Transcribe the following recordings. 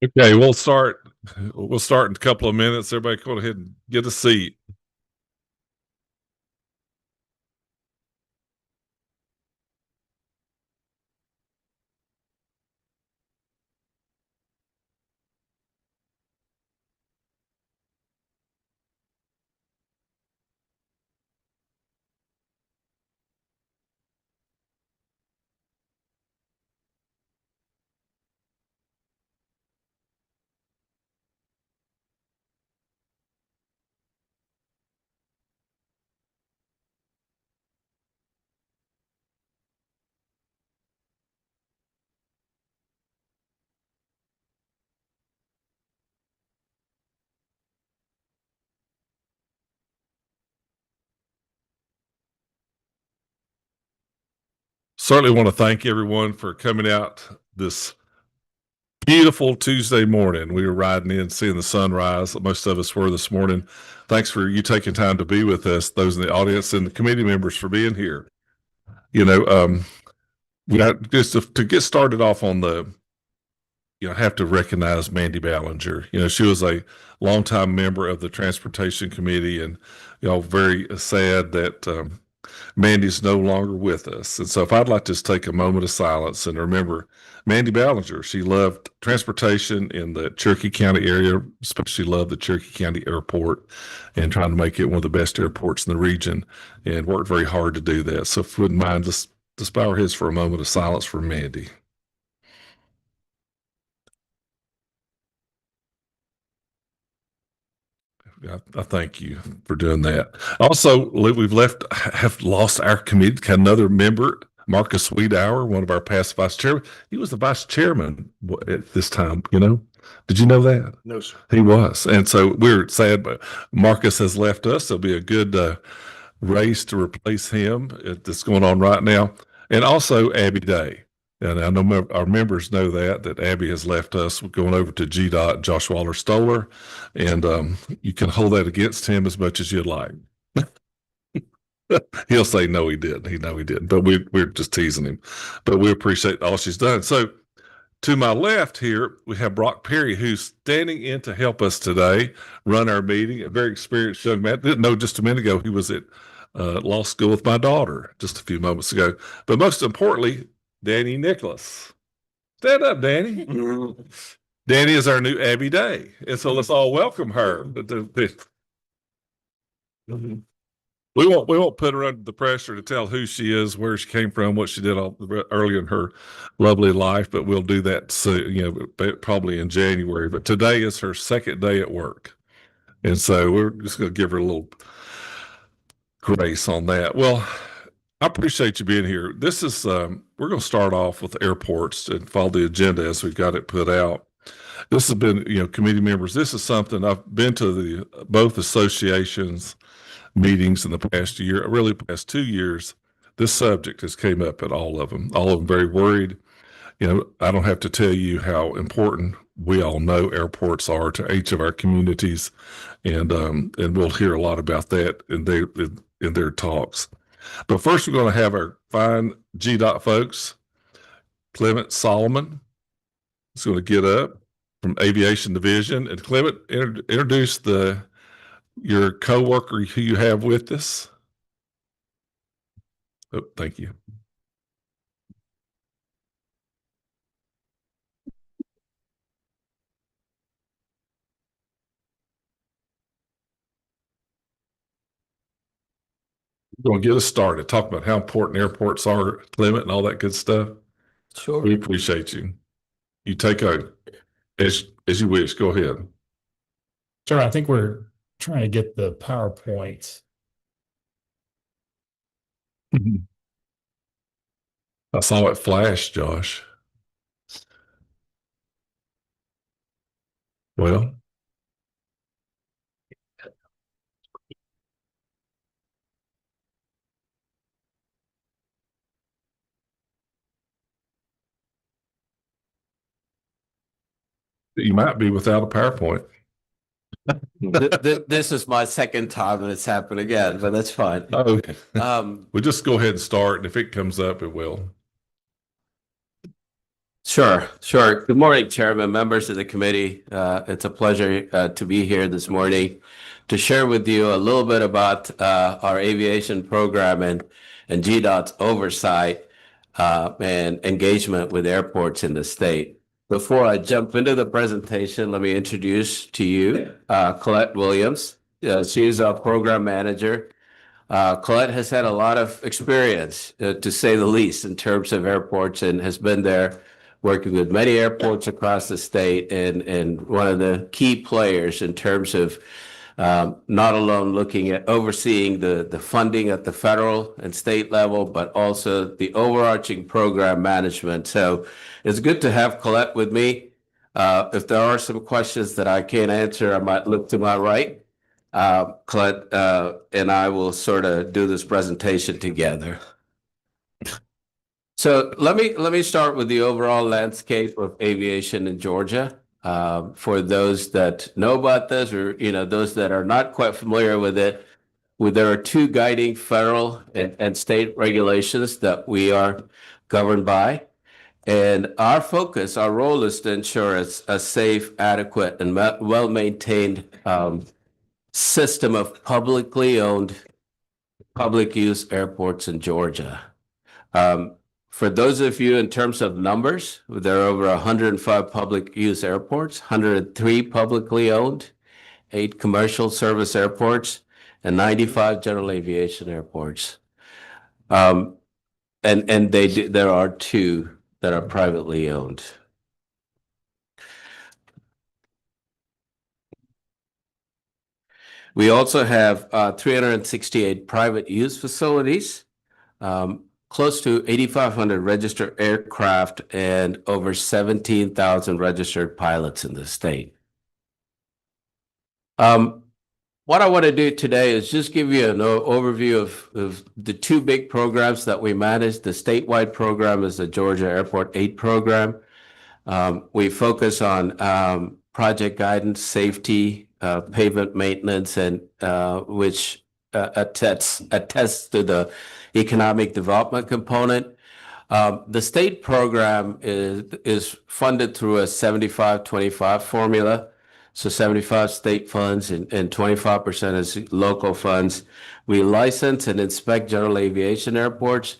Okay, we'll start. We'll start in a couple of minutes. Everybody go ahead and get a seat. Certainly want to thank everyone for coming out this beautiful Tuesday morning. We were riding in, seeing the sunrise. Most of us were this morning. Thanks for you taking time to be with us, those in the audience and the committee members for being here. You know, we got just to get started off on I have to recognize Mandy Ballinger. She was a longtime member of the Transportation Committee, and very sad that Mandy's no longer with us. And so, if I'd like to just take a moment of silence and remember Mandy Ballinger. She loved transportation in the Cherokee County area, especially loved the Cherokee County Airport and trying to make it one of the best airports in the region, and worked very hard to do that. So, if you wouldn't mind, just bow our heads for a moment of silence for Mandy. I thank you for doing that. Also, have lost our committee, another member, Marcus Wiedauer, one of our past vice chairmen. He was the vice chairman at this time, Did you know that? No, sir. He was. And so we're sad, but Marcus has left us. There'll be a good race to replace him that's going on right now. And also Abby Day. And I know our members know that Abby has left us. We're going over to GDOT, Josh Waller Stoller, and you can hold that against him as much as you'd like. He'll say no, he didn't. He didn't. But we're just teasing him. But we appreciate all she's done. So to my left here, we have Brock Perry, who's standing in to help us today, run our meeting. A very experienced young man. Didn't know just a minute ago he was at law school with my daughter just a few moments ago. But most importantly, Danny Nicholas. Stand up, Danny. Danny is our new Abby Day. And so let's all welcome her. We won't put her under the pressure to tell who she is, where she came from, what she did early in her lovely life, but we'll do that soon, probably in January. But today is her second day at work. And so we're just going to give her a little grace on that. Well, I appreciate you being here. This is, we're going to start off with airports and follow the agenda as we got it put out. This has been, committee members, this is something I've been to both associations meetings in the past year, really past 2 years. This subject has came up at all of them very worried. I don't have to tell you how important we all know airports are to each of our communities. And we'll hear a lot about that in their talks. But first, we're going to have our fine GDOT folks. Clement Solomon is going to get up from Aviation Division. And Clement, introduce your coworker who you have with us. Oh, thank you. We're going to get us started. Talk about how important airports are, Clement, and all that good stuff. Sure. We appreciate you. You take as you wish. Go ahead. Sure. I think we're trying to get the PowerPoint. I saw it flash, Josh. Well, you might be without a PowerPoint. This is my second time that it's happened again, but that's fine. Oh, okay. We'll just go ahead and start, and if it comes up, it will. Sure, sure. Good morning, Chairman, members of the committee. It's a pleasure to be here this morning to share with you a little bit about our aviation program and GDOT's oversight and engagement with airports in the state. Before I jump into the presentation, let me introduce to you Colette Williams. She's our program manager. Colette has had a lot of experience, to say the least, in terms of airports and has been there working with many airports across the state and one of the key players in terms of not alone looking at overseeing the funding at the federal and state level, but also the overarching program management. So it's good to have Colette with me. If there are some questions that I can't answer, I might look to my right. Colette and I will sort of do this presentation together. So let me start with the overall landscape of aviation in Georgia. For those that know about this, or those that are not quite familiar with it, there are two guiding federal and state regulations that we are governed by. And our focus, our role is to ensure a safe, adequate, and well-maintained system of publicly owned, public use airports in Georgia. For those of you in terms of numbers, there are over 105 public use airports, 103 publicly owned, 8 commercial service airports, and 95 general aviation airports. And there are 2 that are privately owned. We also have 368 private use facilities, close to 8,500 registered aircraft, and over 17,000 registered pilots in the state. What I want to do today is just give you an overview of the 2 big programs that we manage. The statewide program is the Georgia Airport 8 program. We focus on project guidance, safety, pavement maintenance, and which attests to the economic development component. The state program is funded through a 75-25 formula. So 75 state funds and 25% is local funds. We license and inspect general aviation airports.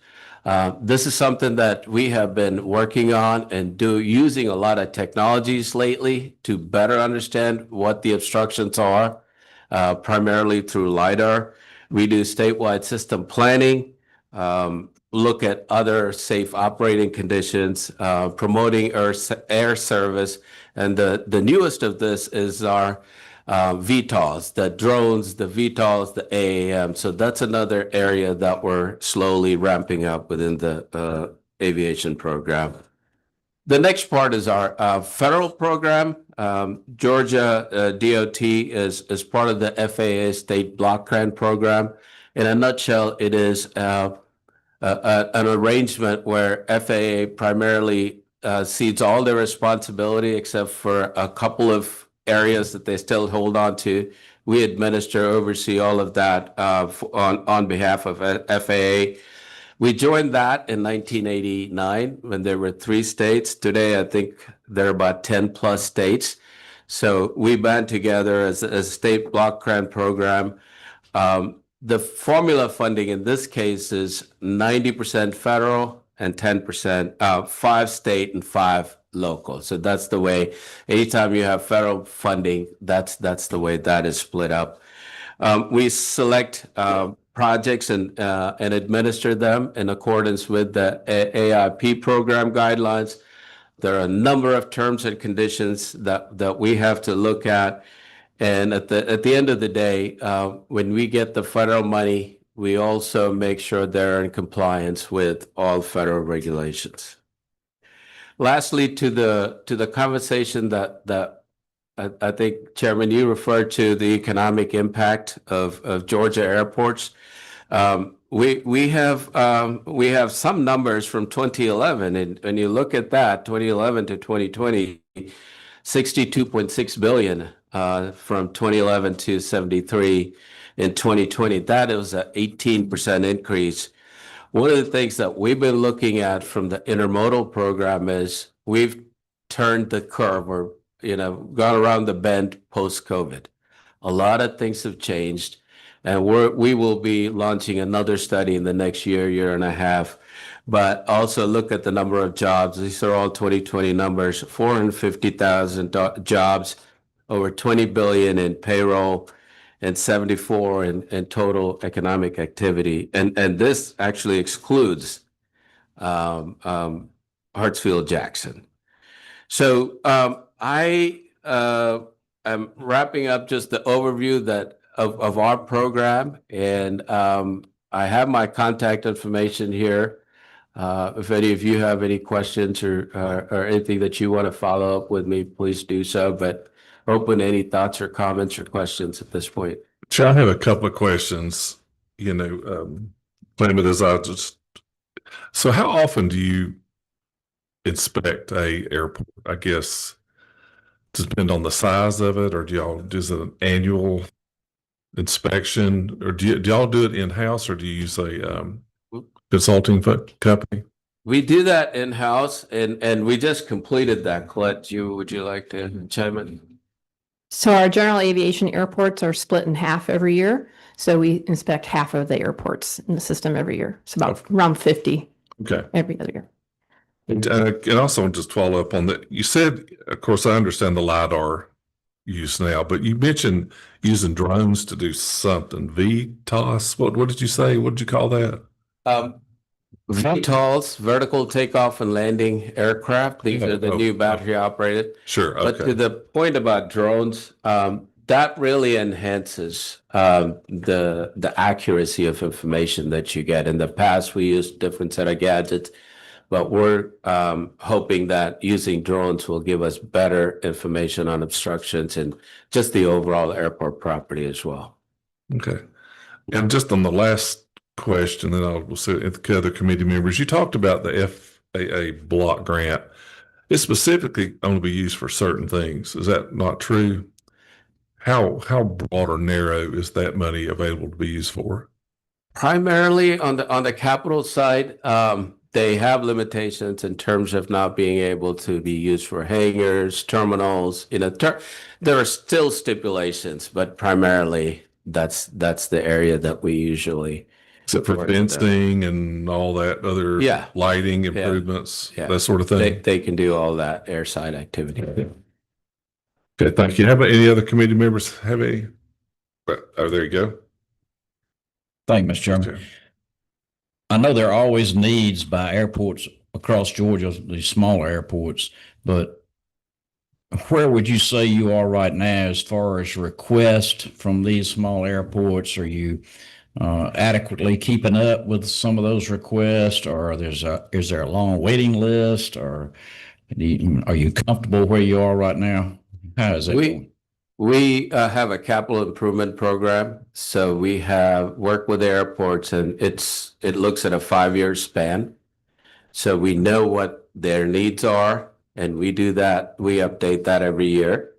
This is something that we have been working on and using a lot of technologies lately to better understand what the obstructions are, primarily through LiDAR. We do statewide system planning, look at other safe operating conditions, promoting air service. And the newest of this is our VTOLs, the drones, the VTOLs, the AAM. So that's another area that we're slowly ramping up within the aviation program. The next part is our federal program. Georgia DOT is part of the FAA state block grant program. In a nutshell, it is an arrangement where FAA primarily cedes all their responsibility except for a couple of areas that they still hold on to. We oversee all of that on behalf of FAA. We joined that in 1989 when there were 3 states. Today, I think there are about 10 plus states. So we band together as a state block grant program. The formula funding in this case is 90% federal and 10%, 5 state and 5 local. So that's the way, anytime you have federal funding, that's the way that is split up. We select projects and administer them in accordance with the AIP program guidelines. There are a number of terms and conditions that we have to look at. And at the end of the day, when we get the federal money, we also make sure they're in compliance with all federal regulations. Lastly, to the conversation that I think, Chairman, you referred to the economic impact of Georgia airports. We have some numbers from 2011, and when you look at that, 2011 to 2020, $62.6 billion from 2011 to 73 in 2020. That is an 18% increase. One of the things that we've been looking at from the intermodal program is we've turned the curve or, gone around the bend post-COVID. A lot of things have changed, and we will be launching another study in the next year and a half. But also look at the number of jobs. These are all 2020 numbers, 450,000 jobs, over 20 billion in payroll, and 74 in total economic activity. And this actually excludes Hartsfield Jackson. So I am wrapping up just the overview of our program, and I have my contact information here. If any of you have any questions or anything that you want to follow up with me, please do so. But open to any thoughts or comments or questions at this point. Chair, I have a couple of questions. Playing with this, so how often do you inspect a airport? I guess does it depend on the size of it, or does it an annual inspection, or do y'all do it in-house, or do you use a consulting company? We do that in-house, and we just completed that. Colette, would you like to chime in? So our general aviation airports are split in half every year. So we inspect half of the airports in the system every year. It's about around 50 Okay. every other year. And also just follow up on that. You said, of course, I understand the LiDAR use now, but you mentioned using drones to do something. VTOS, what did you say? What did you call that? VTOLs, vertical takeoff and landing aircraft. These are the new battery operated. Sure. But Okay. to the point about drones, that really enhances the accuracy of information that you get. In the past, we used different set of gadgets, but we're hoping that using drones will give us better information on obstructions and just the overall airport property as well. Okay. And just on the last question, then I'll see the other committee members. You talked about the FAA block grant. It's specifically only be used for certain things. Is that not true? How broad or narrow is that money available to be used for? Primarily on the capital side, they have limitations in terms of not being able to be used for hangars, terminals. There are still stipulations, but primarily that's the area that we usually. Except for fencing and all that other lighting improvements, that sort of thing. They can do all that airside activity. Okay, thank you. How about any other committee members have any? Oh, there you go. Thank you, Mr. Chairman. I know there are always needs by airports across Georgia, these smaller airports, but where would you say you are right now as far as requests from these small airports? Are you adequately keeping up with some of those requests, or is there a long waiting list, or are you comfortable where you are right now? How is it going? We have a capital improvement program. So we have worked with airports, and it looks at a 5-year span. So we know what their needs are, and we do that. We update that every year,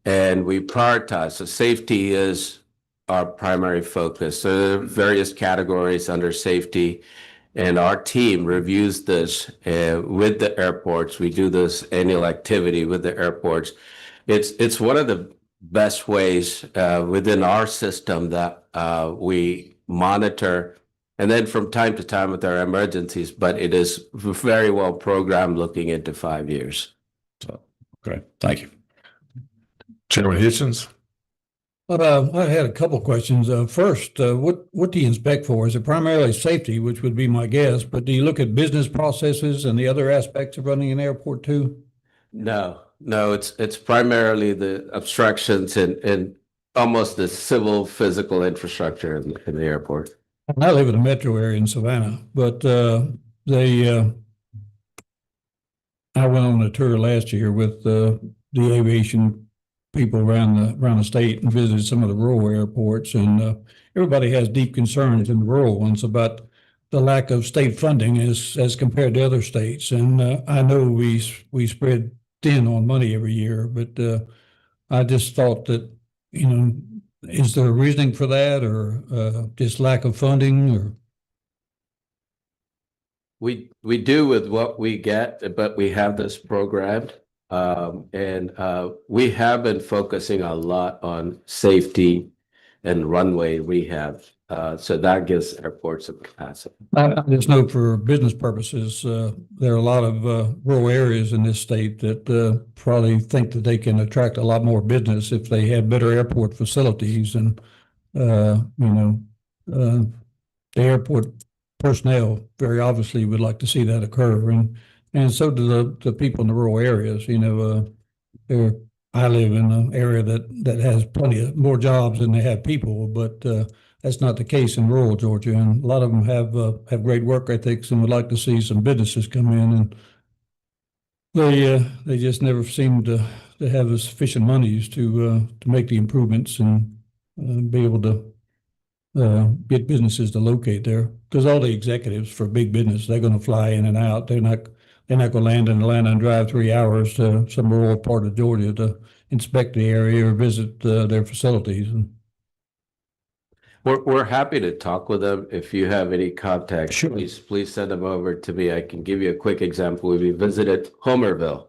and we prioritize. So safety is our primary focus. So there are various categories under safety, and our team reviews this with the airports. We do this annual activity with the airports. It's one of the best ways within our system that we monitor, and then from time to time with our emergencies, but it is very well programmed looking into 5 years. So, great. Thank you. Chairman Hitchens? I had a couple of questions. First, what do you inspect for? Is it primarily safety, which would be my guess, but do you look at business processes and the other aspects of running an airport too? No, it's primarily the obstructions and almost the civil physical infrastructure in the airport. I live in the metro area in Savannah, but I went on a tour last year with the aviation people around the state and visited some of the rural airports, and everybody has deep concerns in the rural ones about the lack of state funding as compared to other states. And I know we spread thin on money every year, but I just thought that, is there a reasoning for that, or just lack of funding, or? We do with what we get, but we have this programmed. We have been focusing a lot on safety and runway rehab. So that gives airports some capacity. I just know for business purposes, there are a lot of rural areas in this state that probably think that they can attract a lot more business if they had better airport facilities and, the airport personnel very obviously would like to see that occur. And so do the people in the rural areas, there, I live in an area that has plenty of more jobs than they have people, but that's not the case in rural Georgia. And a lot of them have great work ethics and would like to see some businesses come in, and they just never seem to have the sufficient monies to make the improvements and be able to get businesses to locate there. Because all the executives for big business, they're going to fly in and out. They're not going to land in Atlanta and drive 3 hours to some rural part of Georgia to inspect the area or visit their facilities. We're happy to talk with them. If you have any contacts, Sure. please send them over to me. I can give you a quick example. We visited Homerville.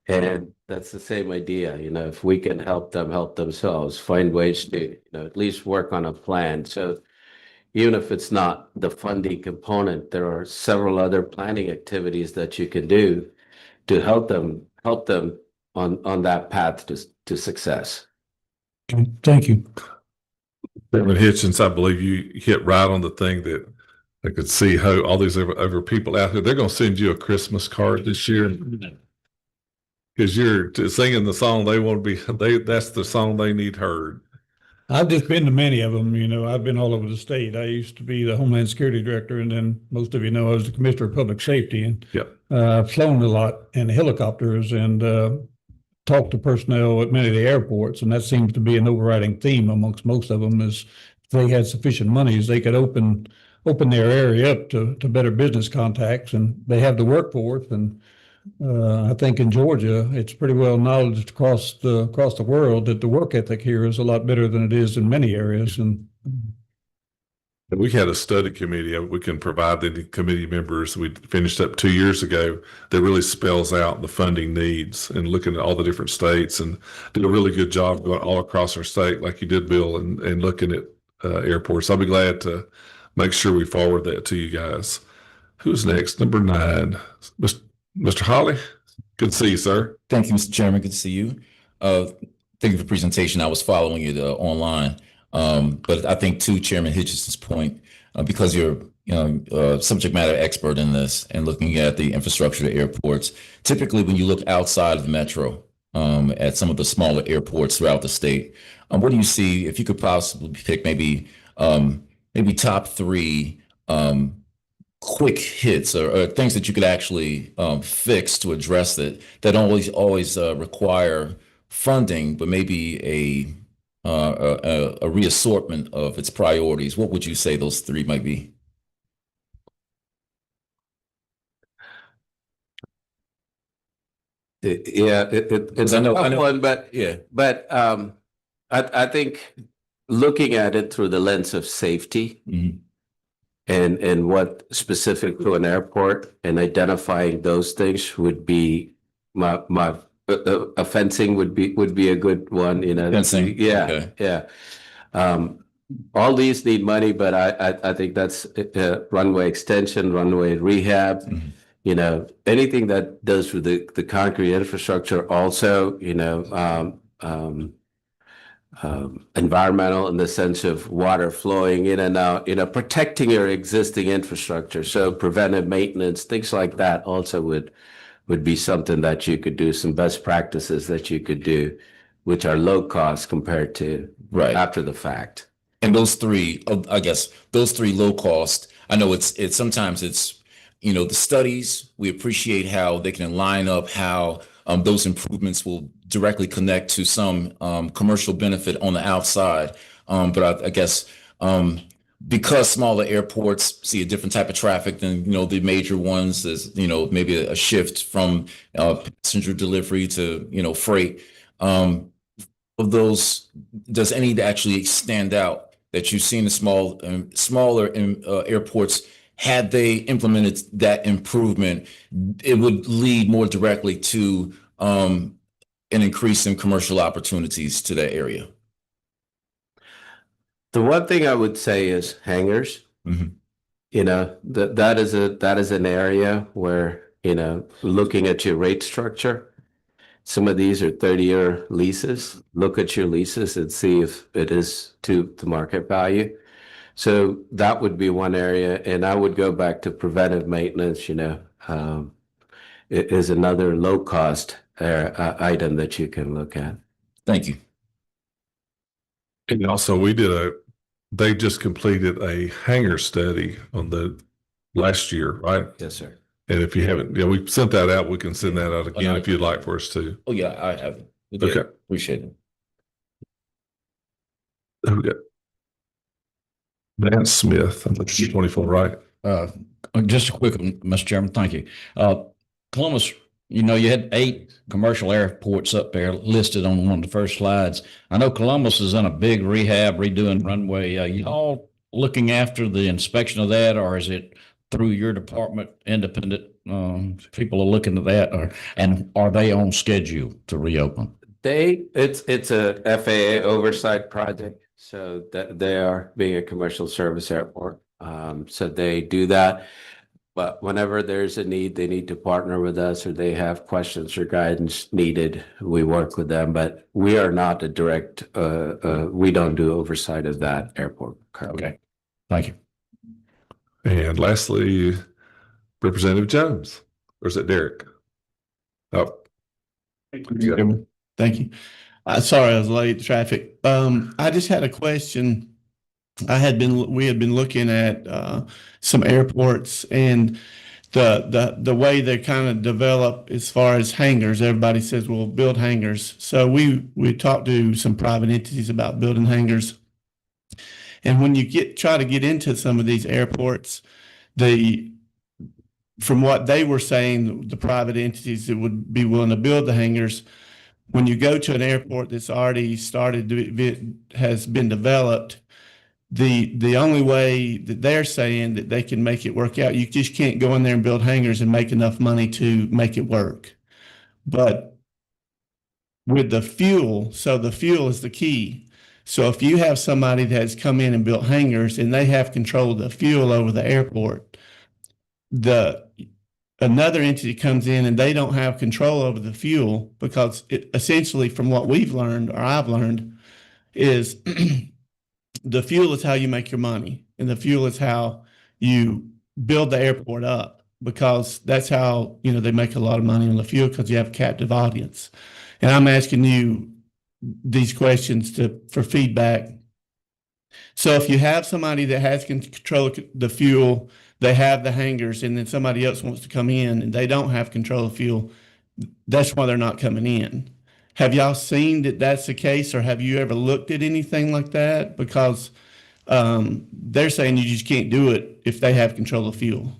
And that's the same idea, if we can help them help themselves, find ways to, at least work on a plan. So even if it's not the funding component, there are several other planning activities that you can do to help them on that path to success. Okay, thank you. Chairman Hitchens, I believe you hit right on the thing that I could see how all these other people out here, they're going to send you a Christmas card this year. Because you're singing the song they want to be, that's the song they need heard. I've just been to many of them. I've been all over the state. I used to be the Homeland Security Director, and then most of I was the Commissioner of Public Safety. And Yep. I've flown a lot in helicopters and talked to personnel at many of the airports, and that seems to be an overriding theme amongst most of them is if they had sufficient monies, they could open their area up to better business contacts, and they have the workforce. And I think in Georgia, it's pretty well acknowledged across the world that the work ethic here is a lot better than it is in many areas. And we had a study committee. We can provide the committee members. We finished up 2 years ago that really spells out the funding needs and looking at all the different states and did a really good job going all across our state, like you did, Bill, and looking at airports. I'll be glad to make sure we forward that to you guys. Who's next? Number 9, Mr. Holly. Good to see you, sir. Thank you, Mr. Chairman. Good to see you. Thank you for the presentation. I was following it online. But I think to Chairman Hitchens's point, because you're a subject matter expert in this and looking at the infrastructure of airports, typically when you look outside of the metro, at some of the smaller airports throughout the state, what do you see, if you could possibly pick maybe top 3 quick hits or things that you could actually fix to address it that always require funding, but maybe a reassortment of its priorities? What would you say those 3 might be? It's a tough one, but Yeah. I think looking at it through the lens of safety. Mhm. And what specific to an airport and identifying those things would be my fencing would be a good one, Fencing, Yeah, okay. yeah. All these need money, but I think that's runway extension, runway rehab. Mhm. Anything that does with the concrete infrastructure also, environmental in the sense of water flowing in and out, protecting your existing infrastructure. So preventive maintenance, things like that also would be something that you could do, some best practices that you could do, which are low cost compared to Right. after the fact. And those 3, I guess, those 3 low cost, I know it's sometimes it's, the studies, we appreciate how they can line up how those improvements will directly connect to some commercial benefit on the outside. But I guess because smaller airports see a different type of traffic than, the major ones, there's, maybe a shift from passenger delivery to, freight. Of those, does any actually stand out that you've seen the smaller airports had they implemented that improvement, it would lead more directly to an increase in commercial opportunities to that area. The one thing I would say is hangars. Mhm. You know, that is an area where, you know, looking at your rate structure, some of these are 30-year leases. Look at your leases and see if it is to the market value. So that would be one area, and I would go back to preventive maintenance. You know, it is another low cost item that you can look at. Thank you. And also, they just completed a hangar study on the last year, right? Yes, sir. And if you haven't, we sent that out. We can send that out again if you'd like for us to. Oh, yeah, I have. Okay. Appreciate it. Okay. Dan Smith, I'm 24, right? Just a quick one, Mr. Chairman. Thank you. Columbus, you had 8 commercial airports up there listed on one of the first slides. I know Columbus is in a big rehab, redoing runway. Are you all looking after the inspection of that, or is it through your department, independent people are looking at that, and are they on schedule to reopen? It's a FAA oversight project, so that they are being a commercial service airport. So they do that. But whenever there's a need, they need to partner with us, or they have questions or guidance needed, we work with them. But we are not a direct, we don't do oversight of that airport currently. Okay. Thank you. And lastly, Representative Jones, or is it Derek? Oh, Thank you. Sorry, I was late. Traffic. I just had a question. We had been looking at some airports and the way they kind of develop as far as hangars. Everybody says, "Well, build hangars." So we talked to some private entities about building hangars. And when you try to get into some of these airports, from what they were saying, the private entities that would be willing to build the hangars, when you go to an airport that's already has been developed, the only way that they're saying that they can make it work out, you just can't go in there and build hangars and make enough money to make it work. But with the fuel, so the fuel is the key. So if you have somebody that has come in and built hangars and they have control of the fuel over the airport, another entity comes in and they don't have control over the fuel, because essentially from what we've learned, or I've learned, is the fuel is how you make your money, and the fuel is how you build the airport up, because that's how, they make a lot of money on the fuel, because you have a captive audience. And I'm asking you these questions for feedback. So if you have somebody that has control of the fuel, they have the hangars, and then somebody else wants to come in and they don't have control of fuel, that's why they're not coming in. Have y'all seen that that's the case, or have you ever looked at anything like that? Because they're saying you just can't do it if they have control of fuel.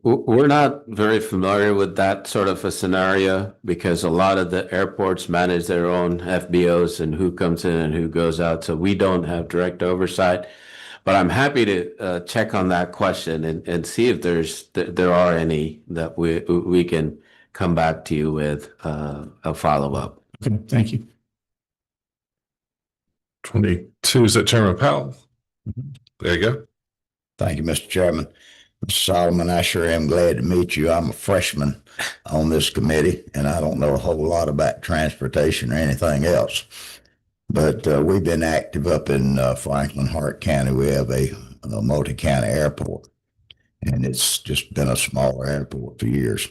We're not very familiar with that sort of a scenario, because a lot of the airports manage their own FBOs and who comes in and who goes out. So we don't have direct oversight. But I'm happy to check on that question and see if there are any that we can come back to you with a follow-up. Okay, thank you. 22, is that Chairman Powell? There you go. Thank you, Mr. Chairman. Mr. Solomon, I sure am glad to meet you. I'm a freshman on this committee, and I don't know a whole lot about transportation or anything else. But we've been active up in Franklin, Hart County. We have a multi-county airport, and it's just been a smaller airport for years.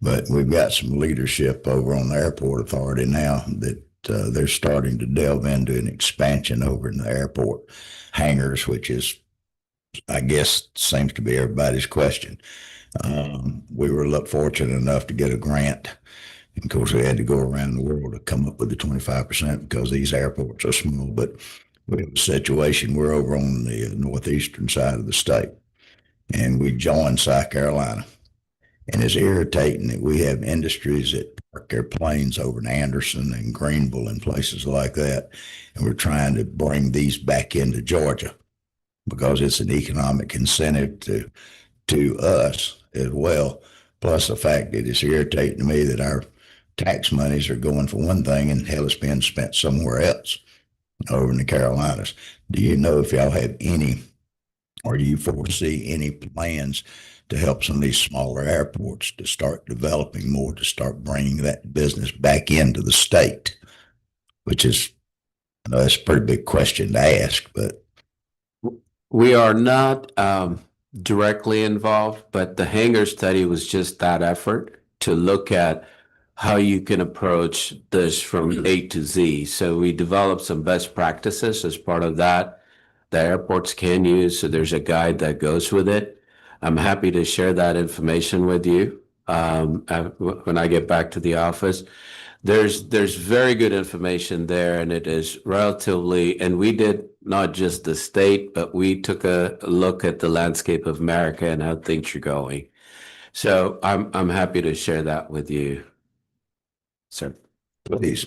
But we've got some leadership over on the airport authority now that they're starting to delve into an expansion over in the airport hangars, which is, I guess, seems to be everybody's question. We were fortunate enough to get a grant. Of course, we had to go around the world to come up with the 25% because these airports are small. But we have a situation, we're over on the northeastern side of the state, and we joined South Carolina. And it's irritating that we have industries that park their planes over in Anderson and Greenville and places like that. And we're trying to bring these back into Georgia. because it's an economic incentive to us as well. Plus the fact that it's irritating to me that our tax monies are going for one thing and hell is being spent somewhere else over in the Carolinas. Do you know if y'all have any, or do you foresee any plans to help some of these smaller airports to start developing more, to start bringing that business back into the state? Which is, I know that's a pretty big question to ask, but We are not directly involved, but the hangar study was just that effort to look at how you can approach this from A to Z. So we developed some best practices as part of that airports can use. So there's a guide that goes with it. I'm happy to share that information with you when I get back to the office. There's very good information there, and it is relatively, and we did not just the state, but we took a look at the landscape of America and how things are going. So I'm happy to share that with you, sir. please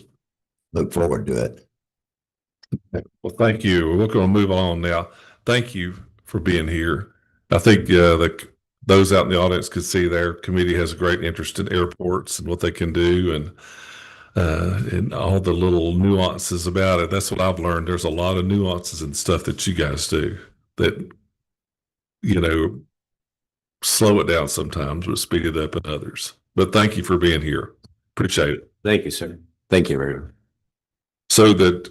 look forward to it. Well, thank you. We're going to move on now. Thank you for being here. I think those out in the audience could see their committee has a great interest in airports and what they can do, and all the little nuances about it. That's what I've learned. There's a lot of nuances and stuff that you guys do that, slow it down sometimes, but speed it up in others. But thank you for being here. Appreciate it. Thank you, sir. Thank you, very much. So that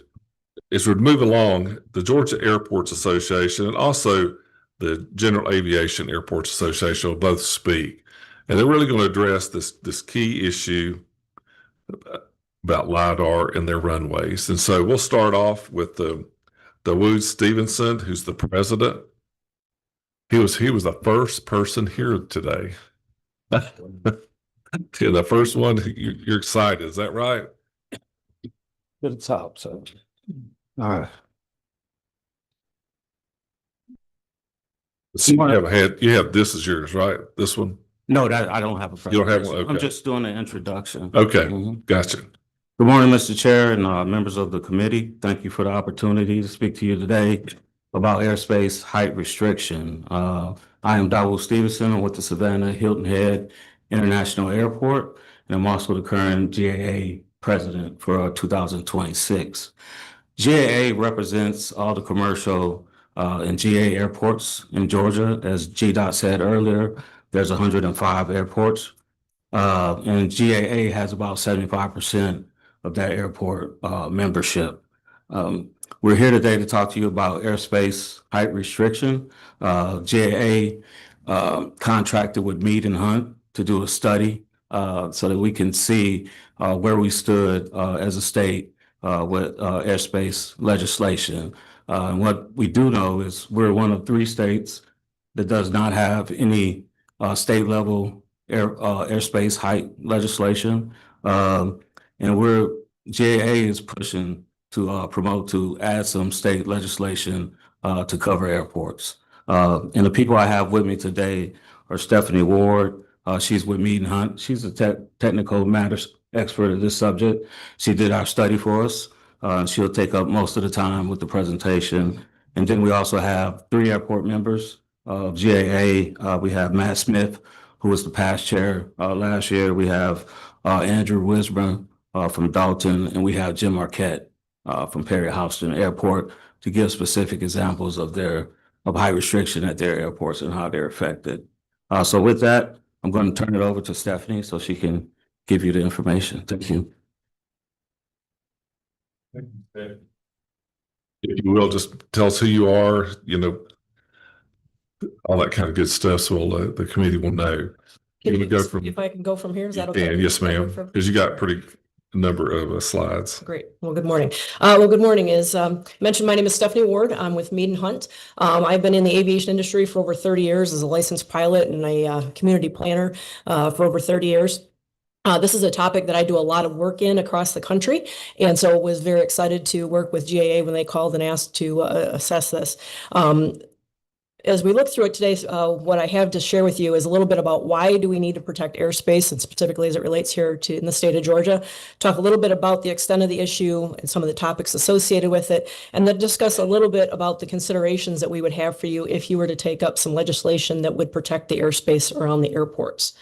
as we move along, the Georgia Airports Association and also the General Aviation Airports Association will both speak. And they're really going to address this key issue about LIDAR and their runways. And so we'll start off with the Wood Stevenson, who's the president. He was the first person here today. The first one. You're excited, is that right? To the top, so. All right. So you have this is yours, right? This one? No, that I don't have a You don't have presentation. one? I'm Okay. just doing an introduction. Okay, Mhm. gotcha. Good morning, Mr. Chair and members of the committee. Thank you for the opportunity to speak to you today about airspace height restriction. I am Dawood Stevenson. I'm with the Savannah Hilton Head International Airport, and I'm also the current GAA president for 2026. GAA represents all the commercial and GA airports in Georgia. As GDOT said earlier, there's 105 airports. And GAA has about 75% of that airport membership. We're here today to talk to you about airspace height restriction. GAA contracted with Mead and Hunt to do a study so that we can see where we stood as a state with airspace legislation. And what we do know is we're one of 3 states that does not have any state level airspace height legislation. And GAA is pushing to promote to add some state legislation to cover airports. And the people I have with me today are Stephanie Ward. She's with Mead and Hunt. She's a technical matters expert of this subject. She did our study for us. She'll take up most of the time with the presentation. And then we also have 3 airport members of GAA. We have Matt Smith, who was the past chair last year. We have Andrew Wisburn from Dalton, and we have Jim Marquette from Perry Houston Airport to give specific examples of height restriction at their airports and how they're affected. So with that, I'm going to turn it over to Stephanie so she can give you the information. Thank you. If you will, just tell us who you are, all that kind of good stuff, so the committee will know. You wanna go from- If I can go from here, is that okay? And yes, ma'am, because you got pretty number of slides. Great. Well, good morning. Good morning. As mentioned, my name is Stephanie Ward. I'm with Mead and Hunt. I've been in the aviation industry for over 30 years as a licensed pilot and a community planner for over 30 years. This is a topic that I do a lot of work in across the country, and so was very excited to work with GAA when they called and asked to assess this. as we look through it today, what I have to share with you is a little bit about why do we need to protect airspace, and specifically as it relates here to in the state of Georgia. Talk a little bit about the extent of the issue and some of the topics associated with it, and then discuss a little bit about the considerations that we would have for you if you were to take up some legislation that would protect the airspace around the airports.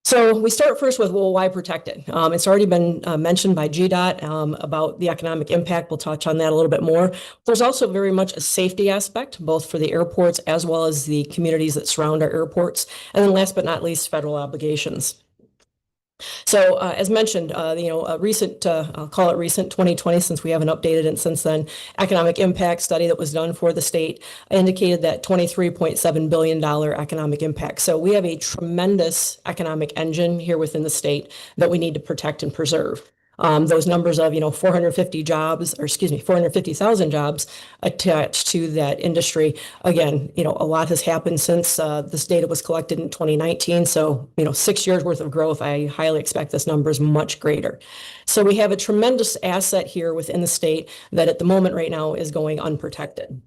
So we start first with, well, why protect it? It's already been mentioned by GDOT about the economic impact. We'll touch on that a little bit more. There's also very much a safety aspect, both for the airports as well as the communities that surround our airports. And then last but not least, federal obligations. So as mentioned, a recent, I'll call it recent 2020, since we haven't updated it since then, economic impact study that was done for the state indicated that $23.7 billion economic impact. So we have a tremendous economic engine here within the state that we need to protect and preserve. Those numbers of, 450,000 jobs attached to that industry. Again, a lot has happened since this data was collected in 2019. So, 6 years worth of growth. I highly expect this number is much greater. So we have a tremendous asset here within the state that at the moment right now is going unprotected.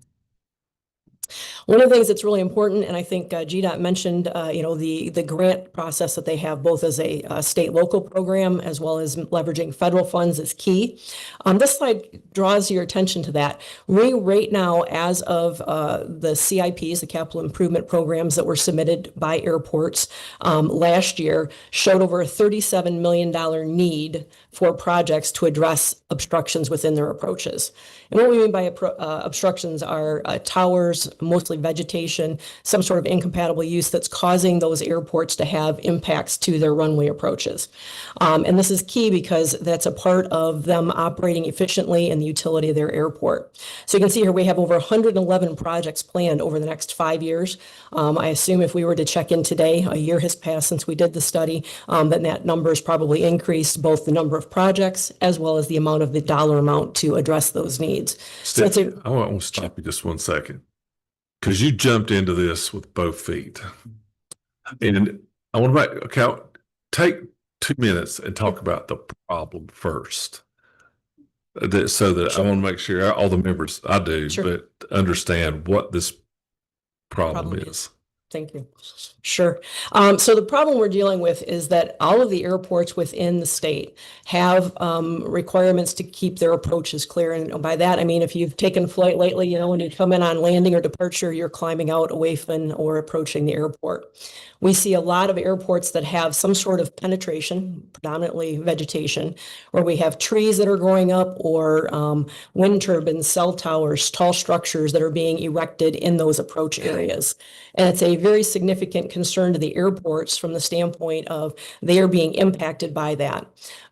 One of the things that's really important, and I think GDOT mentioned, the grant process that they have both as a state local program as well as leveraging federal funds is key. This slide draws your attention to that. We right now, as of the CIPs, the capital improvement programs that were submitted by airports last year, showed over a $37 million need for projects to address obstructions within their approaches. And what we mean by obstructions are towers, mostly vegetation, some sort of incompatible use that's causing those airports to have impacts to their runway approaches. And this is key because that's a part of them operating efficiently and the utility of their airport. So you can see here we have over 111 projects planned over the next 5 years. I assume if we were to check in today, a year has passed since we did the study, that number has probably increased, both the number of projects as well as the amount of the dollar amount to address those needs. So it's I want to stop you just 1 second, because you jumped into this with both feet. And I want to take 2 minutes and talk about the problem first. So that I want to make sure all the members, I do, Sure. but understand what this problem is. Thank you. Sure. So the problem we're dealing with is that all of the airports within the state have requirements to keep their approaches clear. And by that, I mean, if you've taken flight lately, when you come in on landing or departure, you're climbing out away from or approaching the airport. We see a lot of airports that have some sort of penetration, predominantly vegetation, where we have trees that are growing up or wind turbines, cell towers, tall structures that are being erected in those approach areas. And it's a very significant concern to the airports from the standpoint of they are being impacted by that.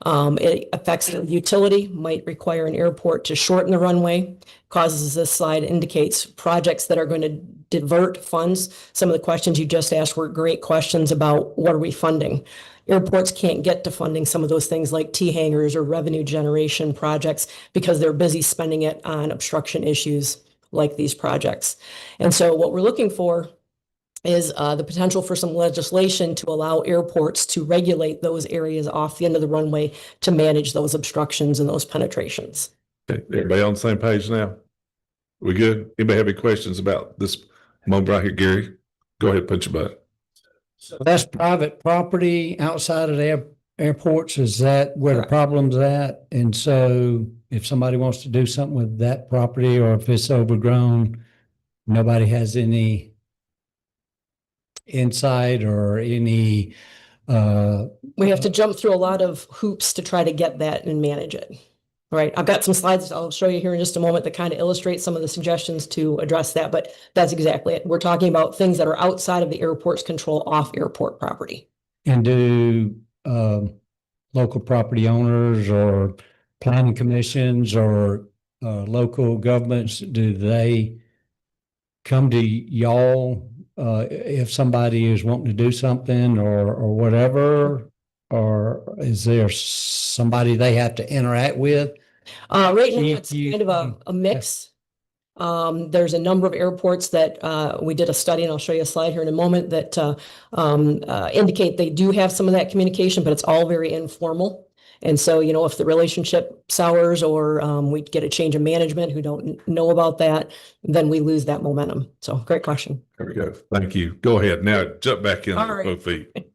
It affects the utility, might require an airport to shorten the runway, causes, as this slide indicates, projects that are going to divert funds. Some of the questions you just asked were great questions about what are we funding. Airports can't get to funding some of those things like T-hangars or revenue generation projects because they're busy spending it on obstruction issues like these projects. And so what we're looking for is the potential for some legislation to allow airports to regulate those areas off the end of the runway to manage those obstructions and those penetrations. Okay, everybody on the same page now? We good? Anybody have any questions about this moment right here, Gary? Go ahead, punch your button. So that's private property outside of the airports. Is that where the problem's at? And so if somebody wants to do something with that property, or if it's overgrown, nobody has any insight or any we have to jump through a lot of hoops to try to get that and manage it. Right. I've got some slides I'll show you here in just a moment that kind of illustrate some of the suggestions to address that, but that's exactly it. We're talking about things that are outside of the airport's control off airport property. And do local property owners or planning commissions or local governments, do they come to y'all if somebody is wanting to do something or whatever? Or is there somebody they have to interact with? Right now, it's kind of a mix. There's a number of airports that we did a study, and I'll show you a slide here in a moment, that indicate they do have some of that communication, but it's all very informal. And so, if the relationship sours or we get a change of management who don't know about that, then we lose that momentum. So great question. There we go. Thank you. Go ahead. Now jump back in All with right. both feet.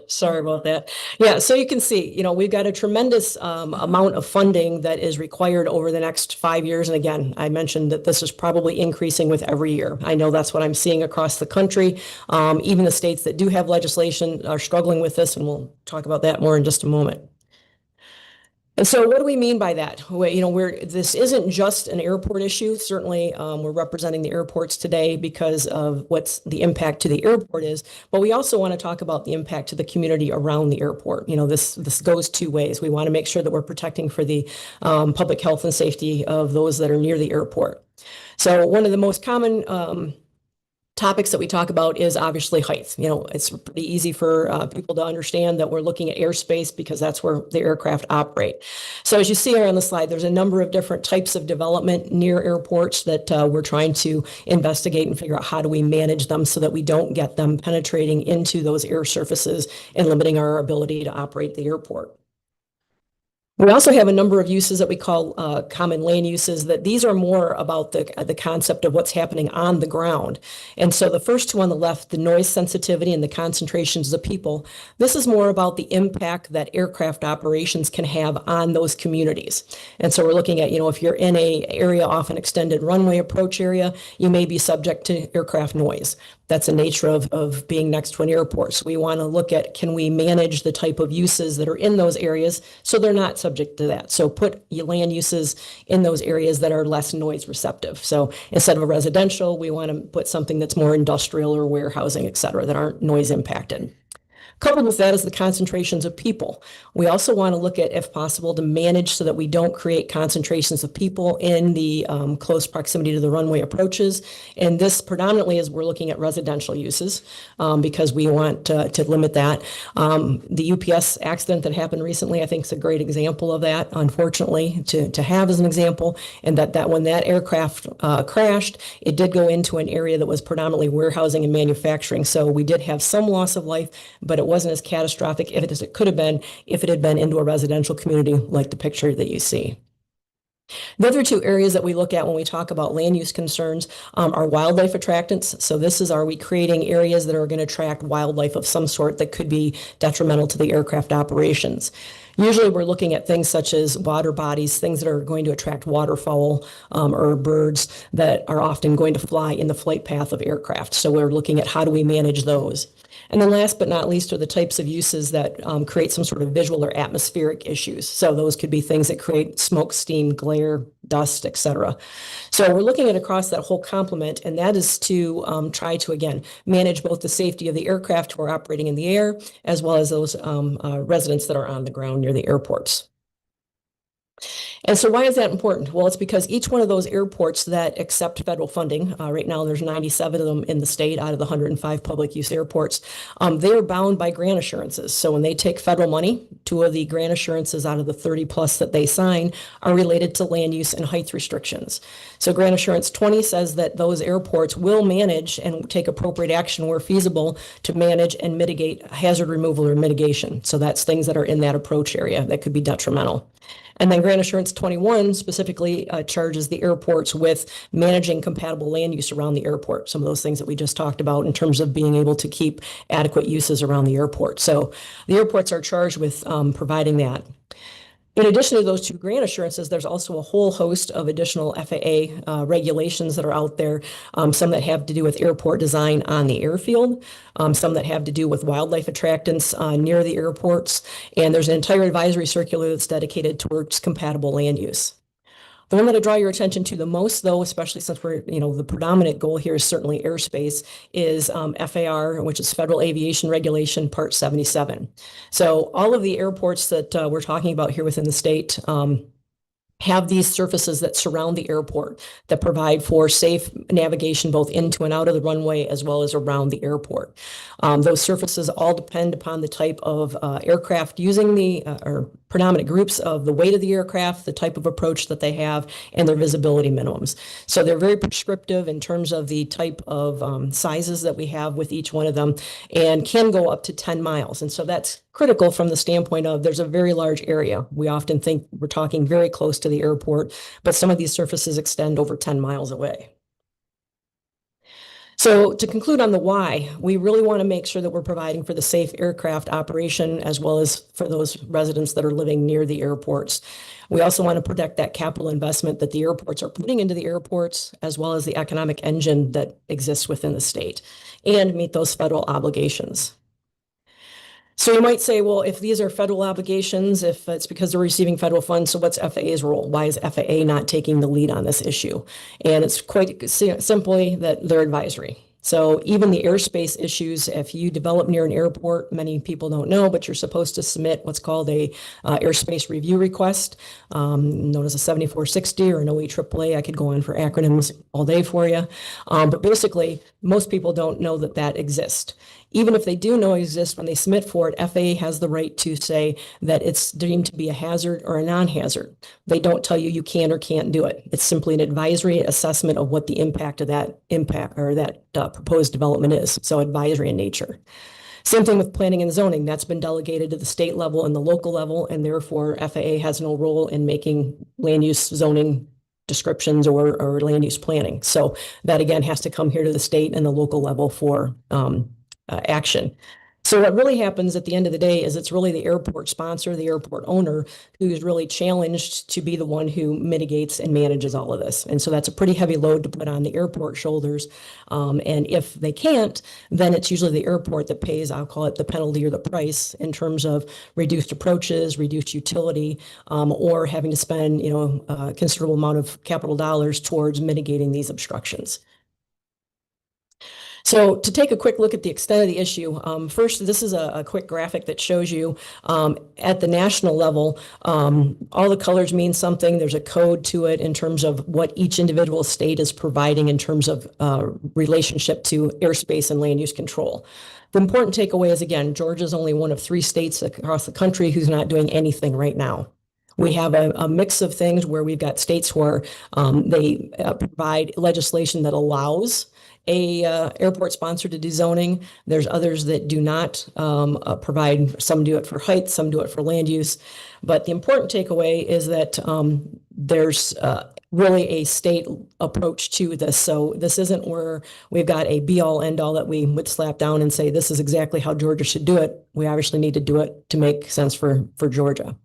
Sorry about that. Yeah, so you can see, we've got a tremendous amount of funding that is required over the next 5 years. And again, I mentioned that this is probably increasing with every year. I know that's what I'm seeing across the country. Even the states that do have legislation are struggling with this, and we'll talk about that more in just a moment. And so what do we mean by that? This isn't just an airport issue. Certainly, we're representing the airports today because of what's the impact to the airport is, but we also want to talk about the impact to the community around the airport. This goes two ways. We want to make sure that we're protecting for the public health and safety of those that are near the airport. So one of the most common topics that we talk about is obviously height. It's pretty easy for people to understand that we're looking at airspace because that's where the aircraft operate. So as you see here on the slide, there's a number of different types of development near airports that we're trying to investigate and figure out how do we manage them so that we don't get them penetrating into those air surfaces and limiting our ability to operate the airport. We also have a number of uses that we call common land uses, that these are more about the concept of what's happening on the ground. And so the first two on the left, the noise sensitivity and the concentrations of people, this is more about the impact that aircraft operations can have on those communities. And so we're looking at, if you're in an area off an extended runway approach area, you may be subject to aircraft noise. That's the nature of being next to an airport. So we want to look at, can we manage the type of uses that are in those areas so they're not subject to that. So put your land uses in those areas that are less noise receptive. So instead of a residential, we want to put something that's more industrial or warehousing, et cetera, that aren't noise impacted. Coupled with that is the concentrations of people. We also want to look at, if possible, to manage so that we don't create concentrations of people in the close proximity to the runway approaches. And this predominantly is we're looking at residential uses because we want to limit that. The UPS accident that happened recently, I think, is a great example of that, unfortunately, to have as an example. And that when that aircraft crashed, it did go into an area that was predominantly warehousing and manufacturing. So we did have some loss of life, but it wasn't as catastrophic as it could have been if it had been into a residential community like the picture that you see. The other two areas that we look at when we talk about land use concerns are wildlife attractants. So this is, are we creating areas that are going to attract wildlife of some sort that could be detrimental to the aircraft operations? Usually we're looking at things such as water bodies, things that are going to attract waterfowl or birds that are often going to fly in the flight path of aircraft. So we're looking at how do we manage those? And then last but not least are the types of uses that create some sort of visual or atmospheric issues. So those could be things that create smoke, steam, glare, dust, et cetera. So we're looking at across that whole complement, and that is to try to, again, manage both the safety of the aircraft who are operating in the air, as well as those residents that are on the ground near the airports. And so why is that important? Well, it's because each one of those airports that accept federal funding, right now there's 97 of them in the state out of the 105 public use airports, they're bound by grant assurances. So when they take federal money, 2 of the grant assurances out of the 30 plus that they sign are related to land use and height restrictions. So grant assurance 20 says that those airports will manage and take appropriate action where feasible to manage and mitigate hazard removal or mitigation. So that's things that are in that approach area that could be detrimental. And then Grant Assurance 21 specifically charges the airports with managing compatible land use around the airport. Some of those things that we just talked about in terms of being able to keep adequate uses around the airport. So the airports are charged with providing that. In addition to those 2 grant assurances, there's also a whole host of additional FAA regulations that are out there, some that have to do with airport design on the airfield, some that have to do with wildlife attractants near the airports, and there's an entire advisory circular that's dedicated towards compatible land use. The one that I draw your attention to the most, though, especially since we're, the predominant goal here is certainly airspace, is FAR, which is Federal Aviation Regulation Part 77. So all of the airports that we're talking about here within the state have these surfaces that surround the airport that provide for safe navigation both into and out of the runway as well as around the airport. Those surfaces all depend upon the type of aircraft using the or predominant groups of the weight of the aircraft, the type of approach that they have, and their visibility minimums. So they're very prescriptive in terms of the type of sizes that we have with each one of them, and can go up to 10 miles. And so that's critical from the standpoint of there's a very large area. We often think we're talking very close to the airport, but some of these surfaces extend over 10 miles away. So to conclude on the why, we really want to make sure that we're providing for the safe aircraft operation as well as for those residents that are living near the airports. We also want to protect that capital investment that the airports are putting into the airports, as well as the economic engine that exists within the state, and meet those federal obligations. So you might say, well, if these are federal obligations, if it's because they're receiving federal funds, so what's FAA's role? Why is FAA not taking the lead on this issue? And it's quite simply that they're advisory. So even the airspace issues, if you develop near an airport, many people don't know, but you're supposed to submit what's called a airspace review request, known as a 7460 or an OEAAA. I could go on for acronyms all day for you. But basically, most people don't know that that exists. Even if they do know it exists, when they submit for it, FAA has the right to say that it's deemed to be a hazard or a non-hazard. They don't tell you you can or can't do it. It's simply an advisory assessment of what the impact of that proposed development is. So advisory in nature. Same thing with planning and zoning. That's been delegated to the state level and the local level, and therefore FAA has no role in making land use zoning descriptions or land use planning. So that again has to come here to the state and the local level for action. So what really happens at the end of the day is it's really the airport sponsor, the airport owner, who's really challenged to be the one who mitigates and manages all of this. And so that's a pretty heavy load to put on the airport shoulders. And if they can't, then it's usually the airport that pays, I'll call it the penalty or the price, in terms of reduced approaches, reduced utility, or having to spend, a considerable amount of capital dollars towards mitigating these obstructions. So to take a quick look at the extent of the issue, first, this is a quick graphic that shows you at the national level, all the colors mean something. There's a code to it in terms of what each individual state is providing in terms of relationship to airspace and land use control. The important takeaway is, again, Georgia is only one of 3 states across the country who's not doing anything right now. We have a mix of things where we've got states where they provide legislation that allows a airport sponsor to do zoning. There's others that do not provide. Some do it for height, some do it for land use. But the important takeaway is that there's really a state approach to this. So this isn't where we've got a be-all, end-all that we would slap down and say, this is exactly how Georgia should do it. We obviously need to do it to make sense for Georgia.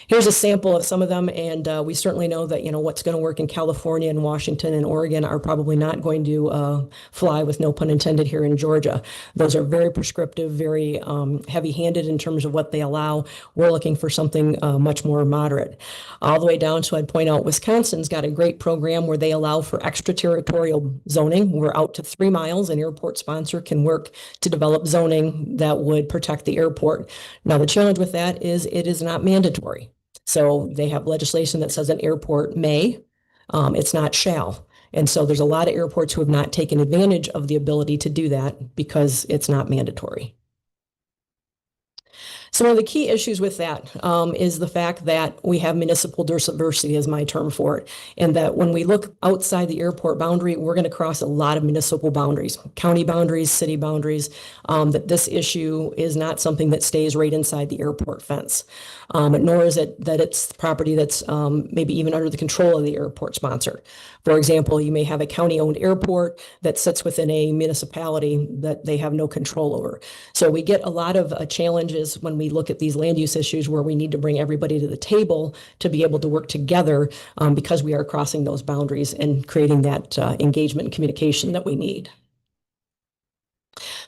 Here's a sample of some of them, and we certainly know that what's going to work in California and Washington and Oregon are probably not going to fly, with no pun intended, here in Georgia. Those are very prescriptive, very heavy-handed in terms of what they allow. We're looking for something much more moderate. All the way down, so I'd point out Wisconsin's got a great program where they allow for extraterritorial zoning. We're out to 3 miles. An airport sponsor can work to develop zoning that would protect the airport. Now, the challenge with that is it is not mandatory. So they have legislation that says an airport may, it's not shall. And so there's a lot of airports who have not taken advantage of the ability to do that because it's not mandatory. So one of the key issues with that is the fact that we have municipal diversity, is my term for it, and that when we look outside the airport boundary, we're going to cross a lot of municipal boundaries, county boundaries, city boundaries, that this issue is not something that stays right inside the airport fence, nor is it that it's property that's maybe even under the control of the airport sponsor. For example, you may have a county-owned airport that sits within a municipality that they have no control over. So we get a lot of challenges when we look at these land use issues where we need to bring everybody to the table to be able to work together because we are crossing those boundaries and creating that engagement and communication that we need.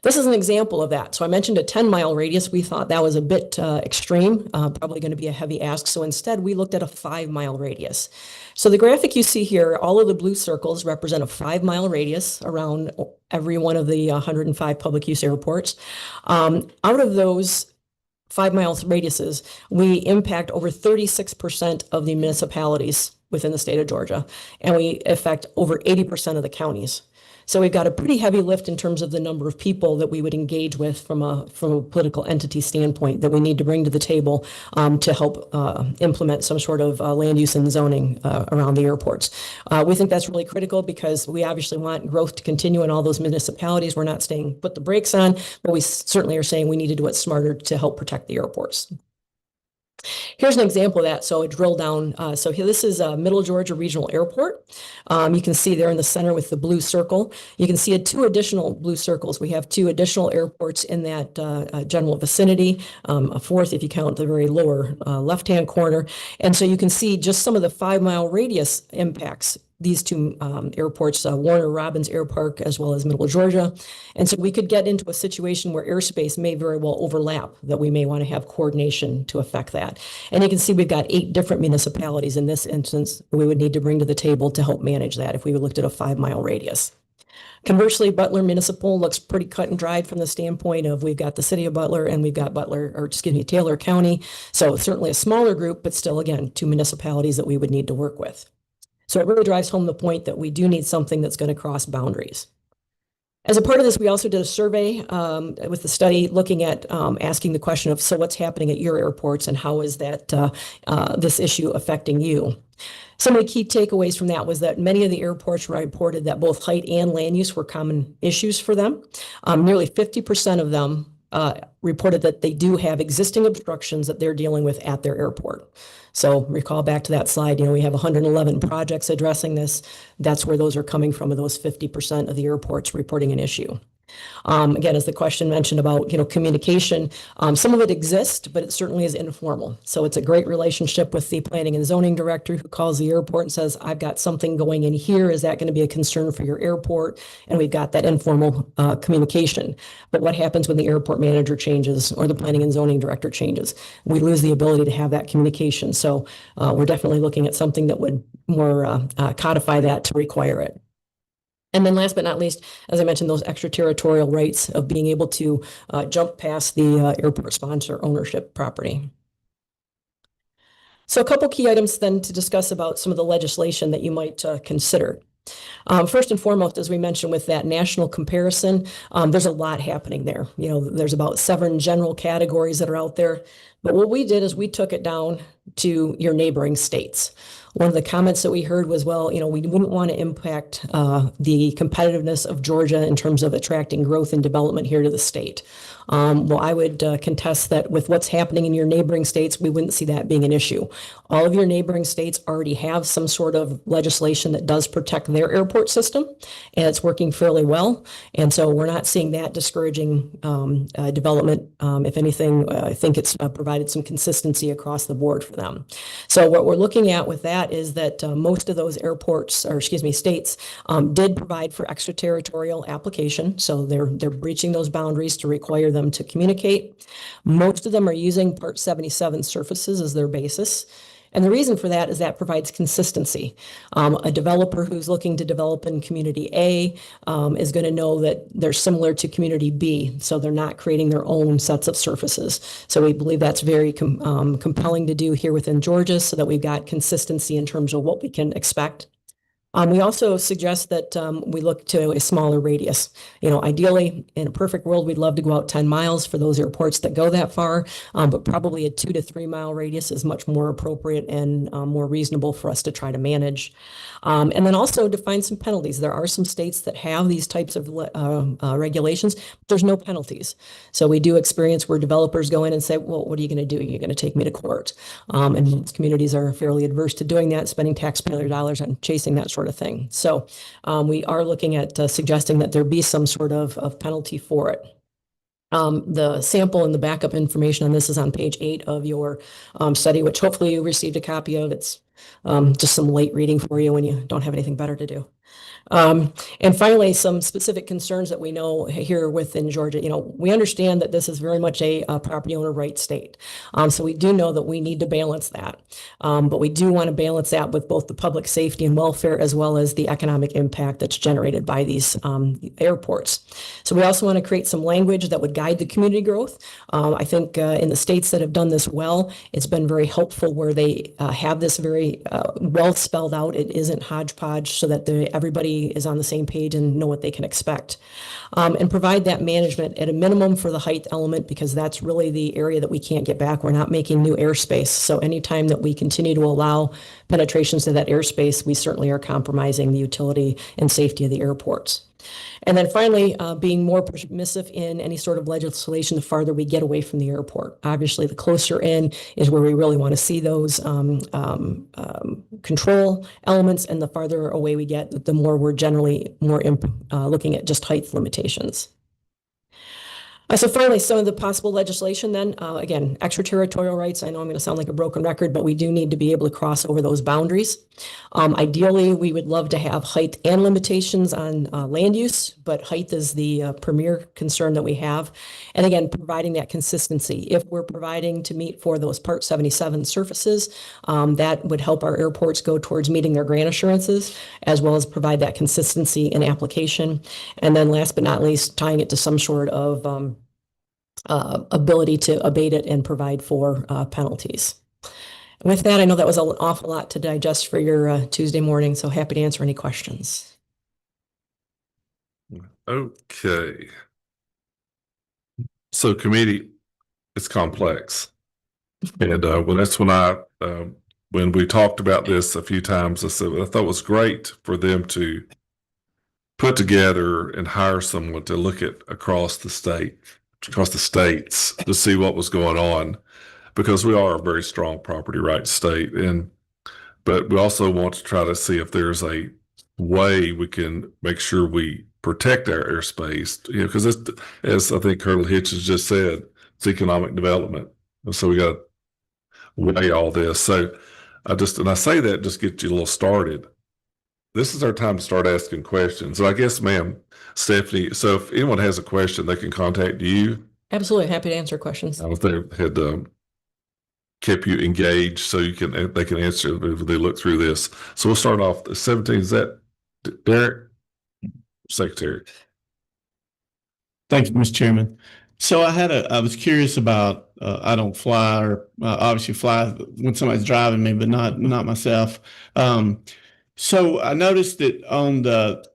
This is an example of that. So I mentioned a 10-mile radius. We thought that was a bit extreme, probably going to be a heavy ask. So instead, we looked at a 5-mile radius. So the graphic you see here, all of the blue circles represent a 5-mile radius around every one of the 105 public use airports. Out of those 5-mile radiuses, we impact over 36% of the municipalities within the state of Georgia, and we affect over 80% of the counties. So we've got a pretty heavy lift in terms of the number of people that we would engage with from a political entity standpoint that we need to bring to the table to help implement some sort of land use and zoning around the airports. We think that's really critical because we obviously want growth to continue in all those municipalities. We're not saying put the brakes on, but we certainly are saying we need to do it smarter to help protect the airports. Here's an example of that. So I drill down. So here, this is Middle Georgia Regional Airport. You can see there in the center with the blue circle. You can see 2 additional blue circles. We have 2 additional airports in that general vicinity, a fourth if you count the very lower left-hand corner. And so you can see just some of the 5-mile radius impacts these 2 airports, Warner Robins Air Park, as well as Middle Georgia. And so we could get into a situation where airspace may very well overlap, that we may want to have coordination to affect that. And you can see we've got 8 different municipalities in this instance we would need to bring to the table to help manage that if we looked at a 5-mile radius. Conversely, Butler Municipal looks pretty cut and dried from the standpoint of we've got the city of Butler and we've got Taylor County. So certainly a smaller group, but still, again, 2 municipalities that we would need to work with. So it really drives home the point that we do need something that's going to cross boundaries. As a part of this, we also did a survey with the study looking at asking the question of, so what's happening at your airports and how is that this issue affecting you? Some of the key takeaways from that was that many of the airports reported that both height and land use were common issues for them. Nearly 50% of them reported that they do have existing obstructions that they're dealing with at their airport. So recall back to that slide, we have 111 projects addressing this. That's where those are coming from, of those 50% of the airports reporting an issue. Again, as the question mentioned about, communication, some of it exists, but it certainly is informal. So it's a great relationship with the planning and zoning director who calls the airport and says, I've got something going in here. Is that going to be a concern for your airport? And we've got that informal communication. But what happens when the airport manager changes or the planning and zoning director changes? We lose the ability to have that communication. So we're definitely looking at something that would more codify that to require it. And then last but not least, as I mentioned, those extraterritorial rights of being able to jump past the airport sponsor ownership property. So a couple key items then to discuss about some of the legislation that you might consider. First and foremost, as we mentioned with that national comparison, there's a lot happening there. There's about 7 general categories that are out there. But what we did is we took it down to your neighboring states. One of the comments that we heard was, well, we wouldn't want to impact the competitiveness of Georgia in terms of attracting growth and development here to the state. Well, I would contest that with what's happening in your neighboring states, we wouldn't see that being an issue. All of your neighboring states already have some sort of legislation that does protect their airport system, and it's working fairly well. And so we're not seeing that discouraging development. If anything, I think it's provided some consistency across the board for them. So what we're looking at with that is that most of those states did provide for extraterritorial application. So they're breaching those boundaries to require them to communicate. Most of them are using Part 77 surfaces as their basis. And the reason for that is that provides consistency. A developer who's looking to develop in community A is going to know that they're similar to community B, so they're not creating their own sets of surfaces. So we believe that's very compelling to do here within Georgia so that we've got consistency in terms of what we can expect. We also suggest that we look to a smaller radius. Ideally, in a perfect world, we'd love to go out 10 miles for those airports that go that far, but probably a 2 to 3 mile radius is much more appropriate and more reasonable for us to try to manage. And then also define some penalties. There are some states that have these types of regulations, but there's no penalties. So we do experience where developers go in and say, well, what are you going to do? You're going to take me to court. And most communities are fairly adverse to doing that, spending taxpayer dollars on chasing that sort of thing. So we are looking at suggesting that there be some sort of penalty for it. The sample and the backup information on this is on page 8 of your study, which hopefully you received a copy of. It's just some late reading for you when you don't have anything better to do. And finally, some specific concerns that we know here within Georgia. We understand that this is very much a property owner rights state. So we do know that we need to balance that. But we do want to balance that with both the public safety and welfare as well as the economic impact that's generated by these airports. So we also want to create some language that would guide the community growth. I think in the states that have done this well, it's been very helpful where they have this very well spelled out. It isn't hodgepodge so that everybody is on the same page and know what they can expect. And provide that management at a minimum for the height element, because that's really the area that we can't get back. We're not making new airspace. So anytime that we continue to allow penetrations to that airspace, we certainly are compromising the utility and safety of the airports. And then finally, being more permissive in any sort of legislation the farther we get away from the airport. Obviously, the closer in is where we really want to see those control elements, and the farther away we get, the more we're generally more looking at just height limitations. So finally, some of the possible legislation then, again, extraterritorial rights. I know I'm going to sound like a broken record, but we do need to be able to cross over those boundaries. Ideally, we would love to have height and limitations on land use, but height is the premier concern that we have. And again, providing that consistency. If we're providing to meet for those Part 77 surfaces, that would help our airports go towards meeting their grant assurances, as well as provide that consistency in application. And then last but not least, tying it to some sort of ability to abate it and provide for penalties. With that, I know that was an awful lot to digest for your Tuesday morning, so happy to answer any questions. Okay. So committee, it's complex. And well, that's when we talked about this a few times, I said, I thought it was great for them to put together and hire someone to look at across the states to see what was going on, because we are a very strong property rights state. But we also want to try to see if there's a way we can make sure we protect our airspace, because as I think Colonel Hitchens just said, it's economic development. And so we got to weigh all this. So I say that just get you a little started. This is our time to start asking questions. So I guess, ma'am, Stephanie, so if anyone has a question, they can contact you. Absolutely. Happy to answer questions. If they had kept you engaged so they can answer if they look through this. So we'll start off the 17. Is that Derek? Secretary. Thank you, Mr. Chairman. So I was curious about, I don't fly, or obviously fly when somebody's driving me, but not myself. So I noticed that on the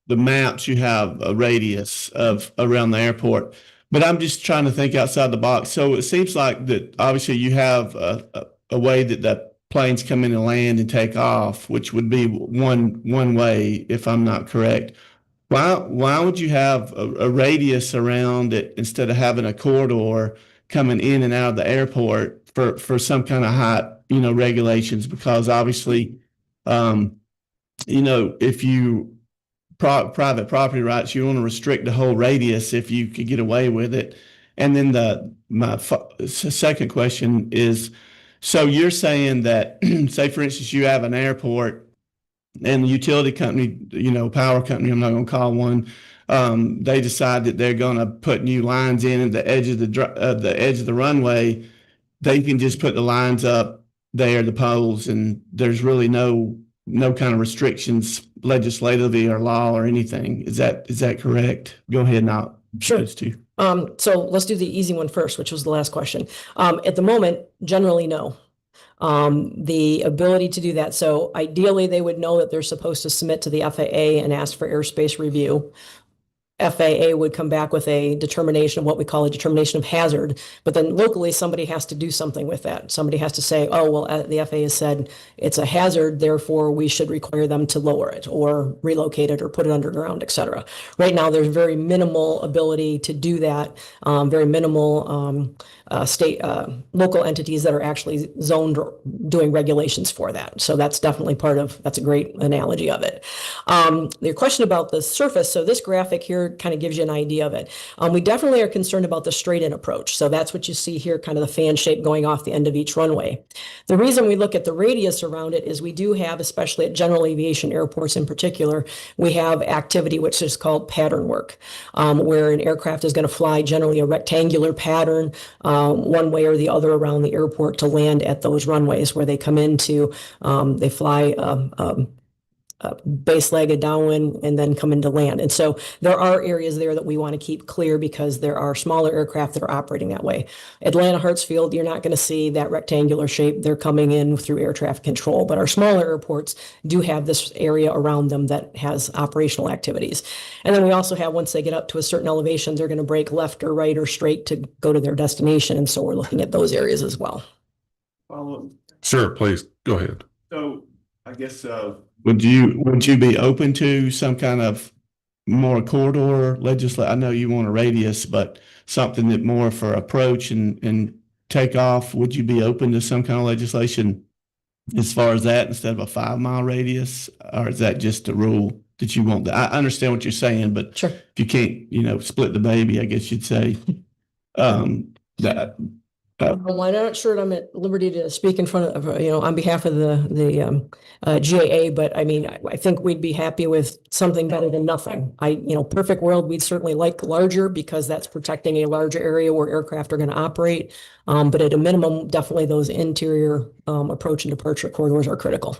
maps, you have a radius of around the airport, but I'm just trying to think outside the box. So it seems like that obviously you have a way that the planes come in and land and take off, which would be one way, if I'm not correct. Why would you have a radius around it instead of having a corridor coming in and out of the airport for some kind of height, regulations? Because obviously, if you private property rights, you want to restrict the whole radius if you could get away with it. And then my second question is, so you're saying that, say for instance, you have an airport and the utility company, power company, I'm not going to call one, they decide that they're going to put new lines in at the edge of the runway. They can just put the lines up there, the poles, and there's really no kind of restrictions legislatively or law or anything. Is that correct? Go ahead and I'll Sure. those two. So let's do the easy one first, which was the last question. At the moment, generally no. The ability to do that. So ideally, they would know that they're supposed to submit to the FAA and ask for airspace review. FAA would come back with a determination of what we call a determination of hazard, but then locally somebody has to do something with that. Somebody has to say, oh, well, the FAA has said it's a hazard, therefore we should require them to lower it or relocate it or put it underground, et cetera. Right now, there's very minimal ability to do that, very minimal local entities that are actually zoned or doing regulations for that. So that's definitely that's a great analogy of it. Your question about the surface. So this graphic here kind of gives you an idea of it. We definitely are concerned about the straight in approach. So that's what you see here, kind of the fan shape going off the end of each runway. The reason we look at the radius around it is we do have, especially at general aviation airports in particular, we have activity which is called pattern work, where an aircraft is going to fly generally a rectangular pattern, one way or the other around the airport to land at those runways where they come into, they fly base leg of downwind and then come into land. And so there are areas there that we want to keep clear because there are smaller aircraft that are operating that way. Atlanta Hartsfield, you're not going to see that rectangular shape. They're coming in through air traffic control, but our smaller airports do have this area around them that has operational activities. And then we also have, once they get up to a certain elevation, they're going to break left or right or straight to go to their destination. And so we're looking at those areas as well. Sure, please, go ahead. So I guess, would you be open to some kind of more corridor legislation? I know you want a radius, but something that more for approach and takeoff, would you be open to some kind of legislation as far as that instead of a 5-mile radius? Or is that just a rule that you want? I understand what you're saying, but Sure. if you can't, split the baby, I guess you'd say, that. Well, I'm not sure I'm at liberty to speak in front of, on behalf of the GAA, but I mean, I think we'd be happy with something better than nothing. Perfect world, we'd certainly like larger because that's protecting a larger area where aircraft are going to operate. But at a minimum, definitely those interior approach and departure corridors are critical.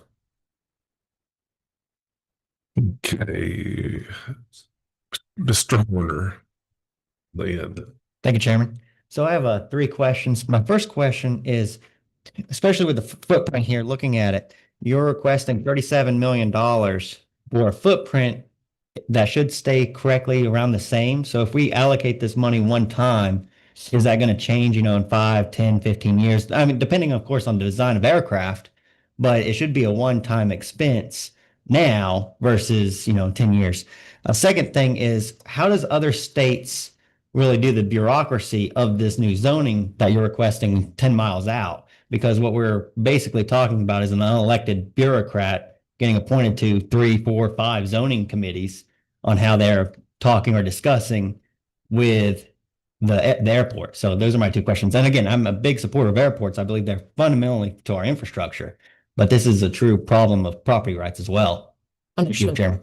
Okay. Mr. Horner, the end. Thank you, Chairman. So I have 3 questions. My first question is, especially with the footprint here, looking at it, you're requesting $37 million for a footprint that should stay correctly around the same. So if we allocate this money one time, is that going to change, in 5, 10, 15 years? I mean, depending, of course, on the design of aircraft, but it should be a one-time expense now versus, 10 years. A second thing is, how does other states really do the bureaucracy of this new zoning that you're requesting 10 miles out? Because what we're basically talking about is an unelected bureaucrat getting appointed to 3, 4, 5 zoning committees on how they're talking or discussing with the airport. So those are my 2 questions. And again, I'm a big supporter of airports. I believe they're fundamentally to our infrastructure, but this is a true problem of property rights as well. Thank you, Chairman.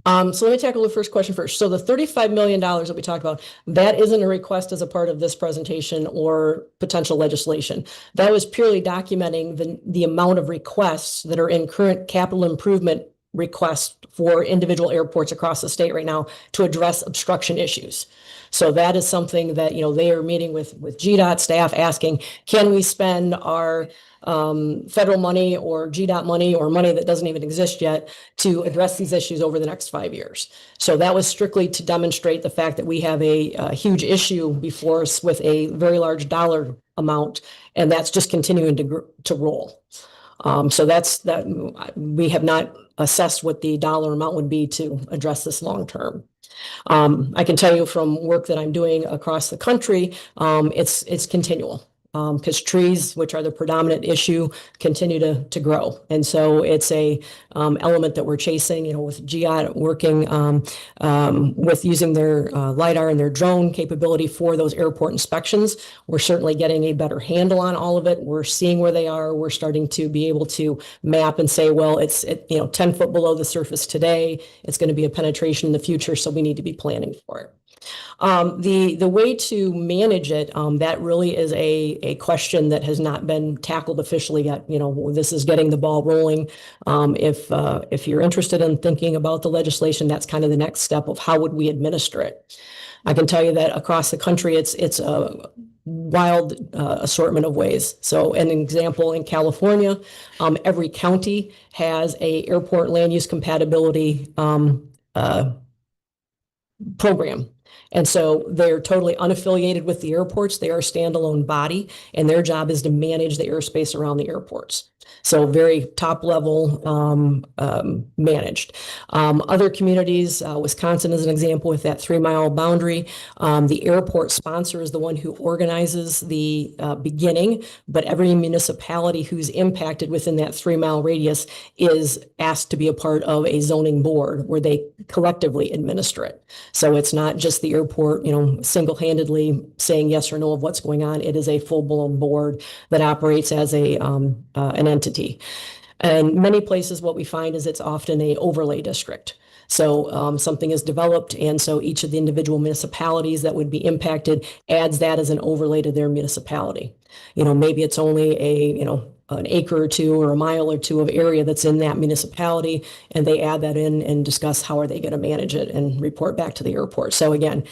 So let me tackle the first question first. So the $35 million that we talked about, that isn't a request as a part of this presentation or potential legislation. That was purely documenting the amount of requests that are in current capital improvement requests for individual airports across the state right now to address obstruction issues. So that is something that, they are meeting with GDOT staff asking, can we spend our federal money or GDOT money or money that doesn't even exist yet to address these issues over the next 5 years. So that was strictly to demonstrate the fact that we have a huge issue before us with a very large dollar amount, and that's just continuing to roll. So that's that. We have not assessed what the dollar amount would be to address this long term. I can tell you from work that I'm doing across the country, it's continual. Because trees, which are the predominant issue, continue to grow. And so it's a element that we're chasing, with GIOT working with using their LiDAR and their drone capability for those airport inspections. We're certainly getting a better handle on all of it. We're seeing where they are. We're starting to be able to map and say, well, it's 10 foot below the surface today. It's going to be a penetration in the future, so we need to be planning for it. The way to manage it, that really is a question that has not been tackled officially yet. This is getting the ball rolling. If you're interested in thinking about the legislation, that's kind of the next step of how would we administer it. I can tell you that across the country, it's a wild assortment of ways. So an example in California, every county has a airport land use compatibility program. And so they're totally unaffiliated with the airports. They are a standalone body, and their job is to manage the airspace around the airports. So very top level managed. Other communities, Wisconsin is an example with that 3-mile boundary. The airport sponsor is the one who organizes the beginning, but every municipality who's impacted within that 3-mile radius is asked to be a part of a zoning board where they collectively administer it. So it's not just the airport, single-handedly saying yes or no of what's going on. It is a full-blown board that operates as an entity. And many places, what we find is it's often an overlay district. So something is developed, and so each of the individual municipalities that would be impacted adds that as an overlay to their municipality. Maybe it's only an acre or two or a mile or two of area that's in that municipality, and they add that in and discuss how are they going to manage it and report back to the airport. So again,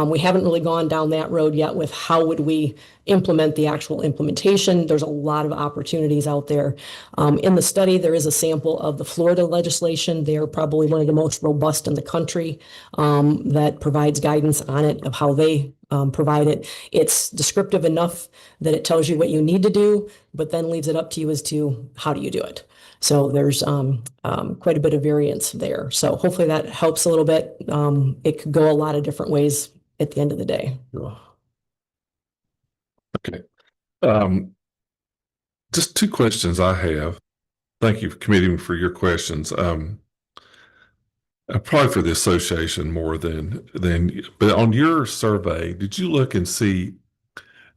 we haven't really gone down that road yet with how would we implement the actual implementation. There's a lot of opportunities out there. In the study, there is a sample of the Florida legislation. They are probably one of the most robust in the country that provides guidance on it of how they provide it. It's descriptive enough that it tells you what you need to do, but then leaves it up to you as to how do you do it. So there's quite a bit of variance there. So hopefully that helps a little bit. It could go a lot of different ways at the end of the day. Okay. Just two questions I have. Thank you, committee, for your questions. Probably for the association more than, but on your survey, did you look and see?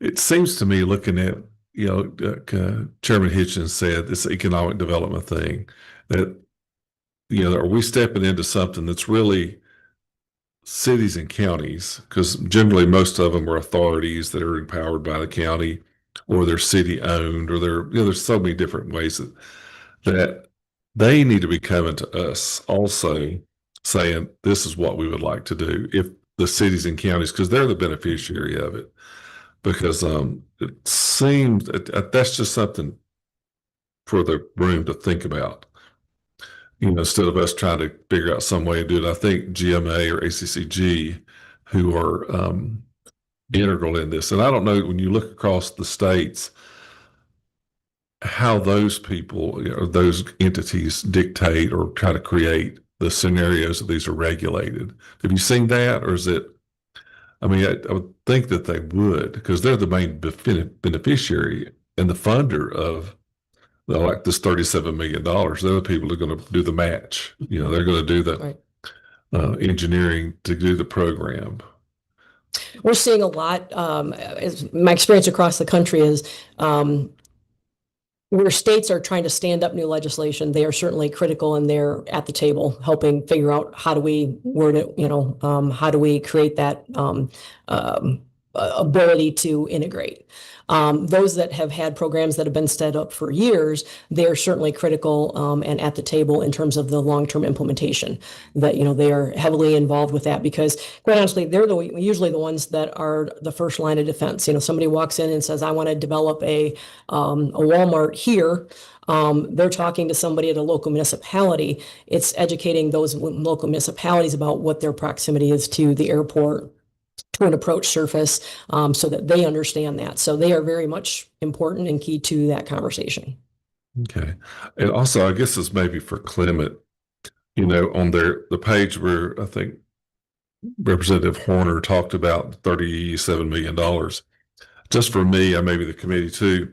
It seems to me, looking at, Chairman Hitchens said, this economic development thing, that, are we stepping into something that's really cities and counties? Because generally most of them are authorities that are empowered by the county, or they're city owned, or there's so many different ways that they need to be coming to us also saying, this is what we would like to do, if the cities and counties, because they're the beneficiary of it. Because it seems that's just something for the room to think about. Instead of us trying to figure out some way to do it, I think GMA or ACCG, who are integral in this, and I don't know, when you look across the states, how those people, those entities dictate or try to create the scenarios that these are regulated. Have you seen that, or is it? I mean, I would think that they would, because they're the main beneficiary and the funder of, like, this $37 million. They're the people who are going to do the match. They're going to do the engineering to do the program. We're seeing a lot. My experience across the country is where states are trying to stand up new legislation, they are certainly critical, and they're at the table helping figure out how do we word it, how do we create that ability to integrate. Those that have had programs that have been set up for years, they're certainly critical and at the table in terms of the long-term implementation. That they are heavily involved with that, because quite honestly, they're usually the ones that are the first line of defense. Somebody walks in and says, "I want to develop a Walmart here." They're talking to somebody at a local municipality. It's educating those local municipalities about what their proximity is to the airport, to an approach surface, so that they understand that. So they are very much important and key to that conversation. Okay. And also, I guess this may be for Clement, on the page where I think Representative Horner talked about $37 million. Just for me, and maybe the committee too,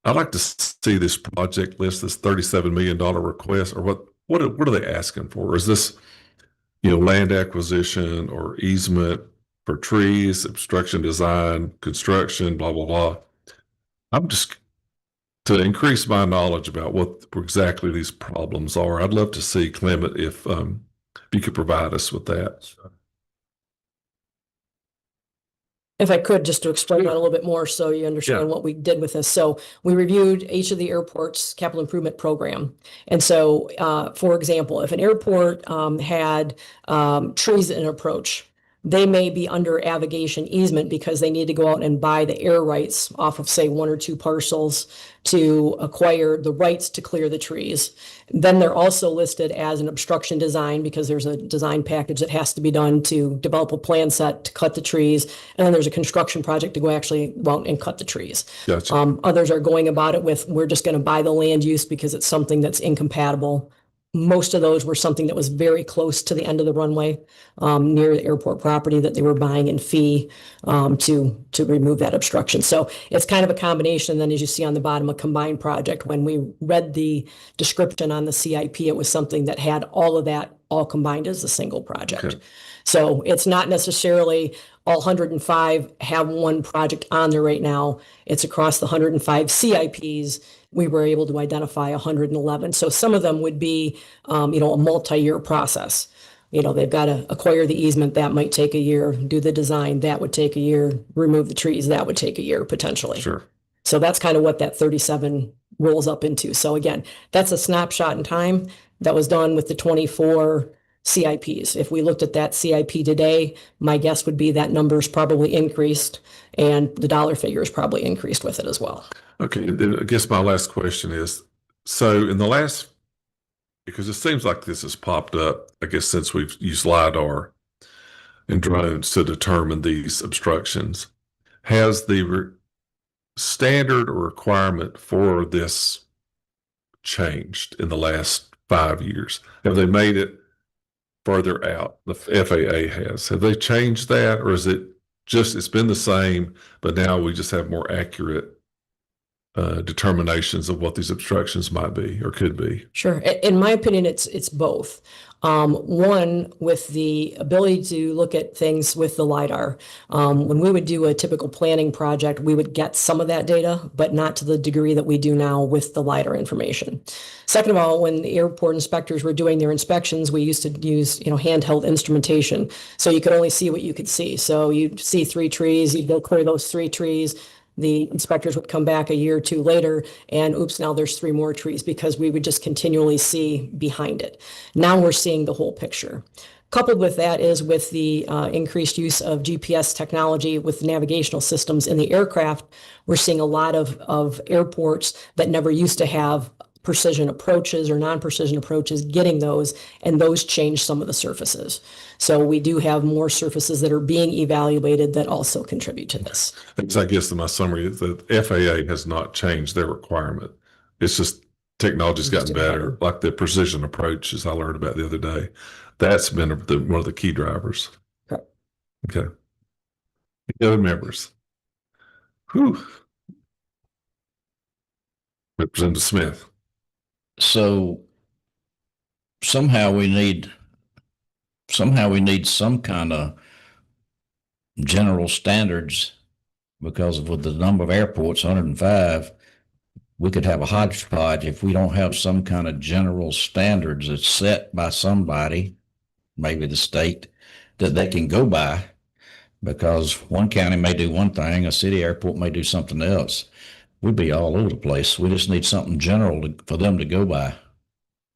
I'd like to see this project list, this $37 million request, or what are they asking for? Is this, land acquisition or easement for trees, obstruction design, construction, blah, blah, blah? I'm just, to increase my knowledge about what exactly these problems are, I'd love to see, Clement, if you could provide us with that. If I could, just to explain that a little bit more so you understand what we did with this. So we reviewed each of the airport's capital improvement program. And so, for example, if an airport had trees in an approach, they may be under aviation easement because they need to go out and buy the air rights off of, say, one or two parcels to acquire the rights to clear the trees. Then they're also listed as an obstruction design because there's a design package that has to be done to develop a plan set to cut the trees. And then there's a construction project to go actually out and cut the trees. Gotcha. Others are going about it with, we're just going to buy the land use because it's something that's incompatible. Most of those were something that was very close to the end of the runway, near the airport property, that they were buying in fee to remove that obstruction. So it's kind of a combination. And then, as you see on the bottom, a combined project. When we read the description on the CIP, it was something that had all of that all combined as a single project. Okay. So it's not necessarily all 105 have one project on there right now. It's across the 105 CIPs. We were able to identify 111. So some of them would be, a multi-year process. They've got to acquire the easement. That might take a year. Do the design. That would take a year. Remove the trees. That would take a year potentially. Sure. So that's kind of what that 37 rolls up into. So again, that's a snapshot in time that was done with the 24 CIPs. If we looked at that CIP today, my guess would be that number's probably increased and the dollar figure is probably increased with it as well. Okay, then I guess my last question is, so in the last, because it seems like this has popped up, I guess since we've used LiDAR and drones to determine these obstructions, has the standard or requirement for this changed in the last 5 years? Have they made it further out? The FAA has. Have they changed that, or is it just, it's been the same, but now we just have more accurate determinations of what these obstructions might be or could be? Sure. In my opinion, it's both. One, with the ability to look at things with the LiDAR. When we would do a typical planning project, we would get some of that data, but not to the degree that we do now with the LiDAR information. Second of all, when the airport inspectors were doing their inspections, we used to use, handheld instrumentation. So you could only see what you could see. So you'd see 3 trees, you'd go clear those 3 trees. The inspectors would come back a year or 2 later and oops, now there's 3 more trees, because we would just continually see behind it. Now we're seeing the whole picture. Coupled with that is with the increased use of GPS technology with navigational systems in the aircraft, we're seeing a lot of airports that never used to have precision approaches or non-precision approaches, getting those, and those change some of the surfaces. So we do have more surfaces that are being evaluated that also contribute to this. I guess in my summary, the FAA has not changed their requirement. It's just technology's gotten better, like the precision approach, as I learned about the other day. That's been one of the key drivers. Correct. Okay. Any other members? Whew. Representative Smith. So somehow we need some kind of general standards, because with the number of airports, 105, we could have a hodgepodge if we don't have some kind of general standards that's set by somebody, maybe the state, that they can go by, because one county may do one thing, a city airport may do something else. We'd be all over the place. We just need something general for them to go by,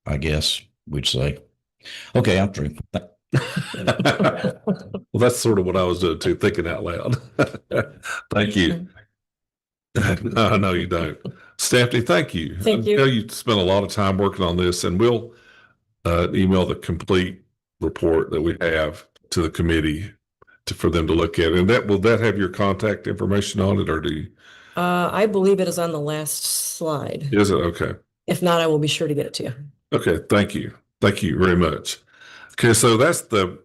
I guess we'd say. Okay, I'm through. Well, that's sort of what I was doing too, thinking out loud. Thank you. No, you don't. Stephanie, thank you. Thank you. I know you spent a lot of time working on this, and we'll email the complete report that we have to the committee for them to look at. And will that have your contact information on it, or do you? I believe it is on the last slide. Is it? Okay. If not, I will be sure to get it to you. Okay. Thank you. Thank you very much. Okay. So that's that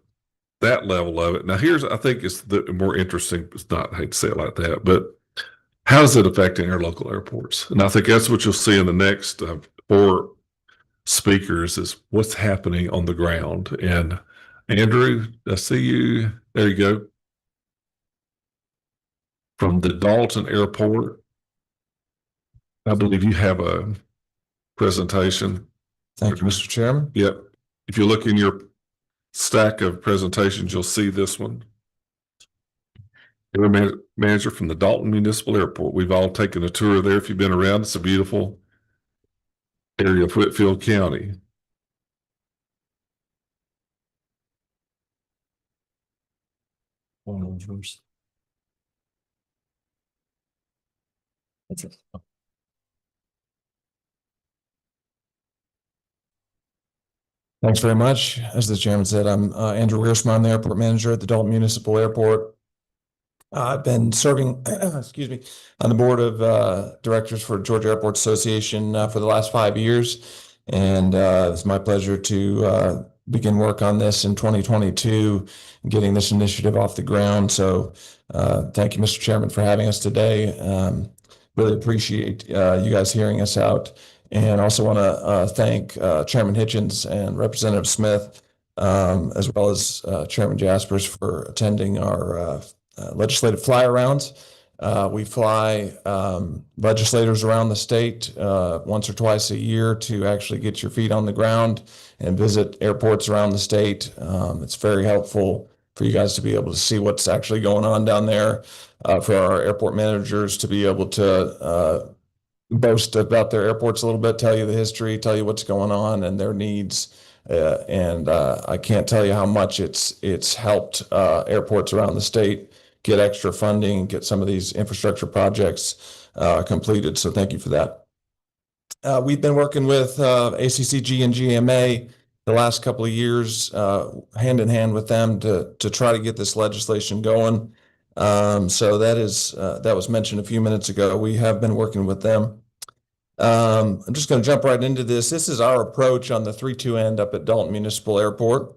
level of it. Now I think it's the more interesting, it's not, I hate to say it like that, but how is it affecting our local airports? And I think that's what you'll see in the next 4 speakers, is what's happening on the ground. And Andrew, I see you. There you go. From the Dalton Airport, I believe you have a presentation. Thank you, Mr. Chairman. Yep. If you look in your stack of presentations, you'll see this one. Manager from the Dalton Municipal Airport. We've all taken a tour there. If you've been around, it's a beautiful area of Whitfield County. That's it. Thanks very much. As the chairman said, I'm Andrew Wiersma. I'm the airport manager at the Dalton Municipal Airport. I've been serving, excuse me, on the board of directors for Georgia Airport Association for the last 5 years. And it's my pleasure to begin work on this in 2022, getting this initiative off the ground. So thank you, Mr. Chairman, for having us today. Really appreciate you guys hearing us out. And also want to thank Chairman Hitchens and Representative Smith, as well as Chairman Jaspers, for attending our legislative fly-arounds. We fly legislators around the state once or twice a year to actually get your feet on the ground and visit airports around the state. It's very helpful for you guys to be able to see what's actually going on down there, for our airport managers to be able to boast about their airports a little bit, tell you the history, tell you what's going on and their needs. And I can't tell you how much it's helped airports around the state get extra funding, get some of these infrastructure projects completed. So thank you for that. We've been working with ACCG and GMA the last couple of years, hand in hand with them to try to get this legislation going. So that was mentioned a few minutes ago. We have been working with them. I'm just going to jump right into this. This is our approach on the 3-2 end up at Dalton Municipal Airport.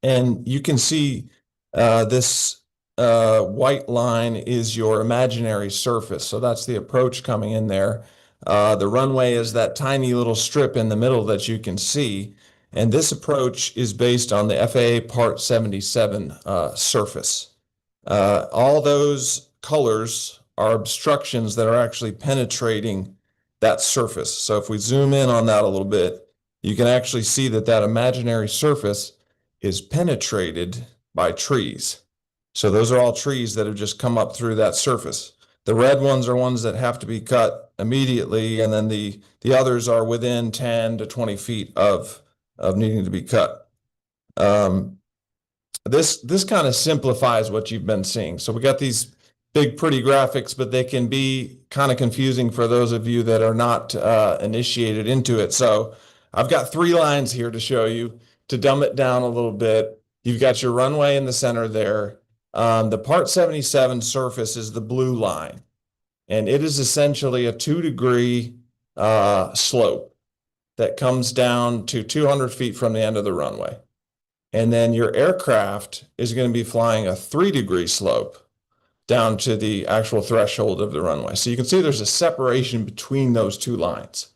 And you can see this white line is your imaginary surface. So that's the approach coming in there. The runway is that tiny little strip in the middle that you can see. And this approach is based on the FAA Part 77 surface. All those colors are obstructions that are actually penetrating that surface. So if we zoom in on that a little bit, you can actually see that imaginary surface is penetrated by trees. So those are all trees that have just come up through that surface. The red ones are ones that have to be cut immediately, and then the others are within 10 to 20 feet of needing to be cut. This kind of simplifies what you've been seeing. So we got these big, pretty graphics, but they can be kind of confusing for those of you that are not initiated into it. So I've got 3 lines here to show you to dumb it down a little bit. You've got your runway in the center there. The Part 77 surface is the blue line, and it is essentially a 2-degree slope that comes down to 200 feet from the end of the runway. And then your aircraft is going to be flying a 3-degree slope down to the actual threshold of the runway. So you can see there's a separation between those 2 lines.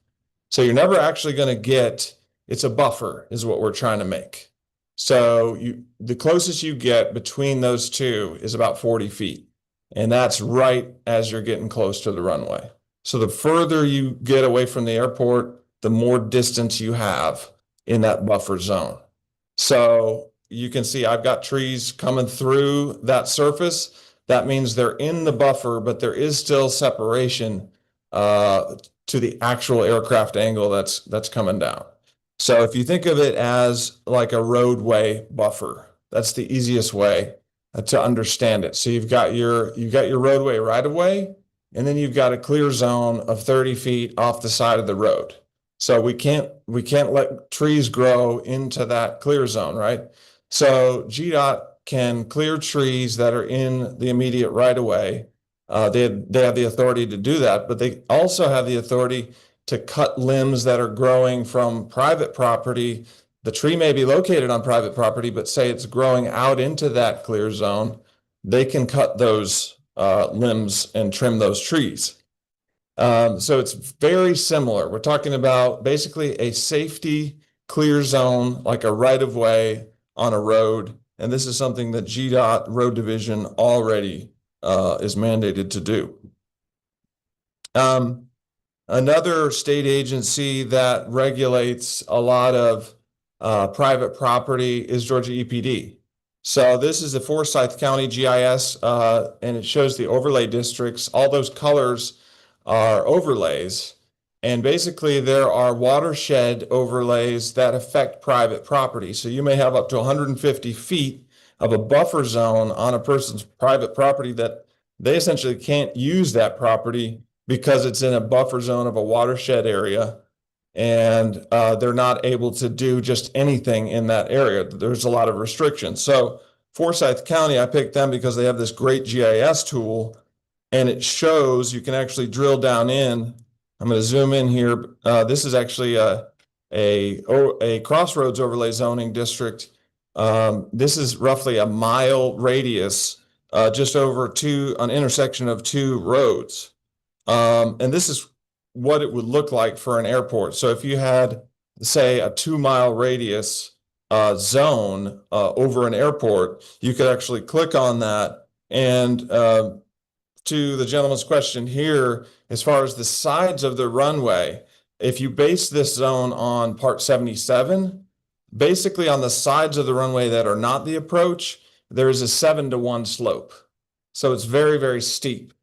So you're never actually going to get, it's a buffer is what we're trying to make. So the closest you get between those 2 is about 40 feet. And that's right as you're getting close to the runway. So the further you get away from the airport, the more distance you have in that buffer zone. So you can see I've got trees coming through that surface. That means they're in the buffer, but there is still separation to the actual aircraft angle that's coming down. So if you think of it as like a roadway buffer, that's the easiest way to understand it. So you've got your roadway right of way, and then you've got a clear zone of 30 feet off the side of the road. So we can't let trees grow into that clear zone, right? So GDOT can clear trees that are in the immediate right of way. They have the authority to do that, but they also have the authority to cut limbs that are growing from private property. The tree may be located on private property, but say it's growing out into that clear zone, they can cut those limbs and trim those trees. So it's very similar. We're talking about basically a safety clear zone, like a right of way on a road. And this is something that GDOT Road Division already is mandated to do. Another state agency that regulates a lot of private property is Georgia EPD. So this is the Forsyth County GIS, and it shows the overlay districts. All those colors are overlays. And basically there are watershed overlays that affect private property. So you may have up to 150 feet of a buffer zone on a person's private property that they essentially can't use that property because it's in a buffer zone of a watershed area. And they're not able to do just anything in that area. There's a lot of restrictions. So Forsyth County, I picked them because they have this great GIS tool, and it shows you can actually drill down in. I'm going to zoom in here. This is actually a crossroads overlay zoning district. This is roughly a mile radius, just over an intersection of 2 roads. And this is what it would look like for an airport. So if you had, say, a 2-mile radius zone over an airport, you could actually click on that. And to the gentleman's question here, as far as the sides of the runway, if you base this zone on Part 77, basically on the sides of the runway that are not the approach, there is a 7-to-1 slope. So it's very, very steep.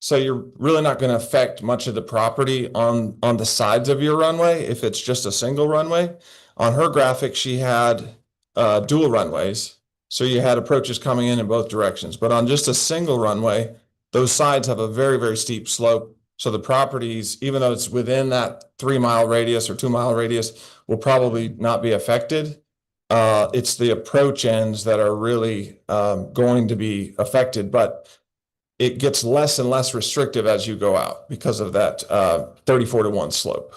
So you're really not going to affect much of the property on the sides of your runway if it's just a single runway. On her graphic, she had dual runways. So you had approaches coming in both directions. But on just a single runway, those sides have a very, very steep slope. So the properties, even though it's within that 3-mile radius or 2-mile radius, will probably not be affected. It's the approach ends that are really going to be affected, but it gets less and less restrictive as you go out because of that 34-to-1 slope.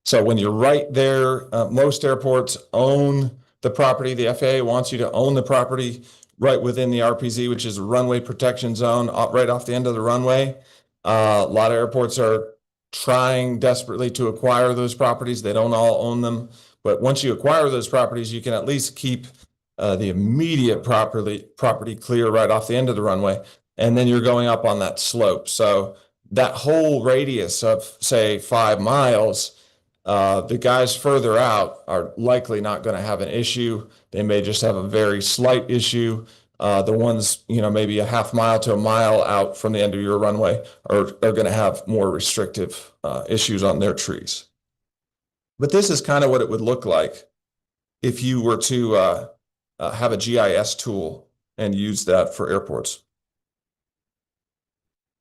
So when you're right there, most airports own the property. The FAA wants you to own the property right within the RPZ, which is a runway protection zone, right off the end of the runway. A lot of airports are trying desperately to acquire those properties. They don't all own them, but once you acquire those properties, you can at least keep the immediate property clear right off the end of the runway. And then you're going up on that slope. So that whole radius of, say, 5 miles, the guys further out are likely not going to have an issue. They may just have a very slight issue. The ones, maybe a half mile to a mile out from the end of your runway are going to have more restrictive issues on their trees. But this is kind of what it would look like if you were to have a GIS tool and use that for airports.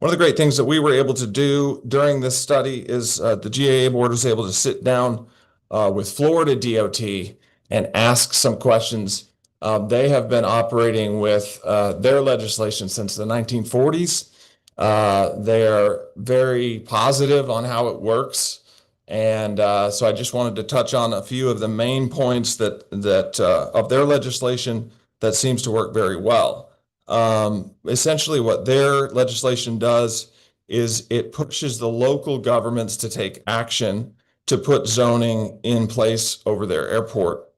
One of the great things that we were able to do during this study is the GAA board was able to sit down with Florida DOT and ask some questions. They have been operating with their legislation since the 1940s. They are very positive on how it works. And so I just wanted to touch on a few of the main points that of their legislation that seems to work very well. Essentially what their legislation does is it pushes the local governments to take action to put zoning in place over their airport.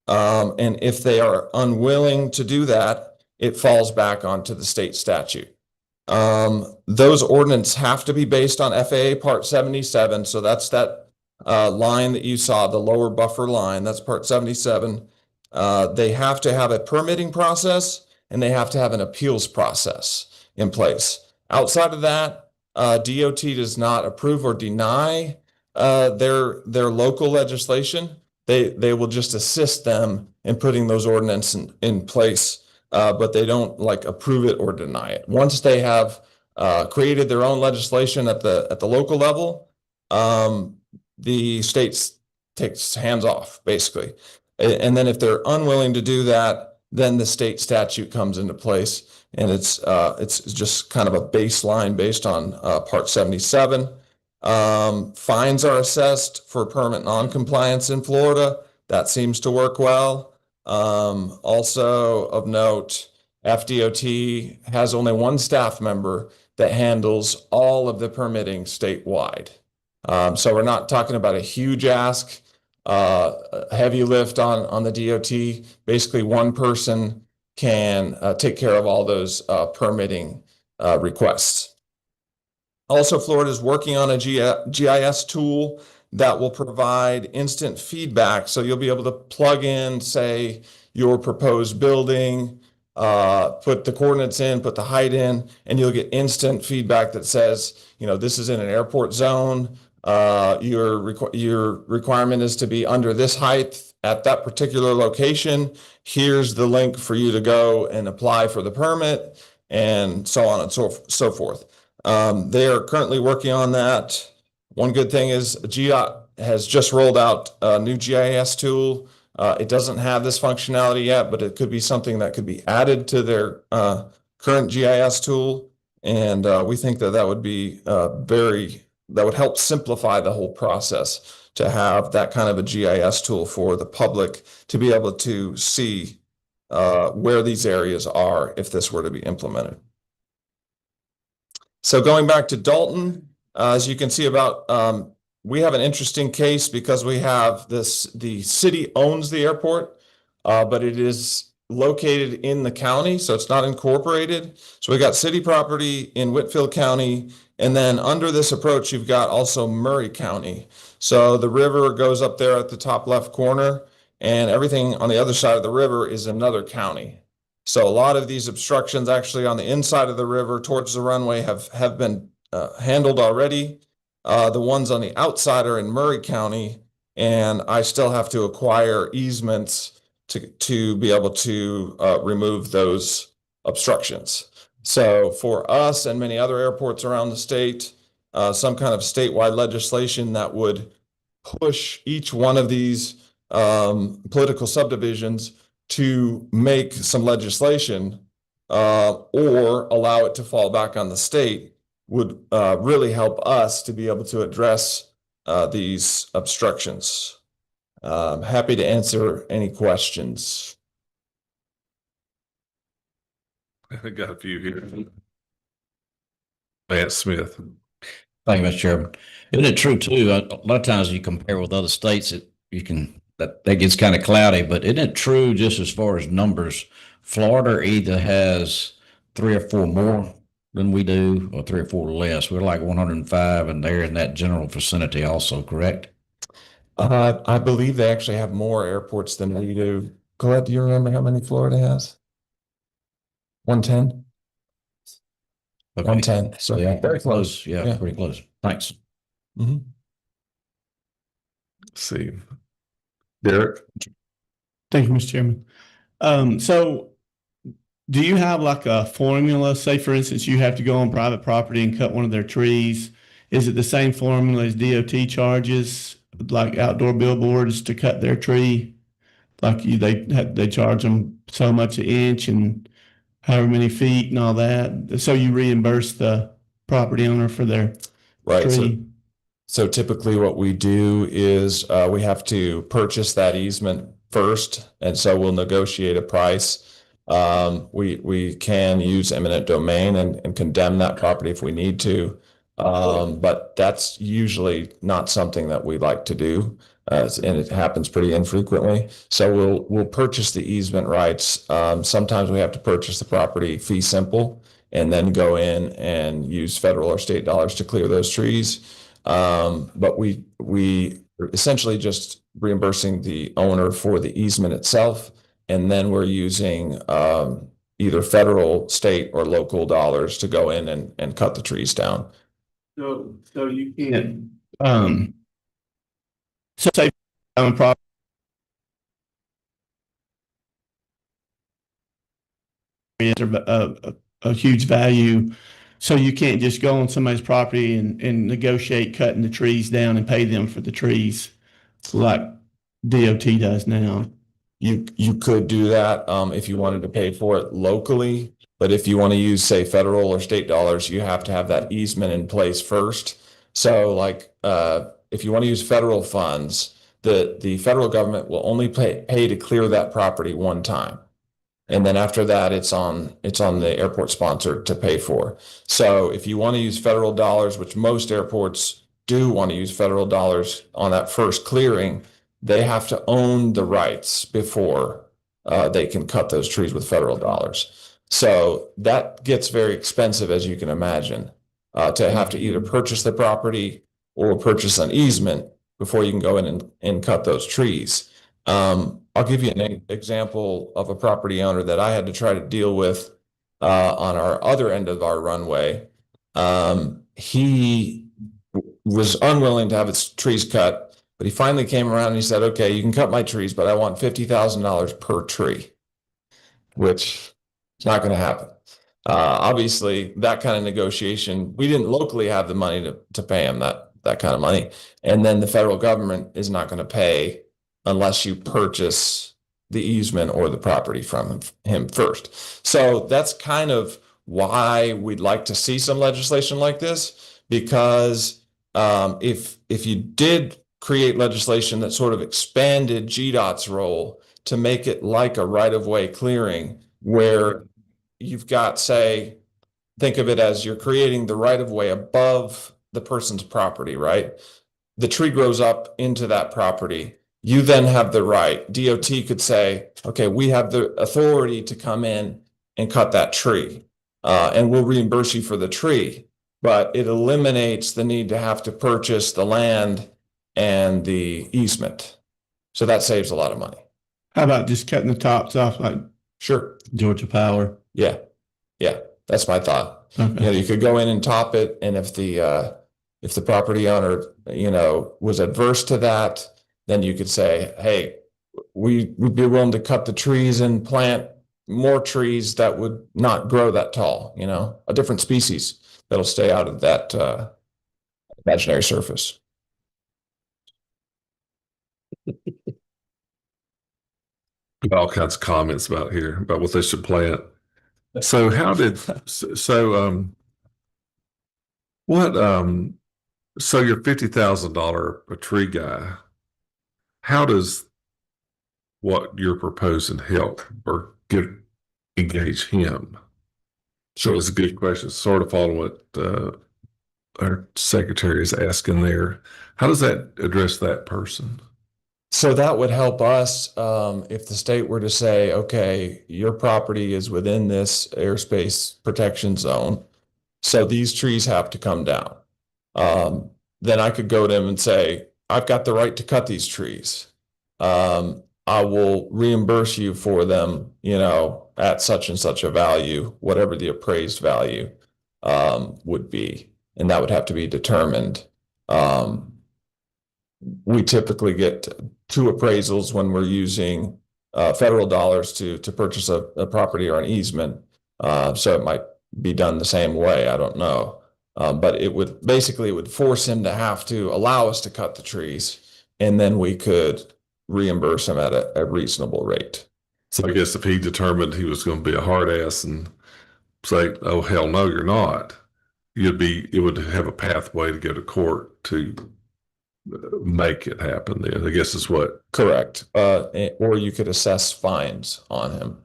And if they are unwilling to do that, it falls back onto the state statute. Those ordinances have to be based on FAA Part 77. So that's that line that you saw, the lower buffer line, that's Part 77. They have to have a permitting process and they have to have an appeals process in place. Outside of that, DOT does not approve or deny their local legislation. They will just assist them in putting those ordinances in place, but they don't approve it or deny it. Once they have created their own legislation at the local level, the state takes hands off basically. And then if they're unwilling to do that, then the state statute comes into place, and it's just kind of a baseline based on Part 77. Fines are assessed for permit non-compliance in Florida. That seems to work well. Also of note, FDOT has only one staff member that handles all of the permitting statewide. So we're not talking about a huge ask. A heavy lift on the DOT. Basically, one person can take care of all those permitting requests. Also, Florida is working on a GIS tool that will provide instant feedback. So you'll be able to plug in, say, your proposed building, put the coordinates in, put the height in, and you'll get instant feedback that says, this is in an airport zone. Your requirement is to be under this height at that particular location. Here's the link for you to go and apply for the permit, and so on and so forth. They are currently working on that. One good thing is GDOT has just rolled out a new GIS tool. It doesn't have this functionality yet, but it could be something that could be added to their current GIS tool. And we think that would be that would help simplify the whole process to have that kind of a GIS tool for the public to be able to see where these areas are if this were to be implemented. So going back to Dalton, as you can see we have an interesting case because we have the city owns the airport, but it is located in the county, so it's not incorporated. So we got city property in Whitfield County, and then under this approach, you've got also Murray County. So the river goes up there at the top left corner, and everything on the other side of the river is another county. So a lot of these obstructions actually on the inside of the river towards the runway have been handled already. The ones on the outside are in Murray County, and I still have to acquire easements to be able to remove those obstructions. So for us and many other airports around the state, some kind of statewide legislation that would push each one of these political subdivisions to make some legislation or allow it to fall back on the state would really help us to be able to address these obstructions. Happy to answer any questions. I got a few here. Matt Smith. Thank you, Mr. Chairman. Isn't it true too? A lot of times you compare with other states, that gets kind of cloudy, but isn't it true just as far as numbers? Florida either has 3 or 4 more than we do, or 3 or 4 less. We're like 105, and they're in that general vicinity also, correct? I believe they actually have more airports than we do. Colette, do you remember how many Florida has? 110? Okay. 110. So Yeah, very close. Yeah, pretty close. Thanks. Mhm. Let's see. Derek. Thank you, Mr. Chairman. So do you have like a formula? Say, for instance, you have to go on private property and cut one of their trees. Is it the same formula as DOT charges, like outdoor billboards to cut their tree? Like they charge them so much an inch and however many feet and all that. So you reimburse the property owner for their Right. tree. So typically what we do is we have to purchase that easement first. And so we'll negotiate a price. We can use eminent domain and condemn that property if we need to. But that's usually not something that we like to do. And it happens pretty infrequently. So we'll purchase the easement rights. Sometimes we have to purchase the property fee simple and then go in and use federal or state dollars to clear those trees. But we essentially just reimbursing the owner for the easement itself. And then we're using either federal, state, or local dollars to go in and cut the trees down. So you can't, so say on property a huge value, so you can't just go on somebody's property and negotiate cutting the trees down and pay them for the trees like DOT does now. You could do that if you wanted to pay for it locally, but if you want to use, say, federal or state dollars, you have to have that easement in place first. So like if you want to use federal funds, the federal government will only pay to clear that property one time. And then after that, it's on the airport sponsor to pay for. So if you want to use federal dollars, which most airports do want to use federal dollars on that first clearing, they have to own the rights before they can cut those trees with federal dollars. So that gets very expensive, as you can imagine, to have to either purchase the property or purchase an easement before you can go in and cut those trees. I'll give you an example of a property owner that I had to try to deal with on our other end of our runway. He was unwilling to have his trees cut, but he finally came around and he said, okay, you can cut my trees, but I want $50,000 per tree, which is not going to happen. Obviously, that kind of negotiation, we didn't locally have the money to pay him that kind of money. And then the federal government is not going to pay unless you purchase the easement or the property from him first. So that's kind of why we'd like to see some legislation like this, because if you did create legislation that sort of expanded GDOT's role to make it like a right-of-way clearing, where you've got, say, think of it as you're creating the right-of-way above the person's property, right? The tree grows up into that property. You then have the right. DOT could say, okay, we have the authority to come in and cut that tree, and we'll reimburse you for the tree. But it eliminates the need to have to purchase the land and the easement. So that saves a lot of money. How about just cutting the tops off like Sure. Georgia Power? Yeah. Yeah. That's my thought. Okay. You could go in and top it, and if the property owner, was adverse to that, then you could say, hey, we'd be willing to cut the trees and plant more trees that would not grow that tall, a different species that'll stay out of that imaginary surface. All kinds of comments about here about what they should plant. So so your $50,000 a tree guy, how does what you're proposing help or engage him? So it's a good question. Sort of following what our secretary is asking there. How does that address that person? So that would help us if the state were to say, okay, your property is within this airspace protection zone, so these trees have to come down. Then I could go to them and say, I've got the right to cut these trees. I will reimburse you for them, at such and such a value, whatever the appraised value would be. And that would have to be determined. We typically get 2 appraisals when we're using federal dollars to purchase a property or an easement. So it might be done the same way. I don't know. But it would force him to have to allow us to cut the trees, and then we could reimburse him at a reasonable rate. So I guess if he determined he was going to be a hard ass and say, oh, hell no, you're not, it would have a pathway to go to court to make it happen then, I guess is what. Correct. Or you could assess fines on him.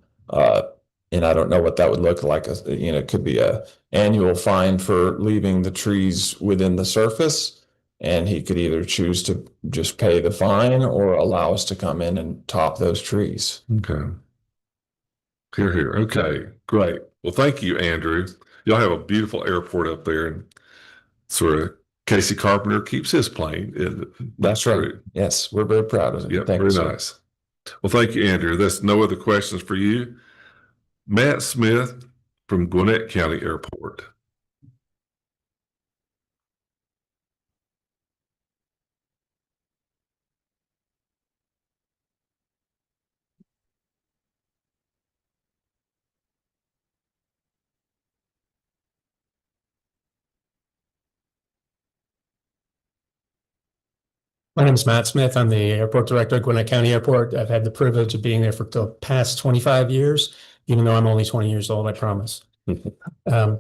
And I don't know what that would look like. It could be a annual fine for leaving the trees within the surface. And he could either choose to just pay the fine or allow us to come in and top those trees. Okay. Here. Okay, great. Well, thank you, Andrew. Y'all have a beautiful airport up there, and sort of Casey Carpenter keeps his plane. That's right. Yes, we're very proud of it. Yep, Thank very you, sir. nice. Well, thank you, Andrew. There's no other questions for you. Matt Smith from Gwinnett County Airport. My name is Matt Smith. I'm the airport director at Gwinnett County Airport. I've had the privilege of being there for the past 25 years, even though I'm only 20 years old, I promise. I'm going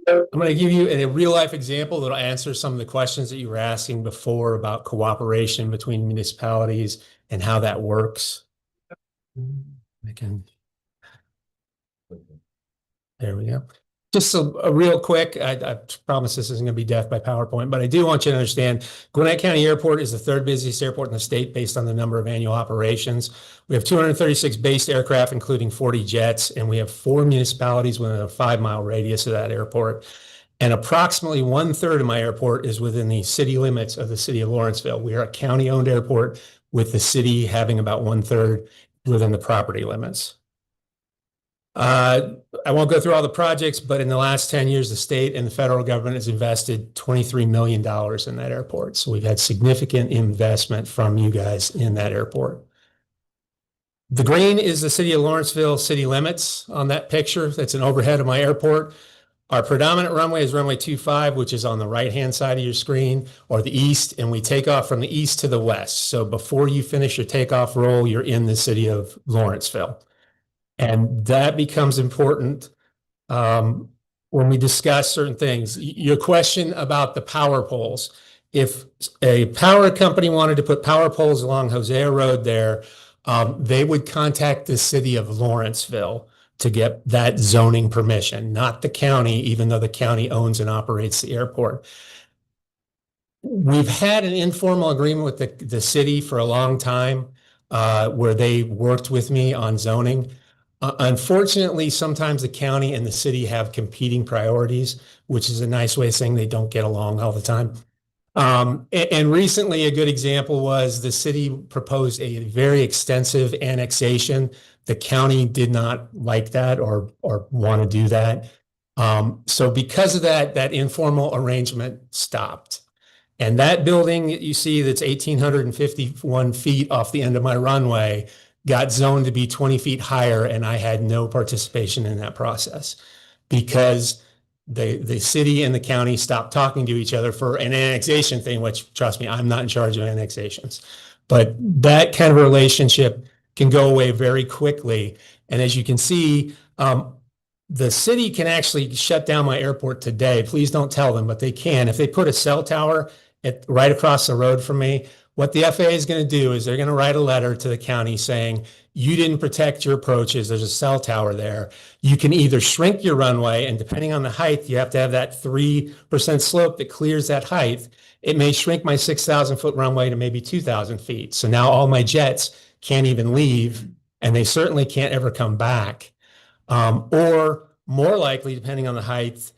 to give you a real life example that'll answer some of the questions that you were asking before about cooperation between municipalities and how that works. There we go. Just a real quick, I promise this isn't going to be death by PowerPoint, but I do want you to understand Gwinnett County Airport is the 3rd busiest airport in the state based on the number of annual operations. We have 236 based aircraft, including 40 jets, and we have 4 municipalities within a 5-mile radius of that airport. And approximately 1/3 of my airport is within the city limits of the city of Lawrenceville. We are a county-owned airport with the city having about 1/3 within the property limits. I won't go through all the projects, but in the last 10 years, the state and the federal government has invested $23 million in that airport. So we've had significant investment from you guys in that airport. The green is the city of Lawrenceville city limits on that picture. That's an overhead of my airport. Our predominant runway is runway 25, which is on the right-hand side of your screen, or the east, and we take off from the east to the west. So before you finish your takeoff roll, you're in the city of Lawrenceville. And that becomes important when we discuss certain things. Your question about the power poles. If a power company wanted to put power poles along Hosea Road there, they would contact the city of Lawrenceville to get that zoning permission, not the county, even though the county owns and operates the airport. We've had an informal agreement with the city for a long time where they worked with me on zoning. Unfortunately, sometimes the county and the city have competing priorities, which is a nice way of saying they don't get along all the time. And recently, a good example was the city proposed a very extensive annexation. The county did not like that or want to do that. So because of that, that informal arrangement stopped. And that building that you see that's 1,851 feet off the end of my runway got zoned to be 20 feet higher, and I had no participation in that process because the city and the county stopped talking to each other for an annexation thing, which, trust me, I'm not in charge of annexations. But that kind of relationship can go away very quickly. And as you can see, the city can actually shut down my airport today. Please don't tell them, but they can. If they put a cell tower right across the road from me, what the FAA is going to do is they're going to write a letter to the county saying, you didn't protect your approaches. There's a cell tower there. You can either shrink your runway, and depending on the height, you have to have that 3% slope that clears that height. It may shrink my 6,000 foot runway to maybe 2,000 feet. So now all my jets can't even leave, and they certainly can't ever come back. Or more likely, depending on the height,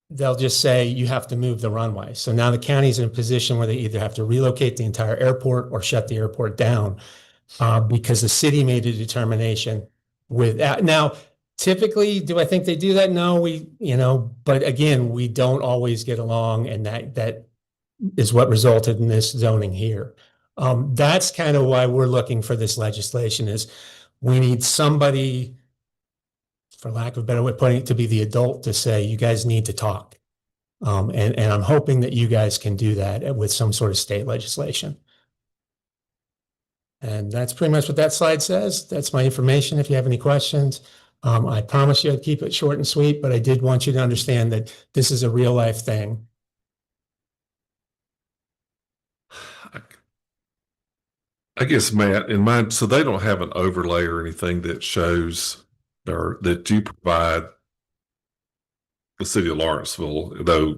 they'll just say you have to move the runway. So now the county's in a position where they either have to relocate the entire airport or shut the airport down because the city made a determination with that. Now, typically, do I think they do that? No, but again, we don't always get along, and that is what resulted in this zoning here. That's kind of why we're looking for this legislation is we need somebody, for lack of a better way of putting it, to be the adult to say, you guys need to talk. And I'm hoping that you guys can do that with some sort of state legislation. And that's pretty much what that slide says. That's my information. If you have any questions, I promise you I'd keep it short and sweet, but I did want you to understand that this is a real life thing. I guess, Matt, in mind, so they don't have an overlay or anything that shows or that you provide the city of Lawrenceville, though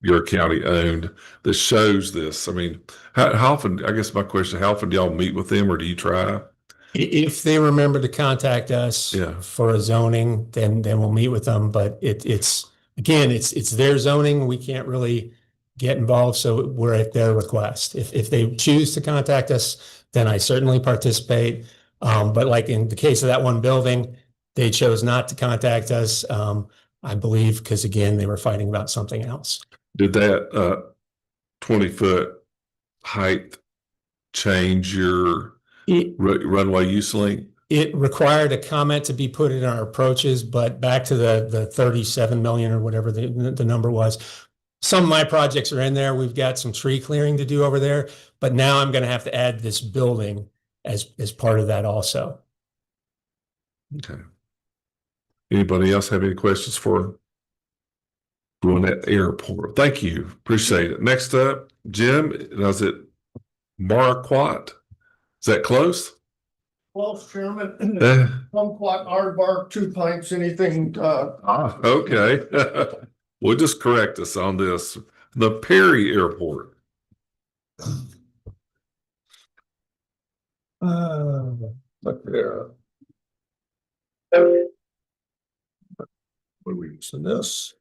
you're county owned, that shows this. I mean, how often, I guess my question, how often do y'all meet with them or do you try? If they remember to contact us for a zoning, then we'll meet with them. But it's their zoning. We can't really get involved. So we're at their request. If they choose to contact us, then I certainly participate. But like in the case of that one building, they chose not to contact us, I believe, because again, they were fighting about something else. Did that 20-foot height change your runway use length? It required a comment to be put in our approaches, but back to the 37 million or whatever the number was. Some of my projects are in there. We've got some tree clearing to do over there, but now I'm going to have to add this building as part of that also. Okay. Anybody else have any questions for Gwinnett Airport? Thank you. Appreciate it. Next up, Jim, is it Marquardt? Is that close? Close, Chairman. Kumquat, aardvark, 2 pints, anything. Okay. We'll just correct us on this. The Perry Airport. Look there. What are we using this?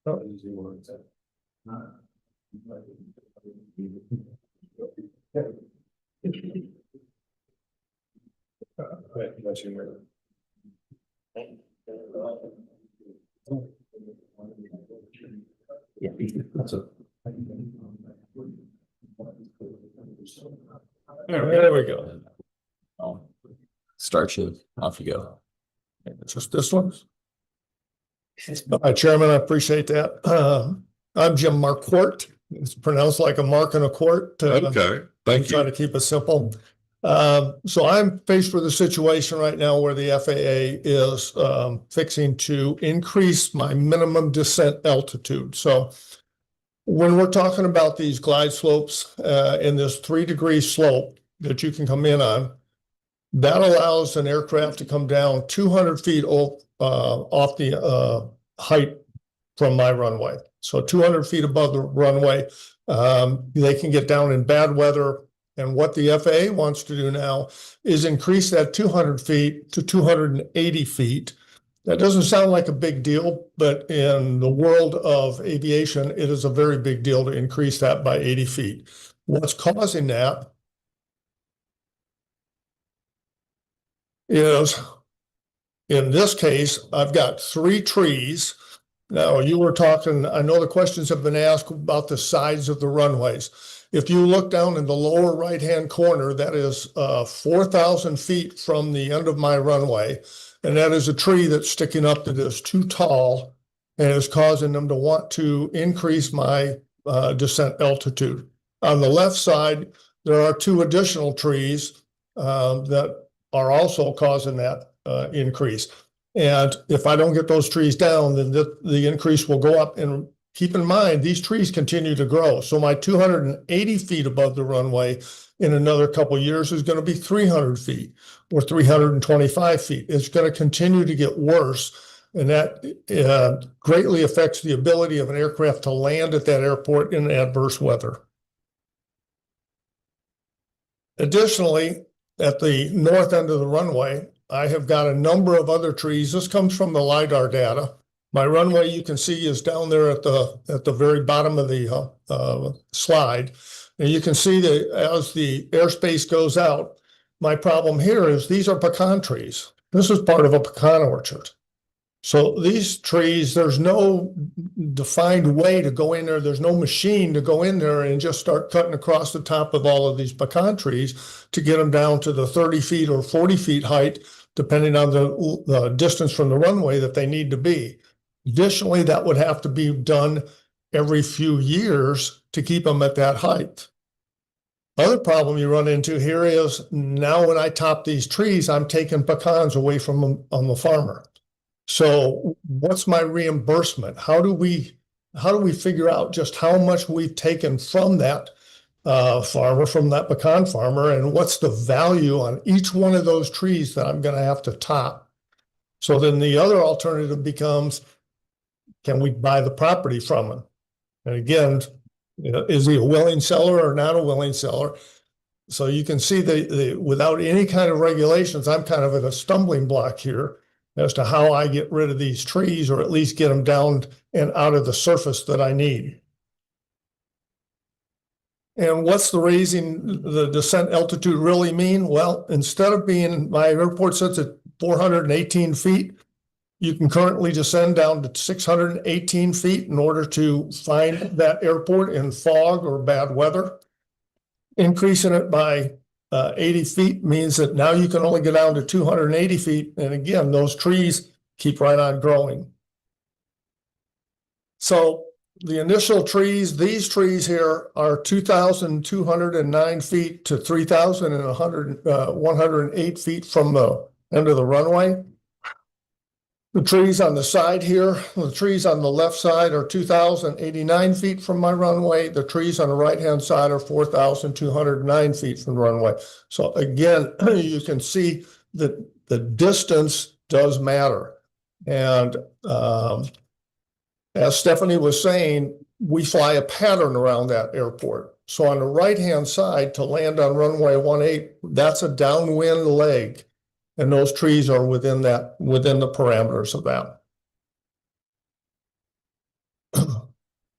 Not easy words. There we go. Start you. Off you go. Just this one. Chairman, I appreciate that. I'm Jim Marquardt. It's pronounced like a mark in a quart. Okay, thank you. Try to keep it simple. So I'm faced with a situation right now where the FAA is fixing to increase my minimum descent altitude. So when we're talking about these glide slopes in this 3-degree slope that you can come in on, that allows an aircraft to come down 200 feet off the height from my runway. So 200 feet above the runway, they can get down in bad weather And what the FAA wants to do now is increase that 200 feet to 280 feet. That doesn't sound like a big deal, but in the world of aviation, it is a very big deal to increase that by 80 feet. What's causing that is, in this case, I've got 3 trees. Now, you were talking, I know the questions have been asked about the sides of the runways. If you look down in the lower right-hand corner, that is 4,000 feet from the end of my runway. And that is a tree that's sticking up that is too tall and is causing them to want to increase my descent altitude. On the left side, there are 2 additional trees that are also causing that increase. And if I don't get those trees down, then the increase will go up. And keep in mind, these trees continue to grow. So my 280 feet above the runway in another couple of years is going to be 300 feet or 325 feet. It's going to continue to get worse. And that greatly affects the ability of an aircraft to land at that airport in adverse weather. Additionally, at the north end of the runway, I have got a number of other trees. This comes from the LiDAR data. My runway, you can see, is down there at the very bottom of the slide. And you can see that as the airspace goes out, my problem here is these are pecan trees. This is part of a pecan orchard. So these trees, there's no defined way to go in there. There's no machine to go in there and just start cutting across the top of all of these pecan trees to get them down to the 30 feet or 40 feet height, depending on the distance from the runway that they need to be. Additionally, that would have to be done every few years to keep them at that height. Other problem you run into here is now when I top these trees, I'm taking pecans away from them on the farmer. So what's my reimbursement? How do we figure out just how much we've taken from that farmer, from that pecan farmer, and what's the value on each one of those trees that I'm going to have to top? So then the other alternative becomes, can we buy the property from him? And again, is he a willing seller or not a willing seller? So you can see without any kind of regulations, I'm kind of at a stumbling block here as to how I get rid of these trees, or at least get them down and out of the surface that I need. And what's the raising the descent altitude really mean? Well, instead of being, my airport sits at 418 feet, you can currently descend down to 618 feet in order to find that airport in fog or bad weather. Increasing it by 80 feet means that now you can only get down to 280 feet. And again, those trees keep right on growing. So the initial trees, these trees here are 2,209 feet to 3,108 feet from the end of the runway. The trees on the side here, the trees on the left side are 2,089 feet from my runway. The trees on the right-hand side are 4,209 feet from the runway. So again, you can see that the distance does matter. And as Stephanie was saying, we fly a pattern around that airport. So on the right-hand side, to land on runway 18, that's a downwind leg. And those trees are within the parameters of that.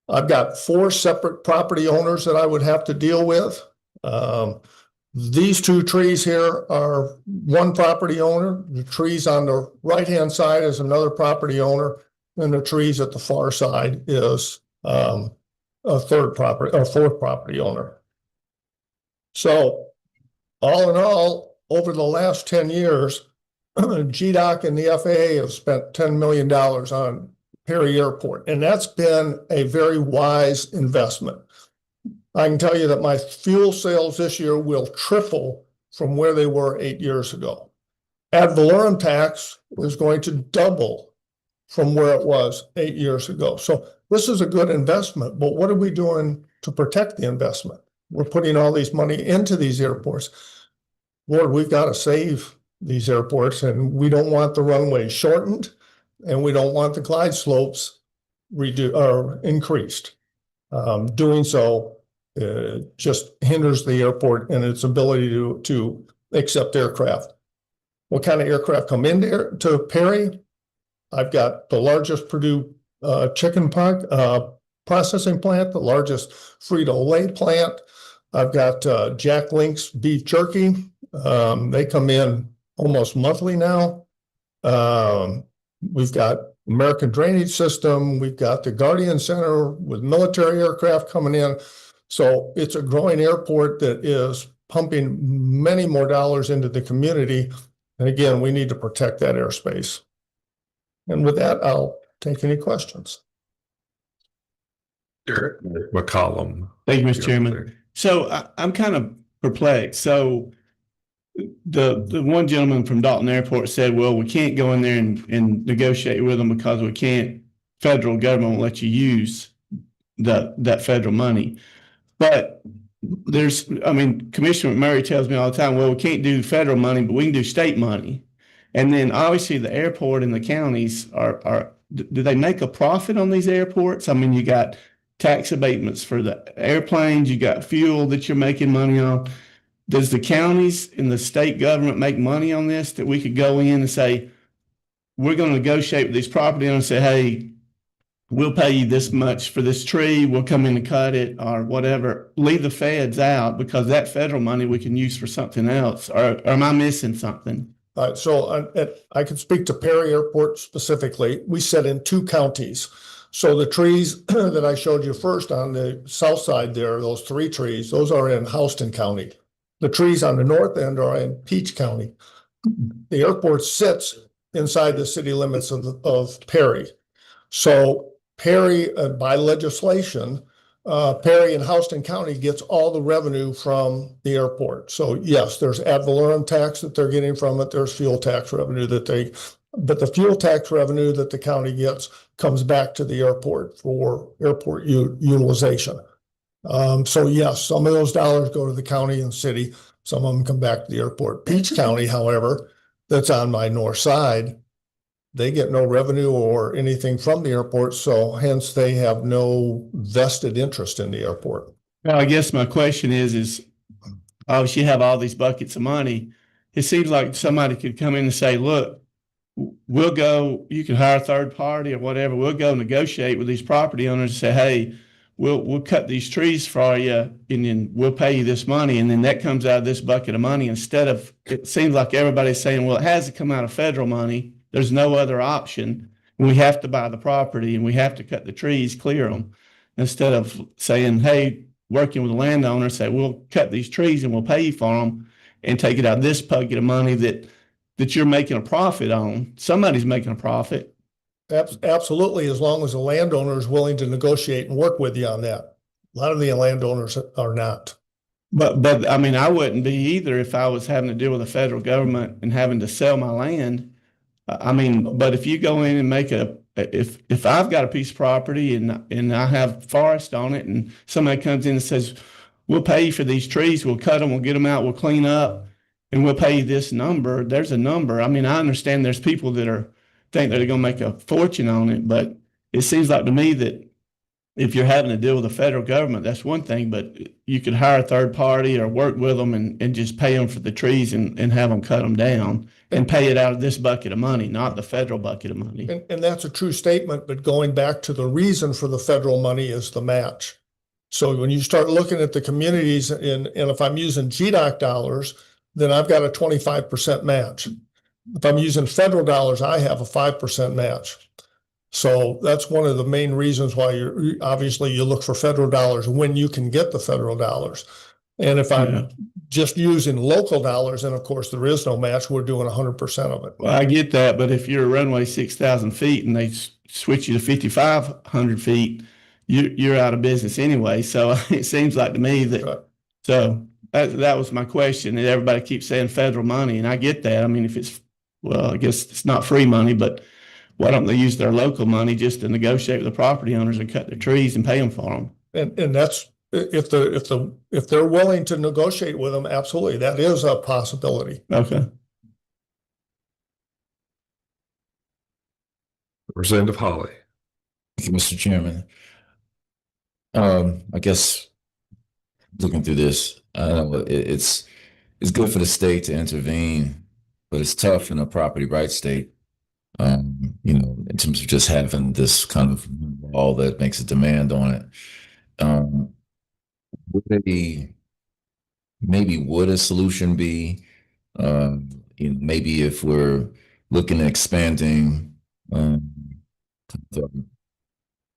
I've got 4 separate property owners that I would have to deal with. These 2 trees here are one property owner. The trees on the right-hand side is another property owner, and the trees at the far side is a fourth property owner. So all in all, over the last 10 years, GDOC and the FAA have spent $10 million on Perry Airport, and that's been a very wise investment. I can tell you that my fuel sales this year will triple from where they were 8 years ago. Ad valorem tax is going to double from where it was 8 years ago. So this is a good investment, but what are we doing to protect the investment? We're putting all these money into these airports. Lord, we've got to save these airports, and we don't want the runways shortened, and we don't want the glide slopes increased. Doing so just hinders the airport and its ability to accept aircraft. What kind of aircraft come in there to Perry? I've got the largest Purdue chicken processing plant, the largest Frito-Lay plant. I've got Jack Link's beef jerky. They come in almost monthly now. We've got American Drainage System. We've got the Guardian Center with military aircraft coming in. So it's a growing airport that is pumping many more dollars into the community. And again, we need to protect that airspace. And with that, I'll take any questions. Eric McCollum. Thank you, Mr. Chairman. So I'm kind of perplexed. So the one gentleman from Dalton Airport said, well, we can't go in there and negotiate with them because we can't, federal government won't let you use that federal money. But Commissioner McMurray tells me all the time, well, we can't do federal money, but we can do state money. And then obviously the airport and the counties do they make a profit on these airports? I mean, you got tax abatements for the airplanes, you got fuel that you're making money on. Does the counties and the state government make money on this that we could go in and say, we're going to negotiate with these property owners and say, hey, we'll pay you this much for this tree, we'll come in and cut it or whatever, leave the feds out because that federal money we can use for something else? Or am I missing something? All right, so I can speak to Perry Airport specifically. We sit in 2 counties. So the trees that I showed you first on the south side there, those 3 trees, those are in Houston County. The trees on the north end are in Peach County. The airport sits inside the city limits of Perry. So Perry, by legislation, Perry and Houston County gets all the revenue from the airport. So yes, there's ad valorem tax that they're getting from it. There's fuel tax revenue but the fuel tax revenue that the county gets comes back to the airport for airport utilization. So yes, some of those dollars go to the county and city. Some of them come back to the airport. Peach County, however, that's on my north side, they get no revenue or anything from the airport. So hence they have no vested interest in the airport. Well, I guess my question is obviously you have all these buckets of money. It seems like somebody could come in and say, look, we'll go, you can hire a third party or whatever. We'll go negotiate with these property owners and say, hey, we'll cut these trees for you and then we'll pay you this money. And then that comes out of this bucket of money instead of, it seems like everybody's saying, well, it has to come out of federal money. There's no other option. We have to buy the property and we have to cut the trees, clear them. Instead of saying, hey, working with the landowner, say, we'll cut these trees and we'll pay you for them and take it out of this bucket of money that you're making a profit on. Somebody's making a profit. Absolutely, as long as the landowner is willing to negotiate and work with you on that. A lot of the landowners are not. But I mean, I wouldn't be either if I was having to deal with the federal government and having to sell my land. I mean, but if you go in and make if I've got a piece of property and I have forest on it and somebody comes in and says, we'll pay you for these trees, we'll cut them, we'll get them out, we'll clean up, and we'll pay you this number, there's a number. I mean, I understand there's people that think that they're going to make a fortune on it, but it seems like to me that if you're having to deal with the federal government, that's one thing, but you could hire a third party or work with them and just pay them for the trees and have them cut them down and pay it out of this bucket of money, not the federal bucket of money. And that's a true statement, but going back to the reason for the federal money is the match. So when you start looking at the communities and if I'm using GDOC dollars, then I've got a 25% match. If I'm using federal dollars, I have a 5% match. So that's one of the main reasons why you look for federal dollars when you can get the federal dollars. And if I'm just using local dollars, and of course there is no match, we're doing 100% of it. Well, I get that, but if you're a runway 6,000 feet and they switch you to 5,500 feet, you're out of business anyway. So it seems like to me that, Right. So that was my question. And everybody keeps saying federal money, and I get that. I mean, I guess it's not free money, but why don't they use their local money just to negotiate with the property owners and cut their trees and pay them for them? And that's if they're willing to negotiate with them, absolutely, that is a possibility. Okay. Representative Holly. Thank you, Mr. Chairman. I guess looking through this, I know it's good for the state to intervene, but it's tough in a property rights state. In terms of just having this kind of law that makes a demand on it. Would a maybe would a solution be, maybe if we're looking at expanding the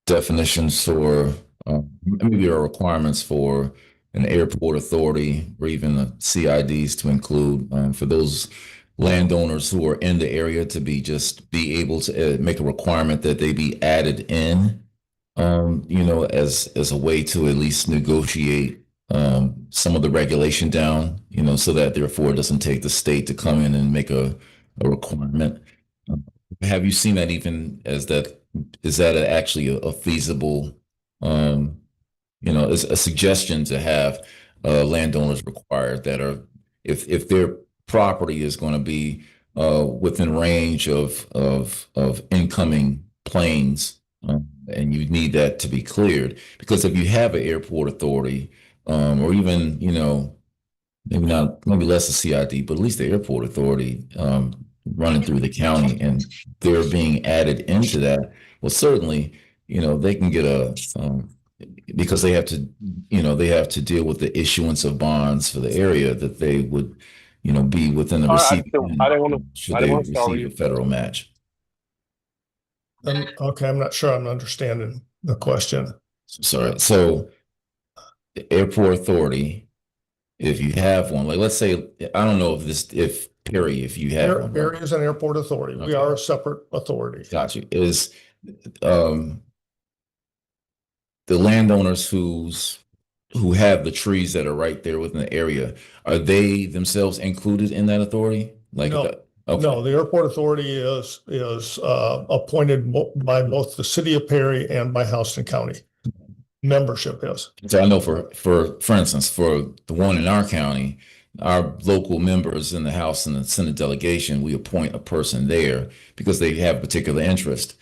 definitions for maybe our requirements for an airport authority or even the CIDs to include for those landowners who are in the area to be able to make a requirement that they be added in, as a way to at least negotiate some of the regulation down, so that therefore it doesn't take the state to come in and make a requirement. Have you seen that even as that? Is that actually a feasible, is a suggestion to have landowners required that are, if their property is going to be within range of incoming planes, and you need that to be cleared, because if you have an airport authority, or even maybe less a CID, but at least the airport authority running through the county, and they're being added into that, well, certainly, they can get because they have to deal with the issuance of bonds for the area that they would, be within the receiving end should they receive a federal match. Okay, I'm not sure I'm understanding the question. Sorry. So the airport authority, if you have one, like let's say, I don't know if Perry, if you have one. Perry is an airport authority. We are a separate authority. Got you. Is the landowners who have the trees that are right there within the area, are they themselves included in that authority? Like, no, okay. No, the airport authority is appointed by both the city of Perry and by Houston County. Membership is. So I know for instance, for the one in our county, our local members in the House and the Senate delegation, we appoint a person there because they have a particular interest.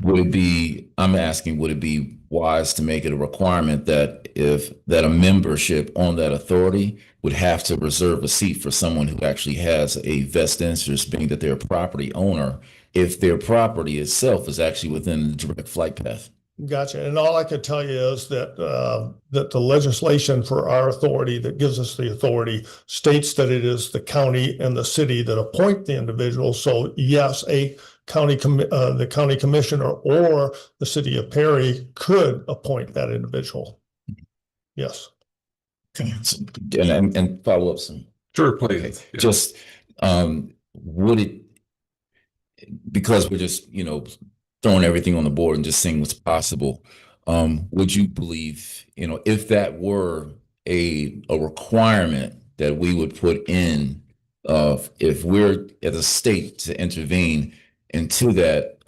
I'm asking, would it be wise to make it a requirement that a membership on that authority would have to reserve a seat for someone who actually has a vested interest, being that they're a property owner, if their property itself is actually within the direct flight path? Gotcha. And all I could tell you is that the legislation for our authority that gives us the authority states that it is the county and the city that appoint the individual. So yes, the county commissioner or the city of Perry could appoint that individual. Yes. Okay. And follow up some. Sure, please. Okay. Just would it, because we're just throwing everything on the board and just seeing what's possible, would you believe, if that were a requirement that we would put in, if we're as a state to intervene into that,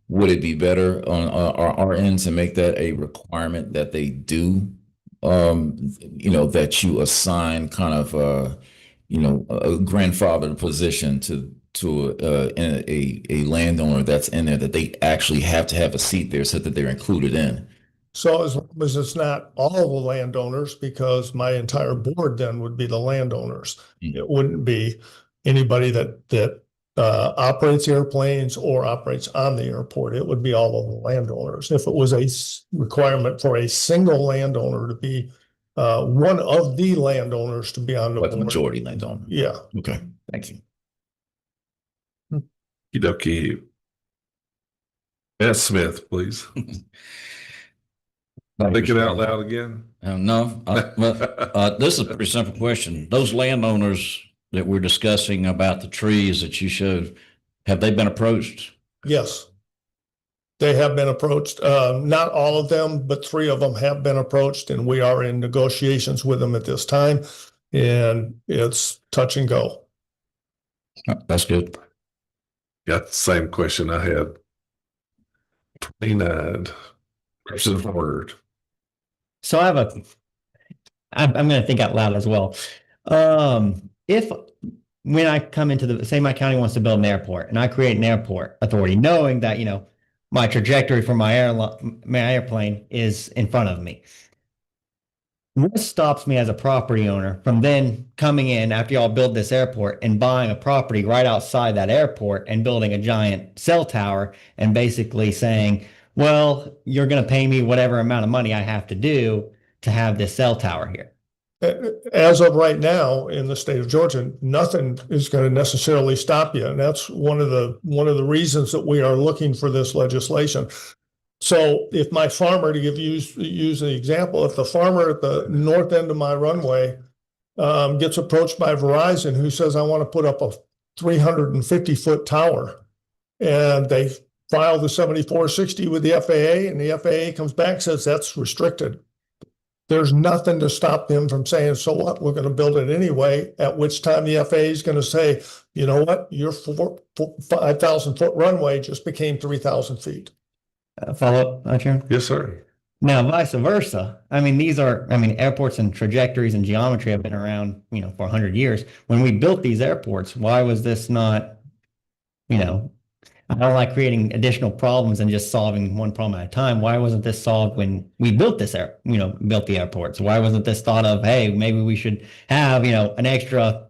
would it be better on our end to make that a requirement that they do, that you assign kind of a grandfather position to a landowner that's in there, that they actually have to have a seat there so that they're included in? So as long as it's not all the landowners, because my entire board then would be the landowners. It wouldn't be anybody that operates airplanes or operates on the airport. It would be all of the landowners. If it was a requirement for a single landowner to be one of the landowners to be on the board. The majority landowner. Yeah. Okay. Thank you. Okie S. Smith, please. Think it out loud again. No, this is a pretty simple question. Those landowners that we're discussing about the trees that you showed, have they been approached? Yes. They have been approached. Not all of them, but 3 of them have been approached, and we are in negotiations with them at this time. And it's touch and go. That's good. Got the same question I had. 29. Person word. So I'm going to think out loud as well. When I come into say my county wants to build an airport and I create an airport authority, knowing that, my trajectory for my airplane is in front of me. what stops me as a property owner from then coming in after y'all build this airport and buying a property right outside that airport and building a giant cell tower and basically saying, well, you're going to pay me whatever amount of money I have to do to have this cell tower here? As of right now, in the state of Georgia, nothing is going to necessarily stop you. And that's one of the reasons that we are looking for this legislation. So if my farmer, to use an example, if the farmer at the north end of my runway gets approached by Verizon, who says, I want to put up a 350-foot tower, and they file the 7460 with the FAA, and the FAA comes back and says that's restricted, there's nothing to stop them from saying, so what, we're going to build it anyway, at which time the FAA is going to say, you know what, your 5,000-foot runway just became 3,000 feet. Follow up, Chairman? Yes, sir. Now, vice versa. I mean, airports and trajectories and geometry have been around, for 100 years. When we built these airports, why was this not, I don't like creating additional problems and just solving one problem at a time. Why wasn't this solved when we built built the airports? Why wasn't this thought of, hey, maybe we should have, an extra,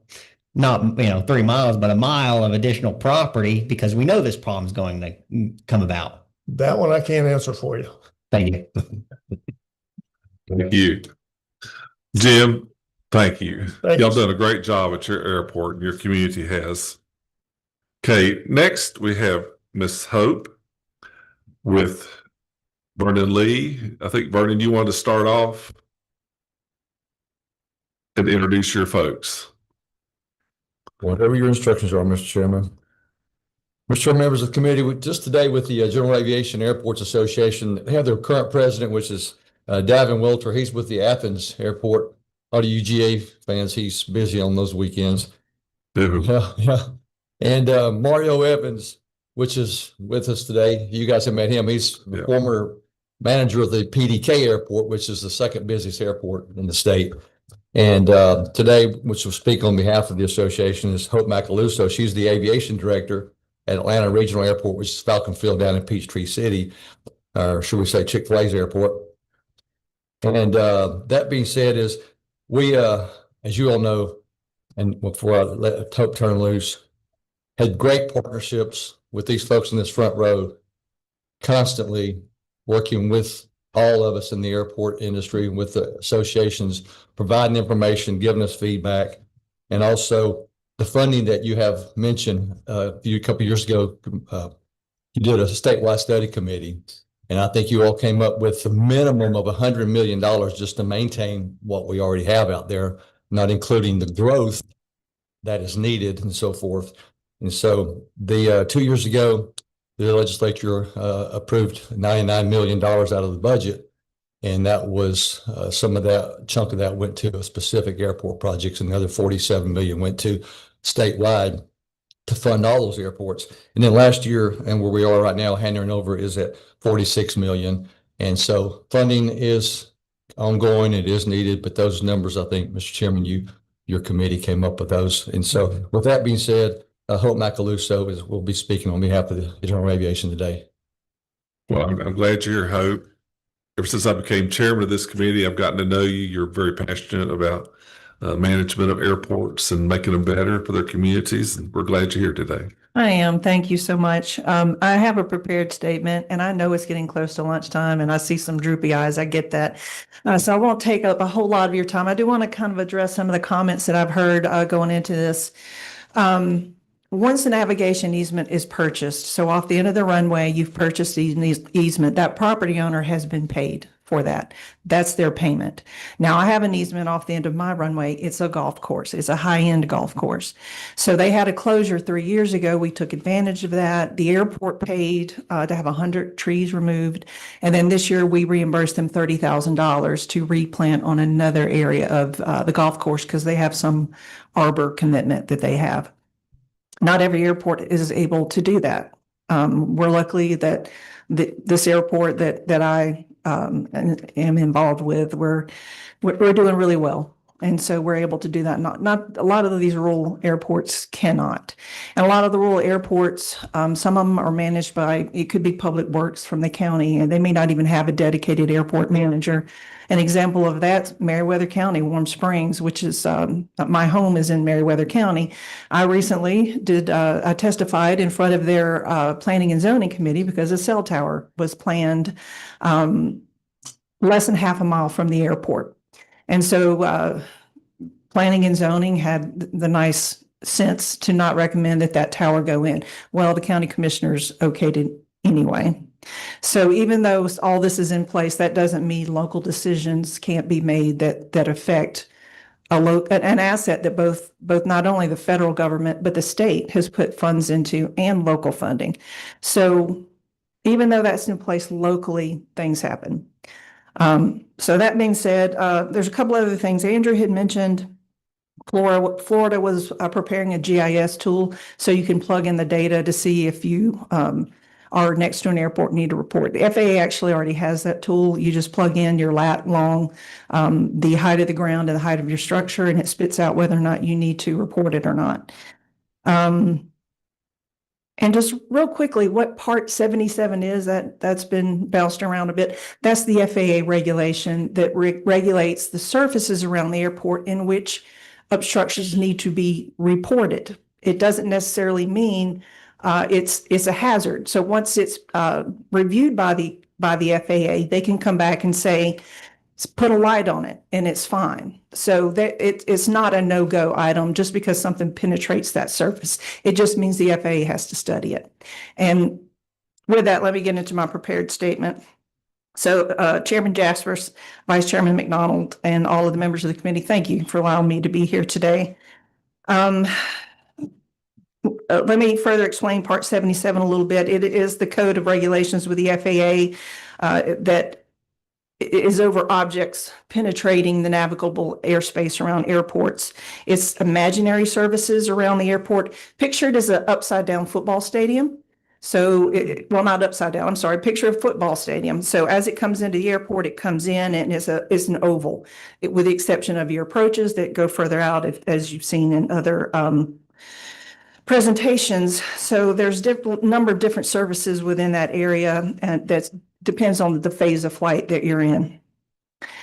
not, 3 miles, but a mile of additional property because we know this problem's going to come about? That one I can't answer for you. Thank you. Thank you. Jim, thank you. Thank Y'all you. done a great job at your airport, and your community has. Okay, next we have Miss Hope with Vernon Lee. I think, Vernon, you want to start off and introduce your folks. Whatever your instructions are, Mr. Chairman. Mr. Chairman, members of the committee, just today with the General Aviation Airports Association, they have their current president, which is Davin Welter. He's with the Athens Airport. All the UGA fans, he's busy on those weekends. Yeah. And Mario Evans, which is with us today. You guys have met him. He's the former manager of the PDK Airport, which is the second busiest airport in the state. And today, which will speak on behalf of the association, is Hope Macaluso. She's the aviation director at Atlanta Regional Airport, which is Falcon Field down in Peachtree City, or should we say Chick-fil-A's airport. And that being said, is we, as you all know, and before I let Hope turn loose, had great partnerships with these folks in this front row, constantly working with all of us in the airport industry, with the associations, providing information, giving us feedback, and also the funding that you have mentioned a couple of years ago. You did a statewide study committee, and I think you all came up with a minimum of $100 million just to maintain what we already have out there, not including the growth that is needed and so forth. And so the 2 years ago, the legislature approved $99 million out of the budget. And that was some of that chunk of that went to specific airport projects, and the other 47 million went to statewide to fund all those airports. And then last year, and where we are right now, handing over is at 46 million. And so funding is ongoing, it is needed, but those numbers, I think, Mr. Chairman, your committee came up with those. And so with that being said, Hope Macaluso will be speaking on behalf of the General Aviation today. Well, I'm glad you're here, Hope. Ever since I became chairman of this committee, I've gotten to know you. You're very passionate about management of airports and making them better for their communities. And we're glad you're here today. I am. Thank you so much. I have a prepared statement, and I know it's getting close to lunchtime, and I see some droopy eyes. I get that. So I won't take up a whole lot of your time. I do want to kind of address some of the comments that I've heard going into this. Once the navigation easement is purchased, so off the end of the runway, you've purchased the easement, that property owner has been paid for that. That's their payment. Now, I have an easement off the end of my runway. It's a golf course. It's a high-end golf course. So they had a closure 3 years ago. We took advantage of that. The airport paid to have 100 trees removed. And then this year, we reimbursed them $30,000 to replant on another area of the golf course because they have some arbor commitment that they have. Not every airport is able to do that. We're lucky that this airport that I am involved with, we're doing really well. And so we're able to do that. Not a lot of these rural airports cannot. And a lot of the rural airports, some of them are managed by, it could be Public Works from the county, and they may not even have a dedicated airport manager. An example of that, Meriwether County, Warm Springs, which is, my home is in Meriwether County. I recently I testified in front of their Planning and Zoning Committee because a cell tower was planned less than half a mile from the airport. And so Planning and Zoning had the nice sense to not recommend that tower go in. Well, the county commissioners okayed it anyway. So even though all this is in place, that doesn't mean local decisions can't be made that affect an asset that both not only the federal government, but the state has put funds into, and local funding. So even though that's in place locally, things happen. So that being said, there's a couple other things. Andrew had mentioned Florida was preparing a GIS tool so you can plug in the data to see if you are next to an airport and need to report. The FAA actually already has that tool. You just plug in your lat long, the height of the ground and the height of your structure, and it spits out whether or not you need to report it or not. And just real quickly, what Part 77 is, that's been bounced around a bit. That's the FAA regulation that regulates the surfaces around the airport in which obstructions need to be reported. It doesn't necessarily mean it's a hazard. So once it's reviewed by the FAA, they can come back and say, put a light on it and it's fine. So that it's not a no-go item just because something penetrates that surface. It just means the FAA has to study it. And with that, let me get into my prepared statement. So Chairman Jaspers, Vice Chairman McDonald, and all of the members of the committee, thank you for allowing me to be here today. Let me further explain Part 77 a little bit. It is the code of regulations with the FAA that is over objects penetrating the navigable airspace around airports. It's imaginary services around the airport, pictured as an upside down football stadium. So, well, not upside down, I'm sorry, picture a football stadium. So as it comes into the airport, it comes in and it's an oval, with the exception of your approaches that go further out, as you've seen in other presentations. So there's number of different services within that area, and that depends on the phase of flight that you're in.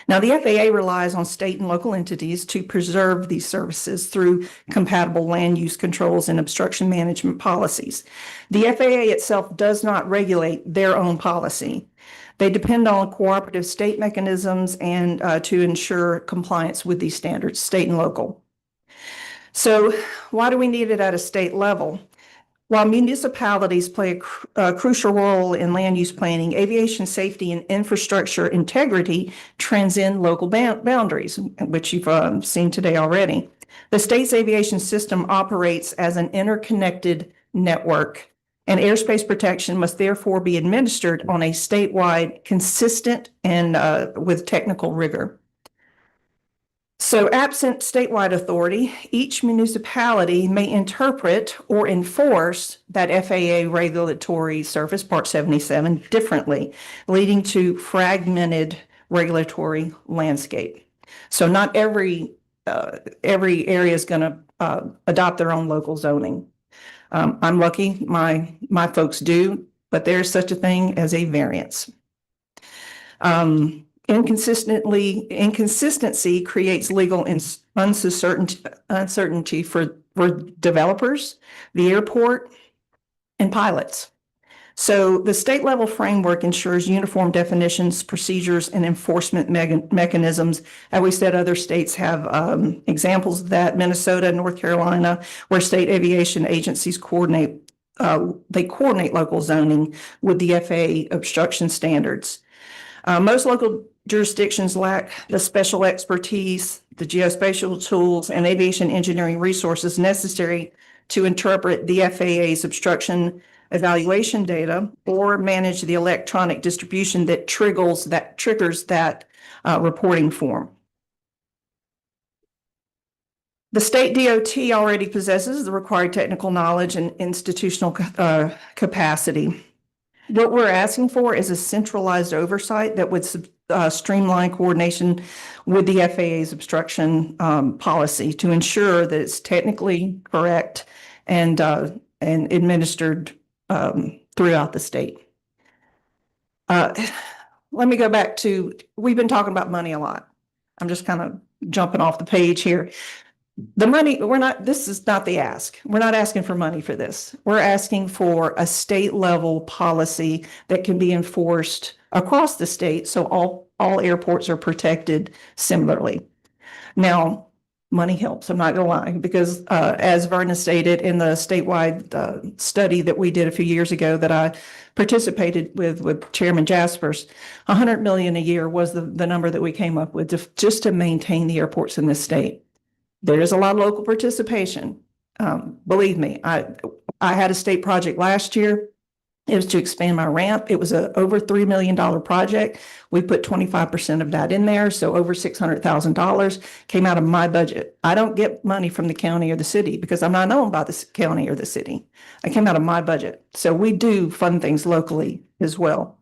Now, the FAA relies on state and local entities to preserve these services through compatible land use controls and obstruction management policies. The FAA itself does not regulate their own policy. They depend on cooperative state mechanisms and to ensure compliance with these standards, state and local. So why do we need it at a state level? While municipalities play a crucial role in land use planning, aviation safety and infrastructure integrity transcend local boundaries, which you've seen today already. The state's aviation system operates as an interconnected network, and airspace protection must therefore be administered on a statewide, consistent, and with technical rigor. So absent statewide authority, each municipality may interpret or enforce that FAA regulatory surface, Part 77, differently, leading to fragmented regulatory landscape. So not every area is going to adopt their own local zoning. I'm lucky, my folks do, but there's such a thing as a variance. Inconsistency creates legal uncertainty for developers, the airport, and pilots. So the state level framework ensures uniform definitions, procedures, and enforcement mechanisms. As we said, other states have examples of that. Minnesota, North Carolina, where state aviation agencies coordinate local zoning with the FAA obstruction standards. Most local jurisdictions lack the special expertise, the geospatial tools, and aviation engineering resources necessary to interpret the FAA's obstruction evaluation data or manage the electronic distribution that triggers that reporting form. The state DOT already possesses the required technical knowledge and institutional capacity. What we're asking for is a centralized oversight that would streamline coordination with the FAA's obstruction policy to ensure that it's technically correct and administered throughout the state. Let me go back to, we've been talking about money a lot. I'm just kind of jumping off the page here. The money, this is not the ask. We're not asking for money for this. We're asking for a state level policy that can be enforced across the state so all airports are protected similarly. Now, money helps, I'm not gonna lie, because as Vernon stated in the statewide study that we did a few years ago that I participated with Chairman Jaspers, 100 million a year was the number that we came up with just to maintain the airports in this state. There is a lot of local participation. Believe me, I had a state project last year. It was to expand my ramp. It was a over $3 million project. We put 25% of that in there. So over $600,000 came out of my budget. I don't get money from the county or the city because I'm not owned by the county or the city. I came out of my budget. So we do fund things locally as well.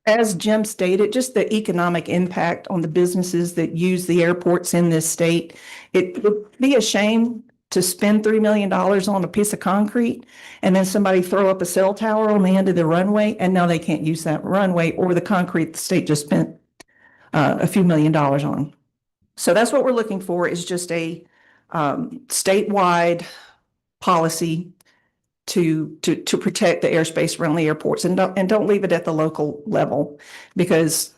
As Jim stated, just the economic impact on the businesses that use the airports in this state, it would be a shame to spend $3 million on a piece of concrete and then somebody throw up a cell tower on the end of the runway and now they can't use that runway or the concrete the state just spent a few $1 million on. So that's what we're looking for, is just a statewide policy to protect the airspace around the airports, and don't leave it at the local level, because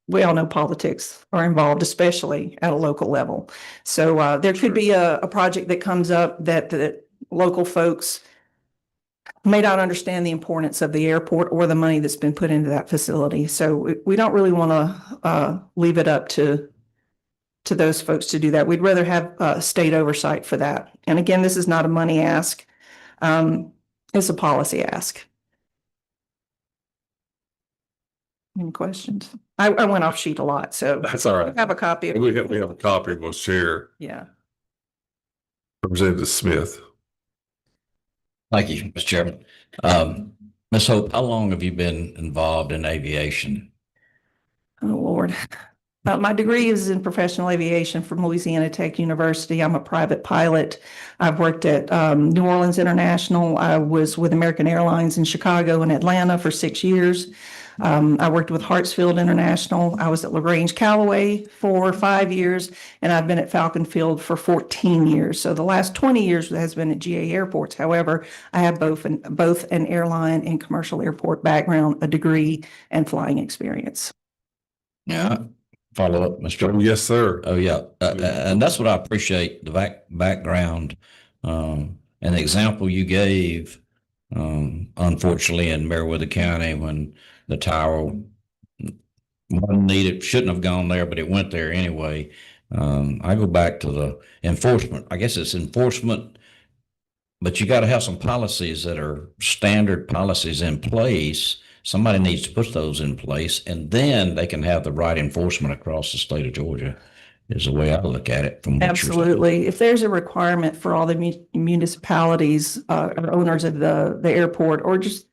we all know politics are involved, especially at a local level. So there could be a project that comes up that the local folks may not understand the importance of the airport or the money that's been put into that facility. So we don't really want to leave it up to those folks to do that. We'd rather have state oversight for that. And again, this is not a money ask. It's a policy ask. Any questions? I went off sheet a lot, so That's all right. I have a copy of We have a copy. We'll share. Yeah. Representative Smith. Thank you, Mr. Chairman. Ms. Hope, how long have you been involved in aviation? Oh, Lord. My degree is in professional aviation from Louisiana Tech University. I'm a private pilot. I've worked at New Orleans International. I was with American Airlines in Chicago and Atlanta for 6 years. I worked with Hartsfield International. I was at LaGrange Callaway for 5 years, and I've been at Falcon Field for 14 years. So the last 20 years has been at GA Airports. However, I have both an airline and commercial airport background, a degree, and flying experience. Yeah. Follow up, Mr. Chairman. Yes, sir. Oh, yeah. And that's what I appreciate, the background and the example you gave, unfortunately, in Meriwether County when the tower wasn't needed, shouldn't have gone there, but it went there anyway. I go back to the enforcement. I guess it's enforcement, but you got to have some policies that are standard policies in place. Somebody needs to put those in place, and then they can have the right enforcement across the state of Georgia, is the way I look at it. From Absolutely. If there's a requirement for all the municipalities or owners of the airport, or just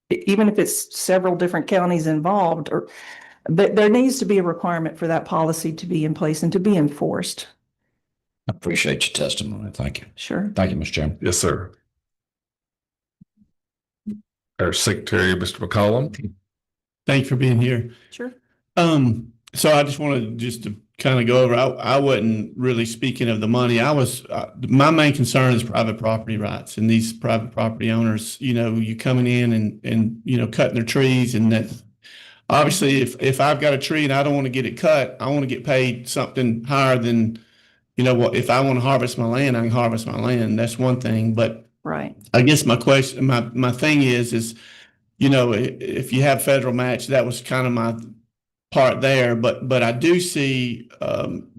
even if it's several different counties involved, but there needs to be a requirement for that policy to be in place and to be enforced. I appreciate your testimony. Thank you. Sure. Thank you, Mr. Chairman. Yes, sir. Our Secretary, Mr. McCollum. Thank you for being here. Sure. So I just wanted to kind of go over, I wasn't really speaking of the money. I was, my main concern is private property rights, and these private property owners, you coming in and cutting their trees, and that obviously if I've got a tree and I don't want to get it cut, I want to get paid something higher than, what, if I want to harvest my land, I can harvest my land. That's one thing. But right. I guess my question, my thing is, if you have federal match, that was kind of my part there. But I do see,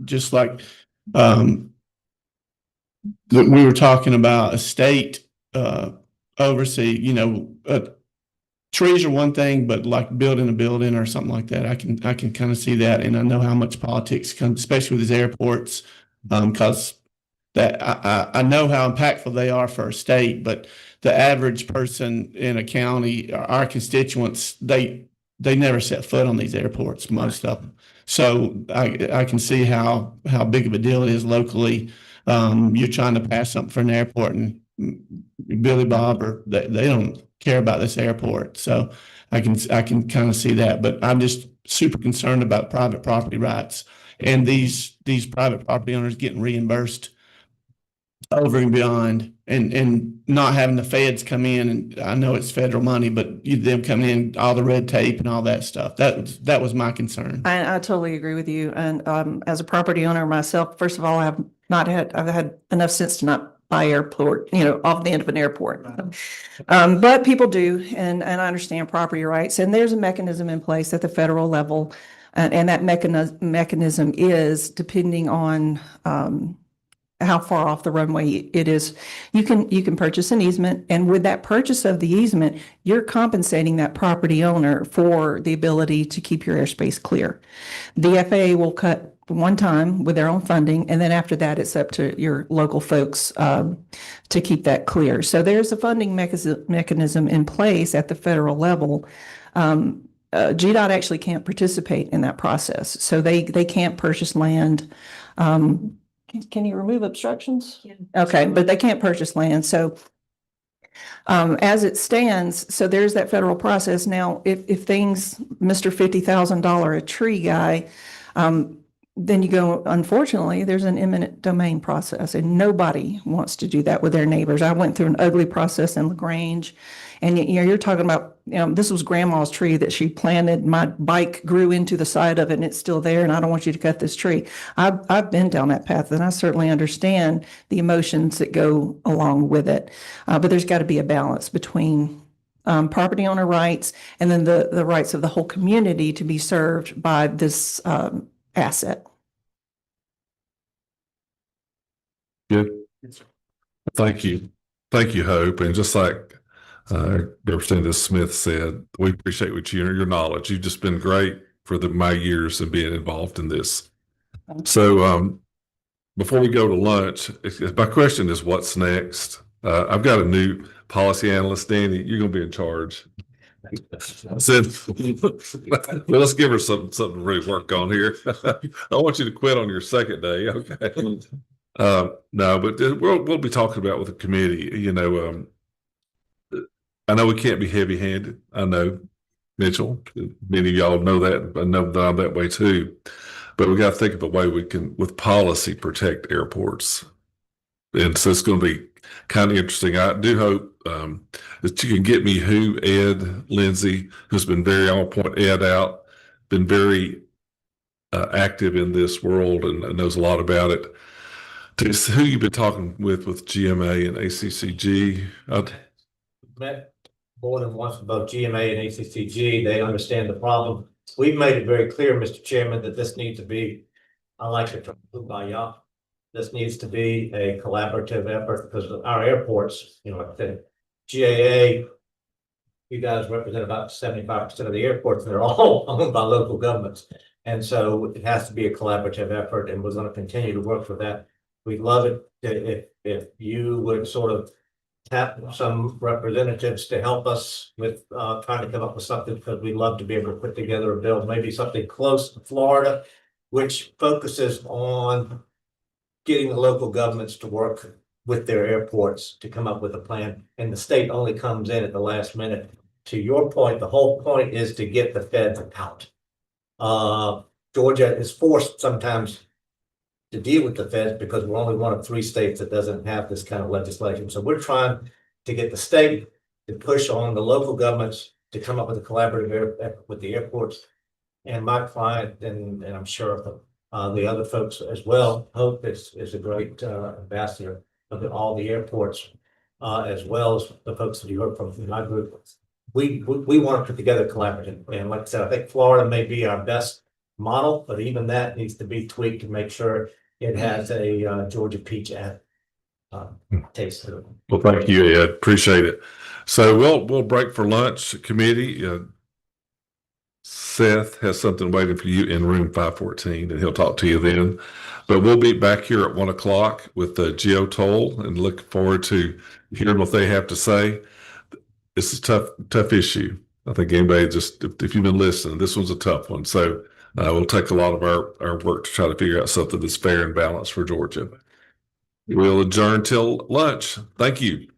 just like that we were talking about a state oversee, trees are one thing, but like building a building or something like that, I can kind of see that. And I know how much politics comes, especially with these airports, because that I know how impactful they are for a state, but the average person in a county, our constituents, they never set foot on these airports, most of them. So I can see how big of a deal it is locally. You're trying to pass something for an airport and Billy Bob, or they don't care about this airport. So I can kind of see that, but I'm just super concerned about private property rights and these private property owners getting reimbursed over and beyond, and not having the feds come in. And I know it's federal money, but them coming in, all the red tape and all that stuff. That was my concern. I totally agree with you. And as a property owner myself, first of all, I've had enough sense to not buy airport, off the end of an airport. But people do, and I understand property rights. And there's a mechanism in place at the federal level, and that mechanism is depending on how far off the runway it is. You can purchase an easement, and with that purchase of the easement, you're compensating that property owner for the ability to keep your airspace clear. The FAA will cut one time with their own funding, and then after that, it's up to your local folks to keep that clear. So there's a funding mechanism in place at the federal level. GDOT actually can't participate in that process, so they can't purchase land. Can you remove obstructions? Yeah. Okay, but they can't purchase land. So as it stands, so there's that federal process. Now, if things, Mr. $50,000 a tree guy, then you go, unfortunately, there's an eminent domain process, and nobody wants to do that with their neighbors. I went through an ugly process in LaGrange, and you're talking about, this was grandma's tree that she planted. My bike grew into the side of it, and it's still there, and I don't want you to cut this tree. I've been down that path, and I certainly understand the emotions that go along with it. But there's got to be a balance between property owner rights and then the rights of the whole community to be served by this asset. Good. Thank you. Thank you, Hope. And just like Representative Smith said, we appreciate what your knowledge. You've just been great for my years of being involved in this. So before we go to lunch, my question is, what's next? I've got a new policy analyst, Danny. You're going to be in charge. I said, well, let's give her something to really work on here. I want you to quit on your second day. Okay. No, but we'll be talking about with the committee, I know we can't be heavy handed. I know, Mitchell, many of y'all know that. I know that I'm that way too, but we got to think of a way we can, with policy, protect airports. And so it's going to be kind of interesting. I do hope that you can get me Ed Lindsay, who's been very on point, Ed out, been very active in this world and knows a lot about it. To who you've been talking with GMA and ACCG. Met more than once with both GMA and ACCG. They understand the problem. We've made it very clear, Mr. Chairman, that this needs to be, I like the term, kumbaya. This needs to be a collaborative effort because our airports, like the GAA, you guys represent about 75% of the airports. They're all owned by local governments. And so it has to be a collaborative effort, and we're going to continue to work for that. We'd love it if you would sort of tap some representatives to help us with trying to come up with something, because we'd love to be able to put together a bill, maybe something close to Florida, which focuses on getting the local governments to work with their airports to come up with a plan. And the state only comes in at the last minute. To your point, the whole point is to get the feds out. Georgia is forced sometimes to deal with the feds because we're only one of 3 states that doesn't have this kind of legislation. So we're trying to get the state to push on the local governments to come up with a collaborative effort with the airports. And my client, and I'm sure the other folks as well, Hope is a great ambassador of all the airports, as well as the folks that you heard from my group. We want to put together collaborative. And like I said, I think Florida may be our best model, but even that needs to be tweaked to make sure it has a Georgia peach taste to it. Well, thank you, Ed. Appreciate it. So we'll break for lunch, committee. Seth has something waiting for you in room 514, and he'll talk to you then. But we'll be back here at 1 o'clock with the Geotoll, and look forward to hearing what they have to say. It's a tough issue. I think anybody just, if you've been listening, this one's a tough one. So we'll take a lot of our work to try to figure out something that's fair and balanced for Georgia. We'll adjourn till lunch. Thank you.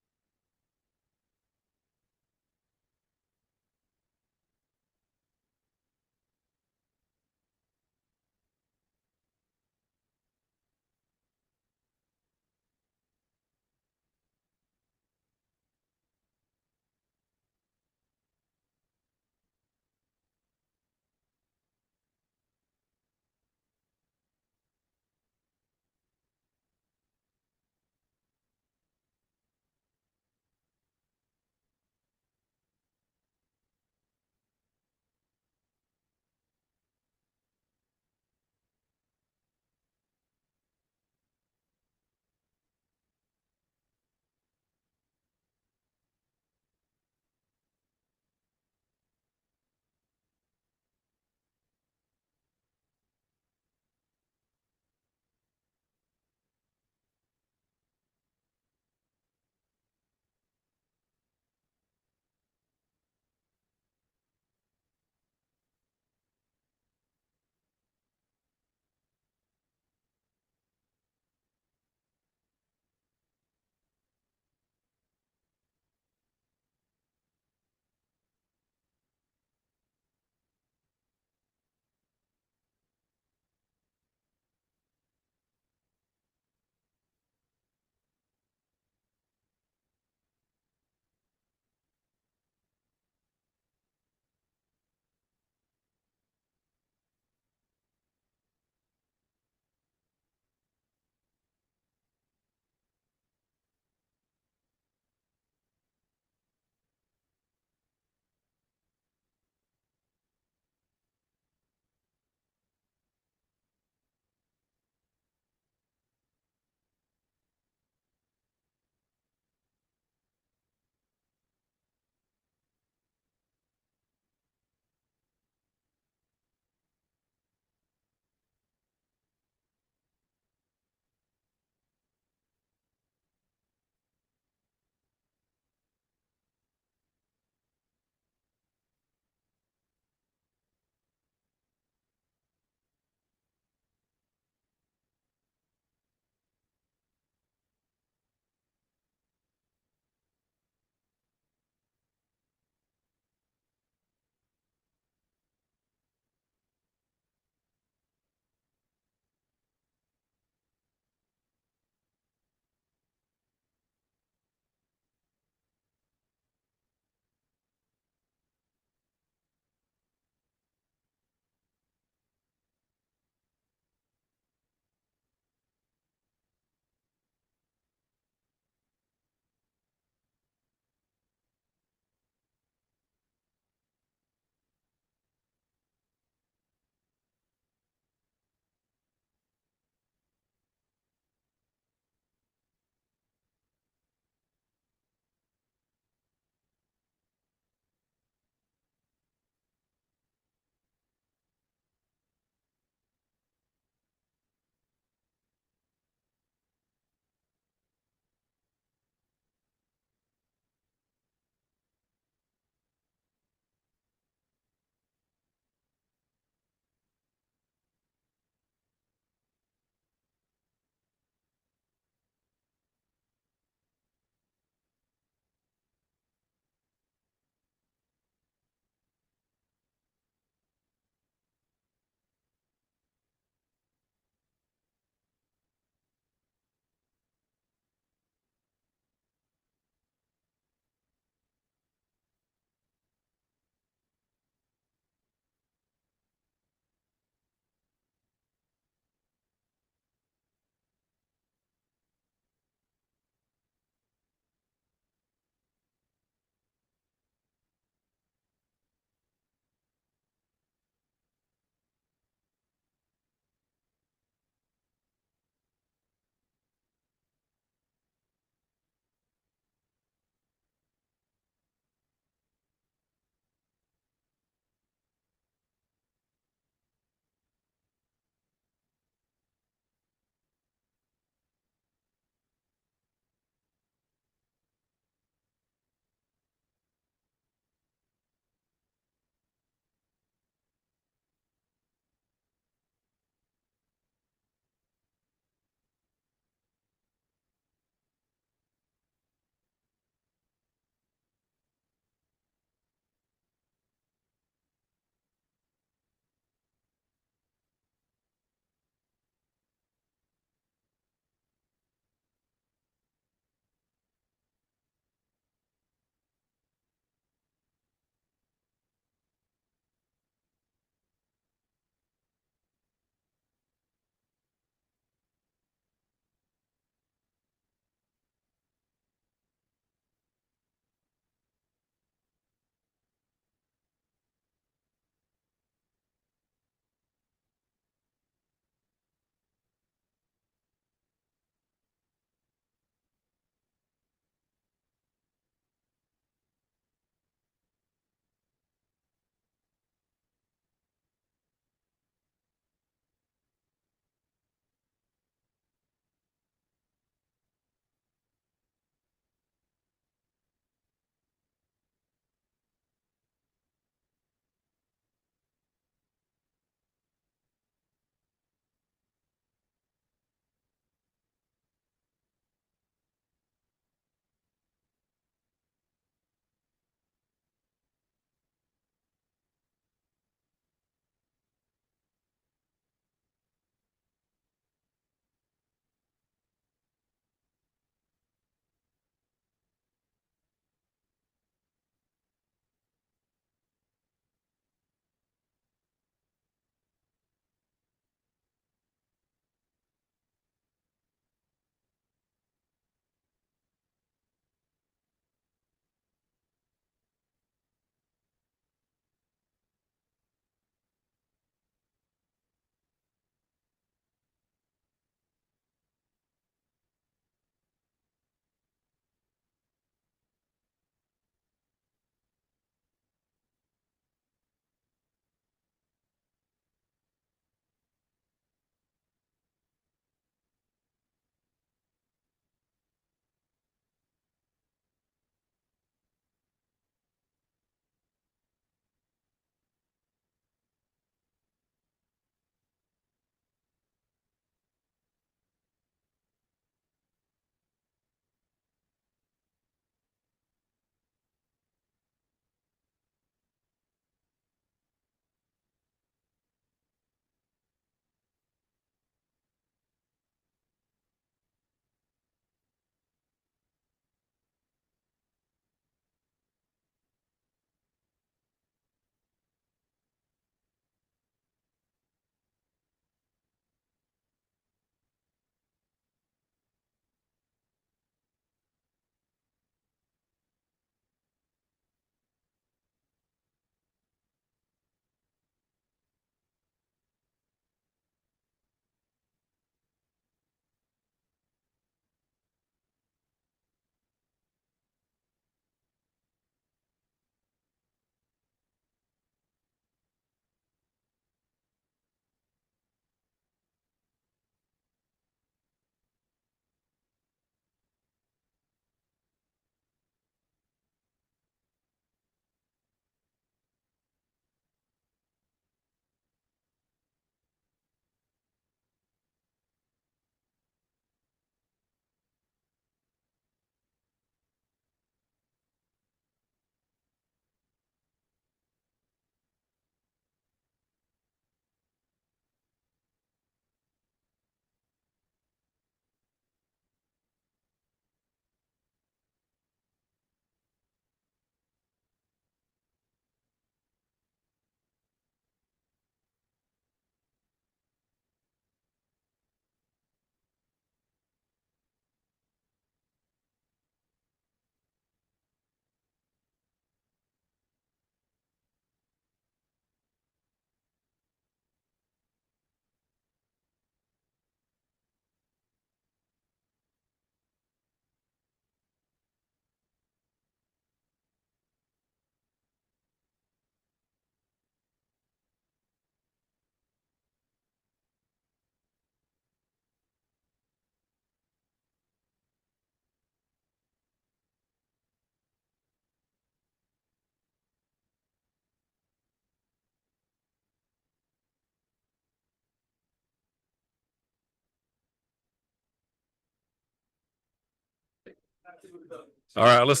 All right,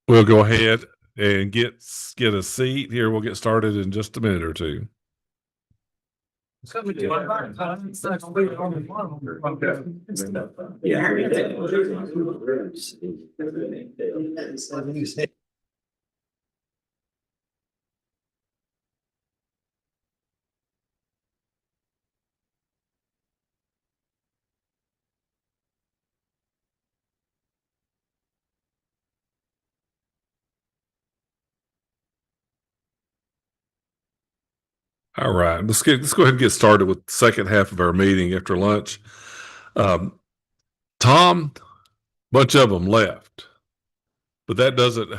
we'll go ahead and get a seat here. We'll get started in just a minute or two. All right, let's go ahead and get started with the second half of our meeting after lunch. Tom, bunch of them left, but that doesn't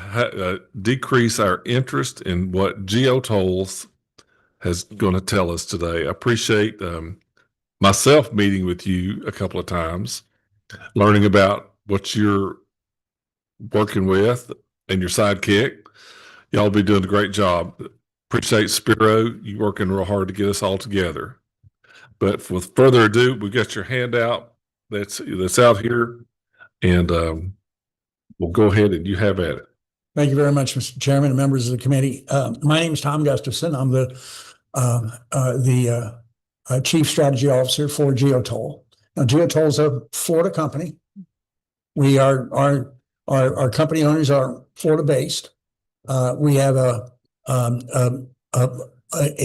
decrease our interest in what GeoTolls is going to tell us today. I appreciate myself meeting with you a couple of times, learning about what you're working with and your sidekick. Y'all be doing a great job. Appreciate Spiro, you working real hard to get us all together. But with further ado, we got your handout that's out here, and we'll go ahead and you have at it. Thank you very much, Mr. Chairman and members of the committee. My name is Tom Gustafson. I'm the Chief Strategy Officer for GeoToll. Now, GeoToll is a Florida company. We are our company owners are Florida based. We have a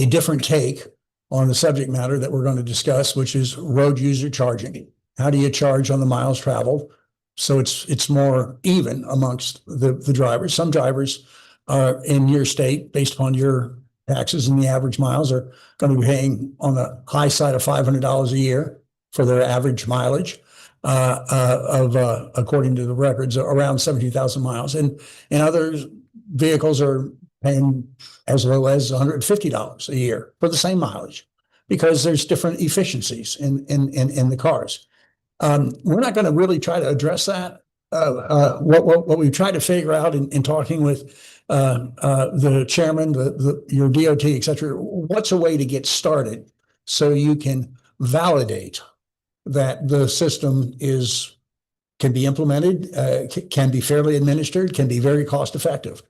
different take on the subject matter that we're going to discuss, which is road user charging. How do you charge on the miles traveled? So it's more even amongst the drivers. Some drivers are in your state based upon your taxes, and the average miles are going to be paying on the high side of $500 a year for their average mileage according to the records, around 70,000 miles. And other vehicles are paying as low as $150 a year for the same mileage, because there's different efficiencies in the cars. We're not going to really try to address that. What we tried to figure out in talking with the chairman, your DOT, et cetera, what's a way to get started so you can validate that the system can be implemented, can be fairly administered, can be very cost effective.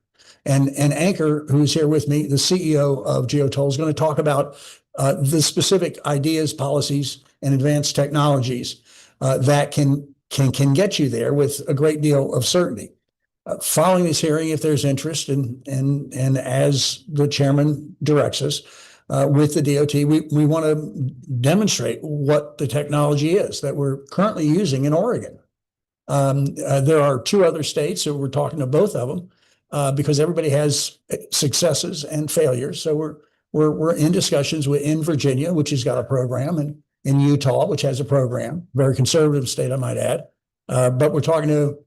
And Anchor, who's here with me, the CEO of GeoToll, is going to talk about the specific ideas, policies, and advanced technologies that can get you there with a great deal of certainty. Following this hearing, if there's interest, and as the chairman directs us with the DOT, we want to demonstrate what the technology is that we're currently using in Oregon. There are two other states, so we're talking to both of them. Because everybody has successes and failures. So we're in discussions in Virginia, which has got a program, and in Utah, which has a program, very conservative state, I might add. But we're talking to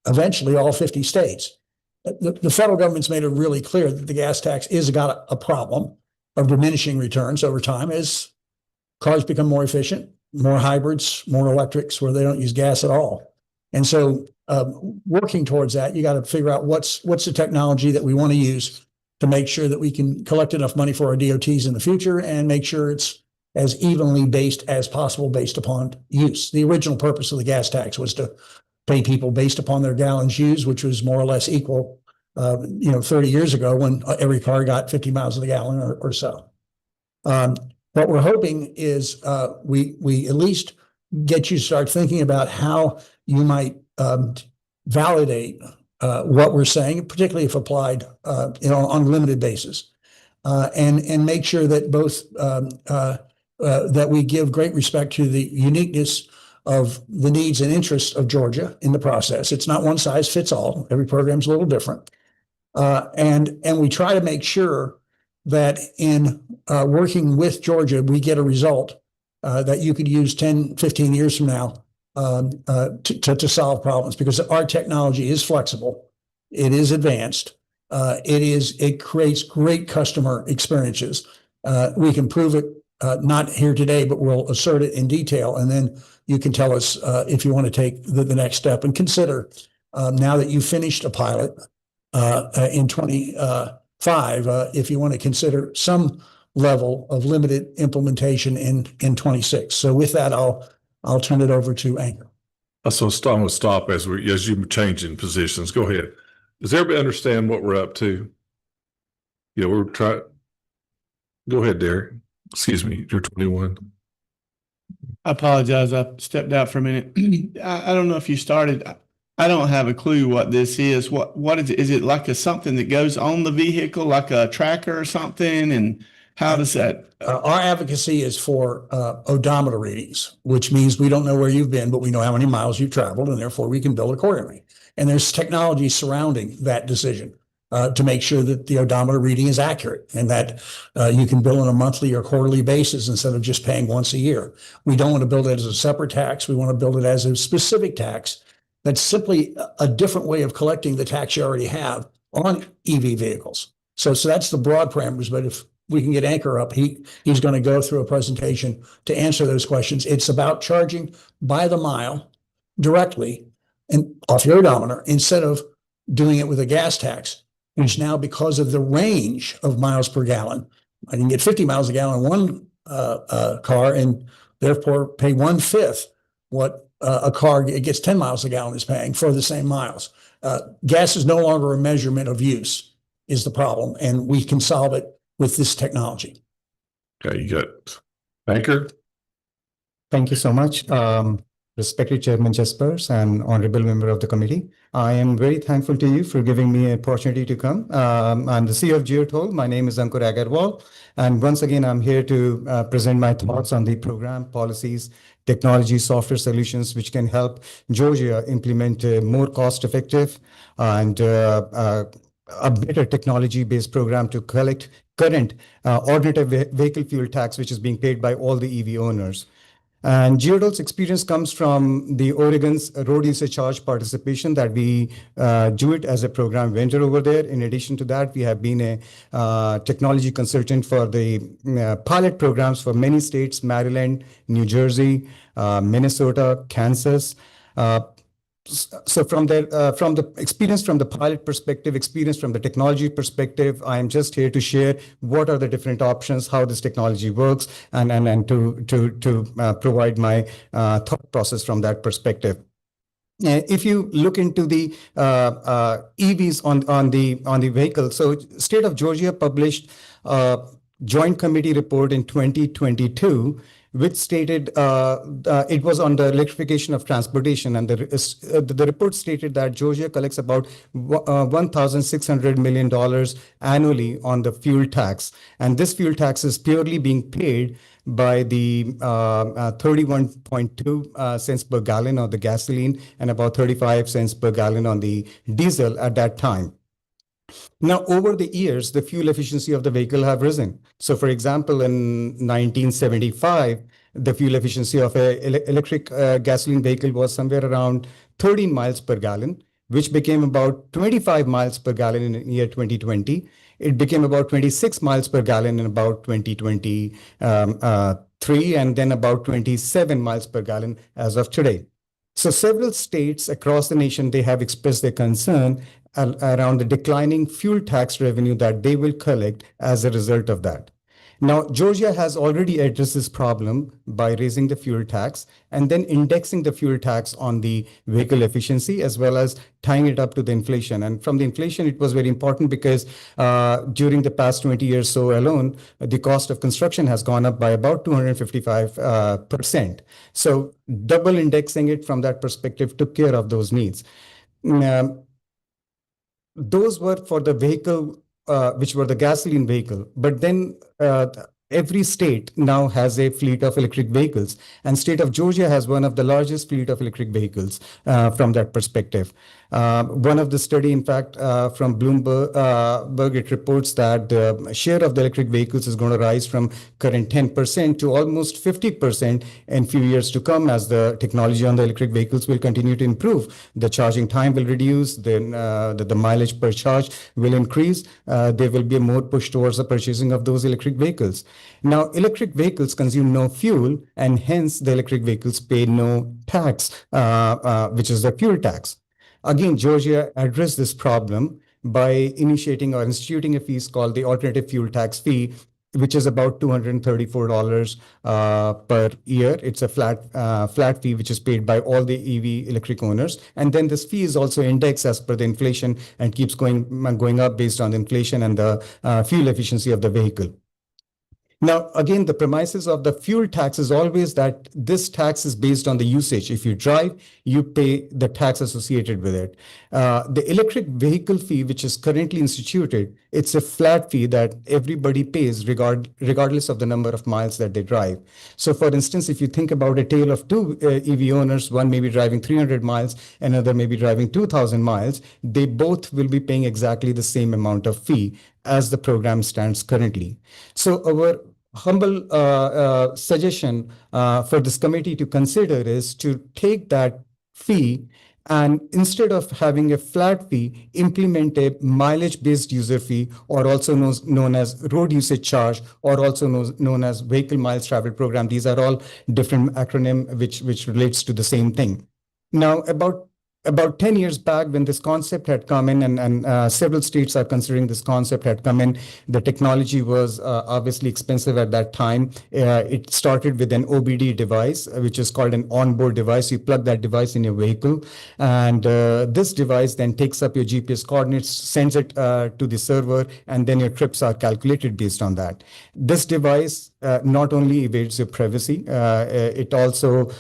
eventually all 50 states. The federal government's made it really clear that the gas tax is got a problem of diminishing returns over time as cars become more efficient, more hybrids, more electrics, where they don't use gas at all. And so working towards that, you got to figure out what's the technology that we want to use to make sure that we can collect enough money for our DOTs in the future and make sure it's as evenly based as possible based upon use. The original purpose of the gas tax was to pay people based upon their gallons used, which was more or less equal, 30 years ago when every car got 50 miles of the gallon or so. What we're hoping is we at least get you to start thinking about how you might validate what we're saying, particularly if applied on a limited basis, and make sure that both that we give great respect to the uniqueness of the needs and interests of Georgia in the process. It's not one size fits all. Every program's a little different, and we try to make sure that in working with Georgia, we get a result that you could use 10, 15 years from now to solve problems, because our technology is flexible, it is advanced, it creates great customer experiences. We can prove it not here today, but we'll assert it in detail, and then you can tell us if you want to take the next step and consider now that you've finished a pilot in 25, if you want to consider some level of limited implementation in 26. So with that, I'll turn it over to Anchor. So I'm going to stop as you change in positions. Go ahead. Does everybody understand what we're up to? Yeah, we're trying. Go ahead, Derek. Excuse me. You're 21. I apologize. I stepped out for a minute. I don't know if you started. I don't have a clue what this is. What is it? Is it like something that goes on the vehicle, like a tracker or something? And how does that? Our advocacy is for odometer readings, which means we don't know where you've been, but we know how many miles you've traveled, and therefore we can bill accordingly. And there's technology surrounding that decision to make sure that the odometer reading is accurate and that you can bill on a monthly or quarterly basis instead of just paying once a year. We don't want to build it as a separate tax. We want to build it as a specific tax that's simply a different way of collecting the tax you already have on EV vehicles. So that's the broad parameters, but if we can get Anchor up, he's going to go through a presentation to answer those questions. It's about charging by the mile directly and off your odometer instead of doing it with a gas tax, which now, because of the range of miles per gallon, I can get 50 miles a gallon in one car and therefore pay 1/5 what a car it gets 10 miles a gallon is paying for the same miles. Gas is no longer a measurement of use is the problem, and we can solve it with this technology. Okay, you got Anchor. Thank you so much. Respected Chairman Jaspers and honorable member of the committee. I am very thankful to you for giving me an opportunity to come. I'm the CEO of Geotoll. My name is Ankur Agarwal. And once again, I'm here to present my thoughts on the program, policies, technology, software solutions, which can help Georgia implement a more cost-effective and a better technology-based program to collect current alternative vehicle fuel tax, which is being paid by all the EV owners. And Geotoll's experience comes from the Oregon's road usage charge participation that we do it as a program vendor over there. In addition to that, we have been a technology consultant for the pilot programs for many states, Maryland, New Jersey, Minnesota, Kansas. So from the experience from the pilot perspective, experience from the technology perspective, I am just here to share what are the different options, how this technology works, and to provide my thought process from that perspective. If you look into the EVs on the vehicle, so state of Georgia published a joint committee report in 2022, which stated it was on the electrification of transportation, and the report stated that Georgia collects about $1,600 million annually on the fuel tax, and this fuel tax is purely being paid by the 31.2 cents per gallon on the gasoline and about 35 cents per gallon on the diesel at that time. Now, over the years, the fuel efficiency of the vehicle have risen. So, for example, in 1975, the fuel efficiency of an electric gasoline vehicle was somewhere around 13 miles per gallon, which became about 25 miles per gallon in the year 2020. It became about 26 miles per gallon in about 2023, and then about 27 miles per gallon as of today. So several states across the nation, they have expressed their concern around the declining fuel tax revenue that they will collect as a result of that. Now, Georgia has already addressed this problem by raising the fuel tax and then indexing the fuel tax on the vehicle efficiency as well as tying it up to the inflation. And from the inflation, it was very important because during the past 20 years so alone, the cost of construction has gone up by about 255%. So double indexing it from that perspective took care of those needs. Those were for the vehicle, which were the gasoline vehicle. But then every state now has a fleet of electric vehicles, and state of Georgia has one of the largest fleet of electric vehicles from that perspective. One of the study, in fact, from Bloomberg, it reports that the share of the electric vehicles is going to rise from current 10% to almost 50% in few years to come as the technology on the electric vehicles will continue to improve. The charging time will reduce, then the mileage per charge will increase. There will be more push towards the purchasing of those electric vehicles. Now, electric vehicles consume no fuel, and hence the electric vehicles pay no tax, which is the fuel tax. Again, Georgia addressed this problem by initiating or instituting a fee called the alternative fuel tax fee, which is about $234 per year. It's a flat fee which is paid by all the EV electric owners. And then this fee is also indexed as per the inflation and keeps going up based on the inflation and the fuel efficiency of the vehicle. Now, again, the premises of the fuel tax is always that this tax is based on the usage. If you drive, you pay the tax associated with it. The electric vehicle fee, which is currently instituted, it's a flat fee that everybody pays regardless of the number of miles that they drive. So, for instance, if you think about a tale of two EV owners, one may be driving 300 miles, another may be driving 2,000 miles, they both will be paying exactly the same amount of fee as the program stands currently. So, our humble suggestion for this committee to consider is to take that fee and instead of having a flat fee, implement a mileage-based user fee, or also known as road usage charge, or also known as vehicle miles travel program. These are all different acronym which relates to the same thing. Now, about 10 years back, when this concept had come in, and several states are considering this concept had come in, the technology was obviously expensive at that time. It started with an OBD device, which is called an onboard device. You plug that device in your vehicle, and this device then takes up your GPS coordinates, sends it to the server, and then your trips are calculated based on that. This device not only evades your privacy, it also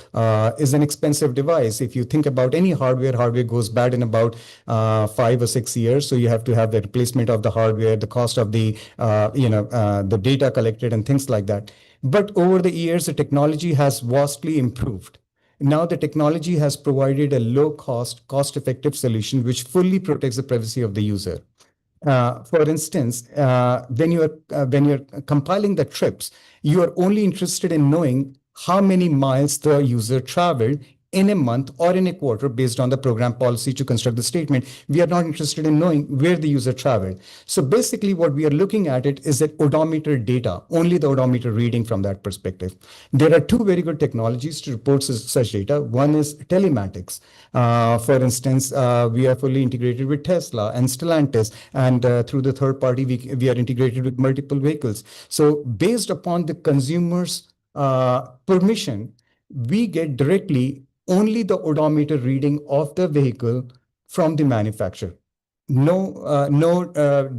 is an expensive device. If you think about any hardware goes bad in about 5 or 6 years. So you have to have the replacement of the hardware, the cost of the the data collected and things like that. But over the years, the technology has vastly improved. Now the technology has provided a low cost-effective solution which fully protects the privacy of the user. For instance, when you're compiling the trips, you are only interested in knowing how many miles the user traveled in a month or in a quarter based on the program policy to construct the statement. We are not interested in knowing where the user traveled. So basically what we are looking at it is that odometer data, only the odometer reading from that perspective. There are two very good technologies to report such data. One is telematics. For instance, we are fully integrated with Tesla and Stellantis, and through the third party, we are integrated with multiple vehicles. So based upon the consumer's permission, we get directly only the odometer reading of the vehicle from the manufacturer. No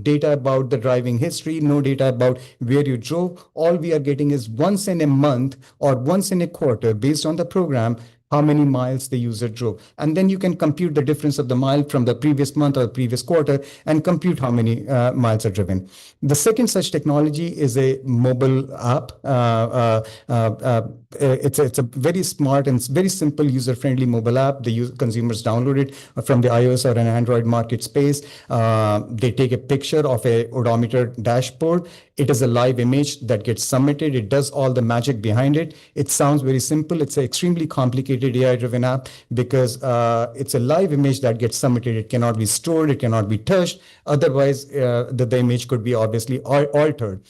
data about the driving history, no data about where you drove. All we are getting is once in a month or once in a quarter, based on the program, how many miles the user drove. And then you can compute the difference of the mile from the previous month or previous quarter and compute how many miles are driven. The second such technology is a mobile app. It's a very smart and very simple user-friendly mobile app. The consumers download it from the iOS or an Android market space. They take a picture of a odometer dashboard. It is a live image that gets submitted. It does all the magic behind it. It sounds very simple. It's an extremely complicated AI-driven app because it's a live image that gets submitted. It cannot be stored. It cannot be touched. Otherwise, the image could be obviously altered.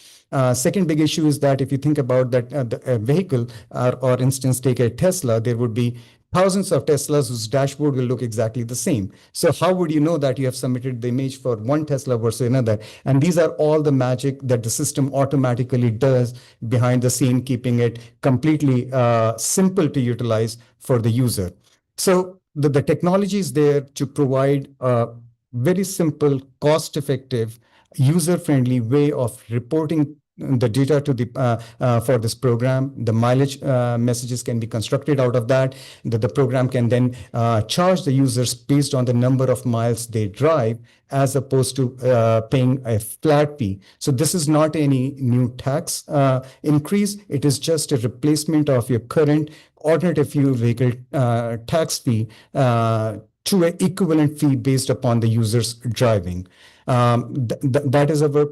Second big issue is that if you think about that the vehicle, or instance, take a Tesla, there would be thousands of Teslas whose dashboard will look exactly the same. So how would you know that you have submitted the image for one Tesla versus another? And these are all the magic that the system automatically does behind the scene, keeping it completely simple to utilize for the user. So the technology is there to provide a very simple, cost-effective, user-friendly way of reporting the data to the for this program. The mileage messages can be constructed out of that. The program can then charge the users based on the number of miles they drive, as opposed to paying a flat fee. So this is not any new tax increase. It is just a replacement of your current alternative fuel vehicle tax fee to an equivalent fee based upon the user's driving. That is our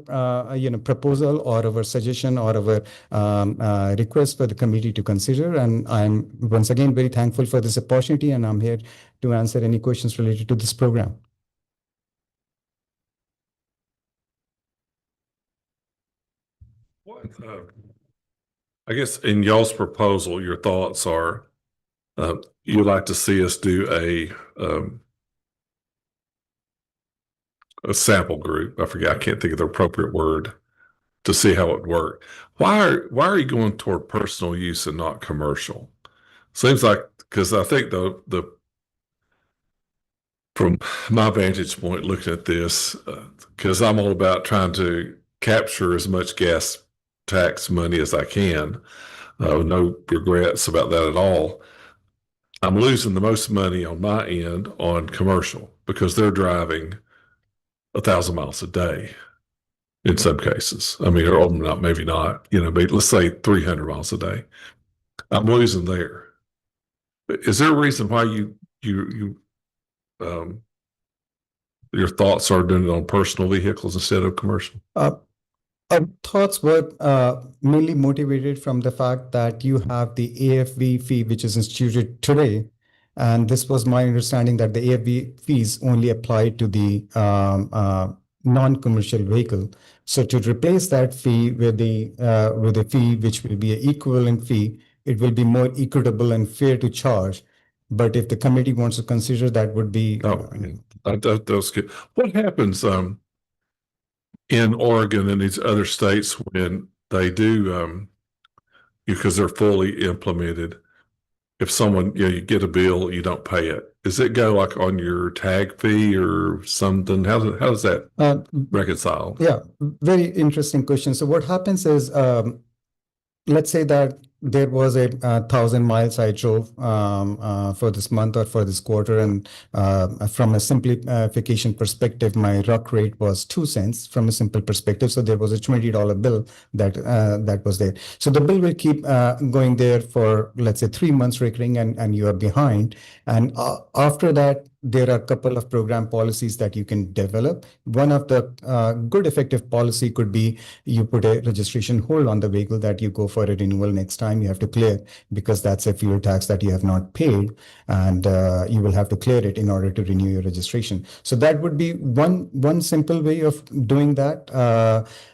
proposal or our suggestion or our request for the committee to consider. And I'm once again very thankful for this opportunity, and I'm here to answer any questions related to this program. I guess in y'all's proposal, your thoughts are you'd like to see us do a sample group. I forget, I can't think of the appropriate word. to see how it worked. Why are you going toward personal use and not commercial? Seems like, because I think the from my vantage point looking at this, because I'm all about trying to capture as much gas tax money as I can. No regrets about that at all. I'm losing the most money on my end on commercial because they're driving 1,000 miles a day in some cases. I mean, or not, maybe not, but let's say 300 miles a day. I'm losing there. Is there a reason why your thoughts are doing it on personal vehicles instead of commercial? Our thoughts were mainly motivated from the fact that you have the AFV fee, which is instituted today. And this was my understanding that the AFV fees only apply to the non-commercial vehicle. So to replace that fee with a fee which will be an equivalent fee, it will be more equitable and fair to charge. But if the committee wants to consider, that would be. That's good. What happens in Oregon and these other states when they do, because they're fully implemented? If someone, you get a bill, you don't pay it. Does it go like on your tag fee or something? How does that reconcile? Yeah, very interesting question. So what happens is, let's say that there was a 1,000 miles I drove for this month or for this quarter, and from a simplification perspective, my RUC rate was 2 cents from a simple perspective. So there was a $20 bill that was there. So the bill will keep going there for, let's say, 3 months recurring, and you are behind. And after that, there are a couple of program policies that you can develop. One of the good effective policy could be you put a registration hold on the vehicle that you go for a renewal next time you have to clear, because that's a fuel tax that you have not paid, and you will have to clear it in order to renew your registration. So that would be one simple way of doing that.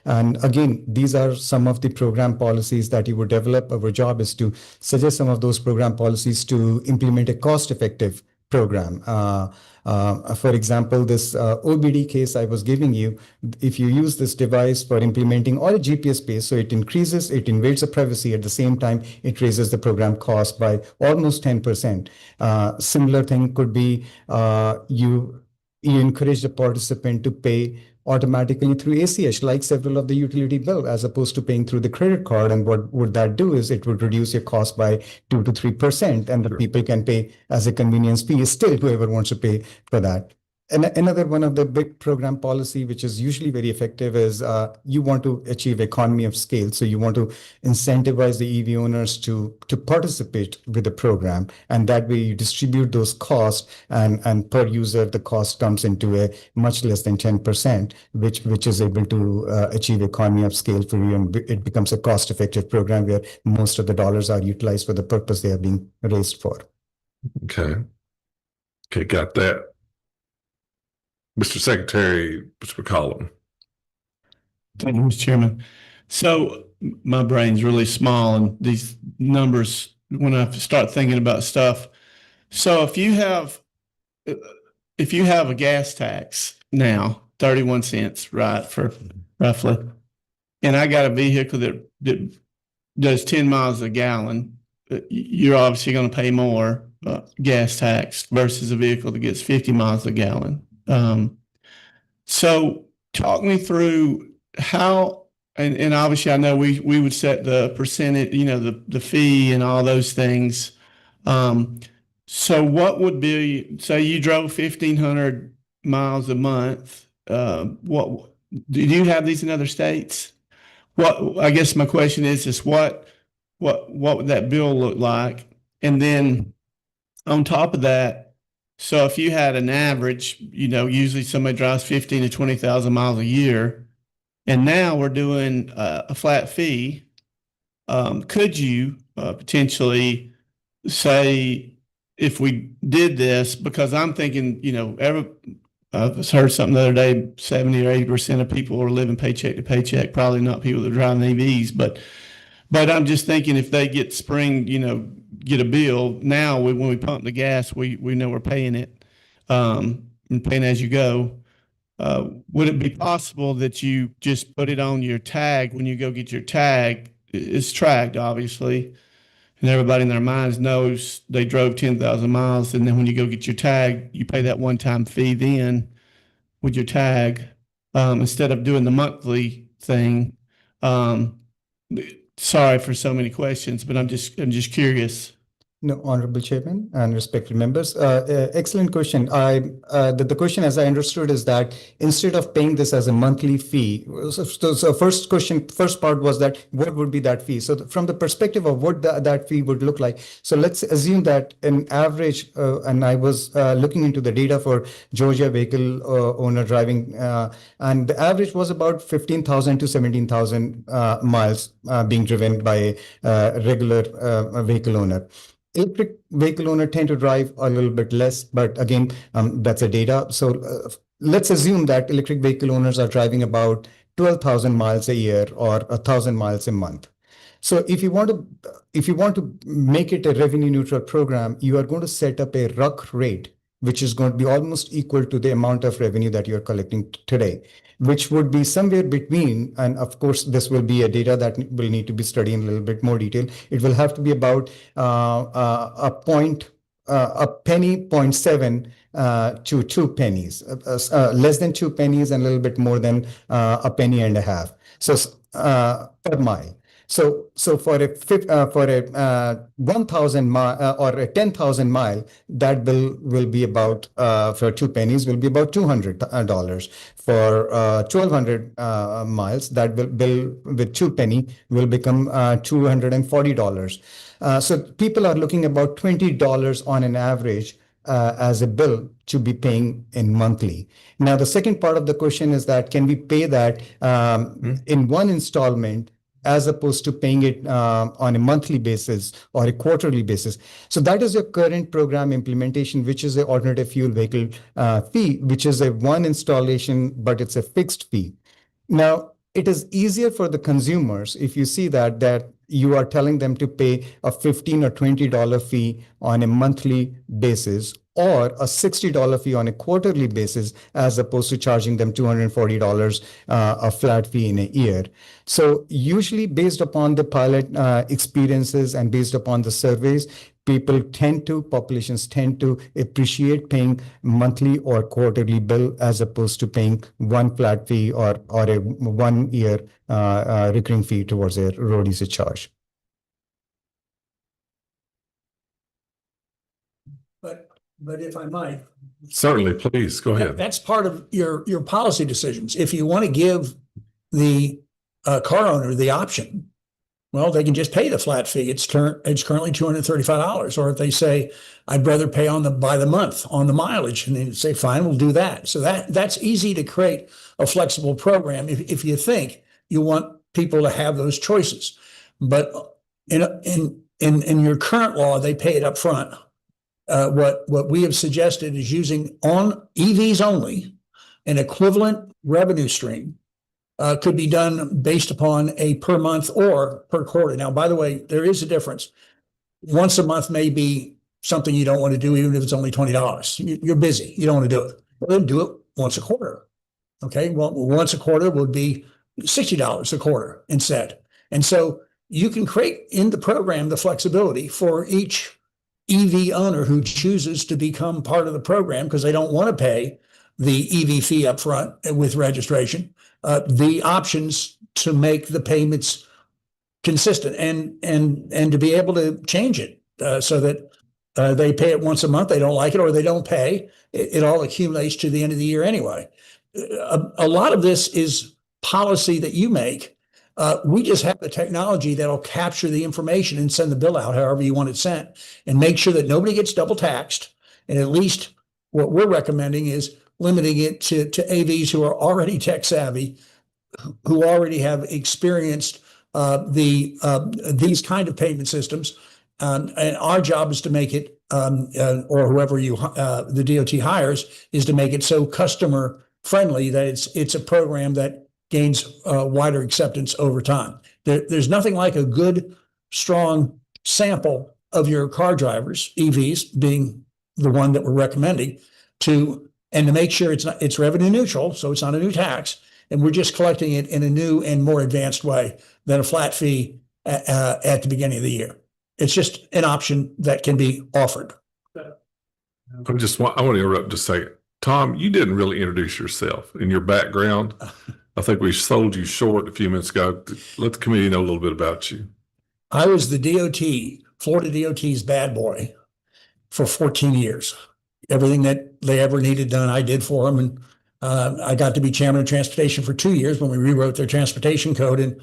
And again, these are some of the program policies that you would develop. Our job is to suggest some of those program policies to implement a cost-effective program. For example, this OBD case I was giving you, if you use this device for implementing all GPS based, so it invades the privacy, at the same time, it raises the program cost by almost 10%. Similar thing could be you encourage the participant to pay automatically through ACH, like several of the utility bill, as opposed to paying through the credit card. And what would that do is it would reduce your cost by 2 to 3%, and the people can pay as a convenience fee, still whoever wants to pay for that. And another one of the big program policy, which is usually very effective, is you want to achieve economy of scale. So you want to incentivize the EV owners to participate with the program. And that way you distribute those costs, and per user, the cost comes into a much less than 10%, which is able to achieve economy of scale for you. And it becomes a cost-effective program where most of the dollars are utilized for the purpose they are being raised for. Okay, got that. Mr. Secretary, Mr. McCollum. Thank you, Mr. Chairman. So my brain's really small, and these numbers, when I start thinking about stuff. So if you have a gas tax now, 31 cents, right, for roughly, and I got a vehicle that does 10 miles a gallon, you're obviously going to pay more gas tax versus a vehicle that gets 50 miles a gallon. So talk me through how, and obviously I know we would set the percentage, the fee and all those things. So what would be, say you drove 1,500 miles a month, what do you have these in other states? What, I guess my question is what would that bill look like? And then on top of that, so if you had an average, usually somebody drives 15 to 20,000 miles a year, and now we're doing a flat fee, could you potentially say, if we did this, because I'm thinking, I've heard something the other day, 70 or 80% of people are living paycheck to paycheck, probably not people that are driving EVs, but I'm just thinking if they get get a bill now, when we pump the gas, we know we're paying it, and paying as you go. would it be possible that you just put it on your tag when you go get your tag? It's tracked, obviously, and everybody in their minds knows they drove 10,000 miles. And then when you go get your tag, you pay that one-time fee then with your tag, instead of doing the monthly thing. Sorry for so many questions, but I'm just curious. No, Honorable Chairman and respected members, excellent question. The question, as I understood, is that instead of paying this as a monthly fee, so first part was that what would be that fee? So from the perspective of what that fee would look like, so let's assume that an average, and I was looking into the data for Georgia vehicle owner driving, and the average was about 15,000 to 17,000 miles being driven by a regular vehicle owner. Electric vehicle owner tend to drive a little bit less, but again, that's a data. So let's assume that electric vehicle owners are driving about 12,000 miles a year or 1,000 miles a month. So if you want to make it a revenue neutral program, you are going to set up a RUC rate, which is going to be almost equal to the amount of revenue that you're collecting today, which would be somewhere between, and of course, this will be a data that will need to be studied in a little bit more detail. It will have to be about a penny, 0.7 to 2 pennies, less than 2 pennies and a little bit more than a penny and a half. So per mile. So for a 1,000 mile or a 10,000 mile, that bill will be about for 2 pennies will be about $200. For 1,200 miles, that bill with 2 penny will become $240. So people are looking about $20 on an average as a bill to be paying in monthly. Now, the second part of the question is that can we pay that in one installment, as opposed to paying it on a monthly basis or a quarterly basis? So that is your current program implementation, which is the alternative fuel vehicle fee, which is a one installation, but it's a fixed fee. Now, it is easier for the consumers if you see that you are telling them to pay a $15 or $20 fee on a monthly basis, or a $60 fee on a quarterly basis, as opposed to charging them $240 a flat fee in a year. So usually based upon the pilot experiences and based upon the surveys, populations tend to appreciate paying monthly or quarterly bill as opposed to paying one flat fee or a 1 year recurring fee towards a road usage charge. But if I might. Certainly, please, go ahead. That's part of your policy decisions. If you want to give the car owner the option, well, they can just pay the flat fee. It's currently $235. Or if they say, I'd rather pay by the month on the mileage, and they say, fine, we'll do that. So that's easy to create a flexible program if you think you want people to have those choices. But in your current law, they pay it up front. What we have suggested is using on EVs only an equivalent revenue stream. Could be done based upon a per month or per quarter. Now, by the way, there is a difference. Once a month may be something you don't want to do, even if it's only $20. You're busy. You don't want to do it. Well, then do it once a quarter. Okay. Well, once a quarter would be $60 a quarter instead. And so you can create in the program the flexibility for each EV owner who chooses to become part of the program because they don't want to pay the EV fee up front with registration, the options to make the payments consistent and to be able to change it so that they pay it once a month, they don't like it, or they don't pay. It all accumulates to the end of the year anyway. A lot of this is policy that you make. We just have the technology that'll capture the information and send the bill out however you want it sent and make sure that nobody gets double taxed. And at least what we're recommending is limiting it to AVs who are already tech savvy, who already have experienced these kind of payment systems. And our job is to make it, or whoever the DOT hires, is to make it so customer friendly that it's a program that gains wider acceptance over time. There's nothing like a good, strong sample of your car drivers, EVs being the one that we're recommending, to and to make sure it's revenue neutral, so it's not a new tax, and we're just collecting it in a new and more advanced way than a flat fee at the beginning of the year. It's just an option that can be offered. I want to interrupt just a second. Tom, you didn't really introduce yourself and your background. I think we sold you short a few minutes ago. Let the committee know a little bit about you. I was the Florida DOT's bad boy for 14 years. Everything that they ever needed done, I did for them. And I got to be chairman of transportation for 2 years when we rewrote their transportation code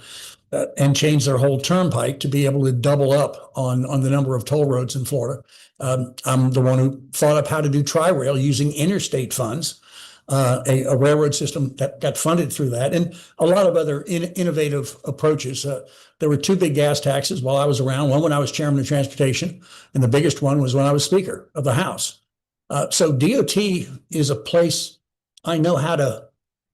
and changed their whole turnpike to be able to double up on the number of toll roads in Florida. I'm the one who thought up how to do Tri-Rail using interstate funds, a railroad system that got funded through that, and a lot of other innovative approaches. There were 2 big gas taxes while I was around, one when I was chairman of transportation, and the biggest one was when I was speaker of the House. So DOT is a place I know how to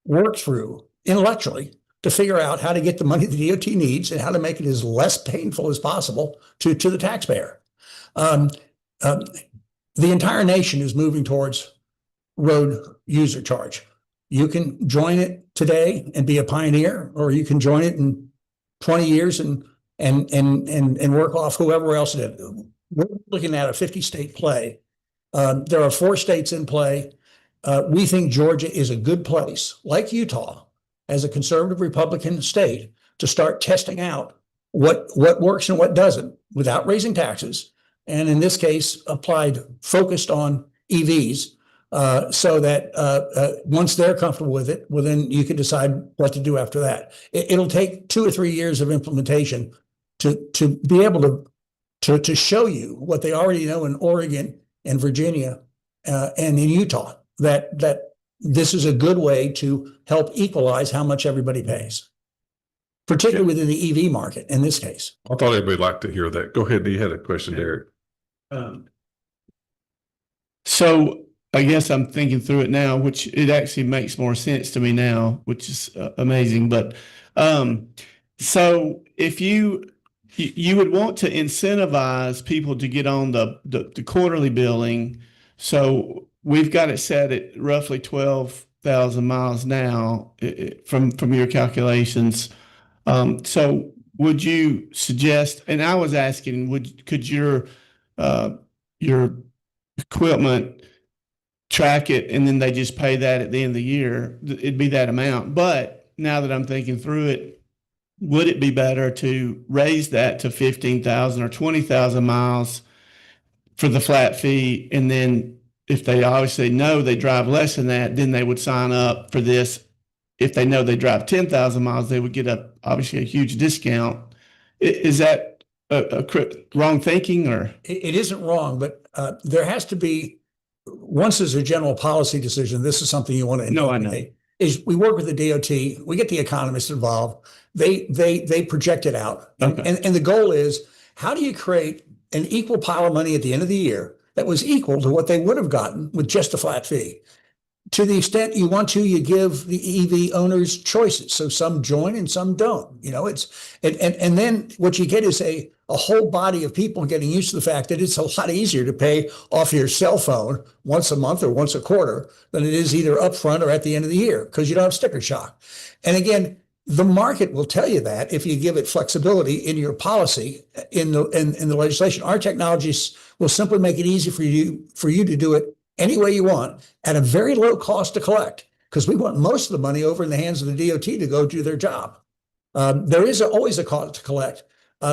work through intellectually to figure out how to get the money the DOT needs and how to make it as less painful as possible to the taxpayer. The entire nation is moving towards road user charge. You can join it today and be a pioneer, or you can join it in 20 years and work off whoever else did. We're looking at a 50-state play. There are 4 states in play. We think Georgia is a good place, like Utah, as a conservative Republican state, to start testing out what works and what doesn't without raising taxes. And in this case, focused on EVs, so that once they're comfortable with it, well, then you can decide what to do after that. It'll take 2 or 3 years of implementation to be able to show you what they already know in Oregon and Virginia and in Utah, that this is a good way to help equalize how much everybody pays, particularly within the EV market in this case. I thought everybody would like to hear that. Go ahead. You had a question, Derek. So I guess I'm thinking through it now, which it actually makes more sense to me now, which is amazing. But so if you would want to incentivize people to get on the quarterly billing. So we've got it set at roughly 12,000 miles now from your calculations. So would you suggest, and I was asking, could your equipment track it and then they just pay that at the end of the year? It'd be that amount. But now that I'm thinking through it, would it be better to raise that to 15,000 or 20,000 miles for the flat fee? And then if they obviously know they drive less than that, then they would sign up for this. If they know they drive 10,000 miles, they would get obviously a huge discount. Is that a wrong thinking, or? It isn't wrong, but there has to be, once there's a general policy decision, this is something you want to No, I know. Is we work with the DOT, we get the economists involved, they project it out. Okay. And the goal is, how do you create an equal pile of money at the end of the year that was equal to what they would have gotten with just a flat fee? To the extent you want to, you give the EV owners choices. So some join and some don't. And then what you get is a whole body of people getting used to the fact that it's a lot easier to pay off your cell phone once a month or once a quarter than it is either upfront or at the end of the year, because you don't have sticker shock. And again, the market will tell you that if you give it flexibility in your policy, in the legislation. Our technologies will simply make it easy for you to do it any way you want at a very low cost to collect, because we want most of the money over in the hands of the DOT to go do their job. There is always a cost to collect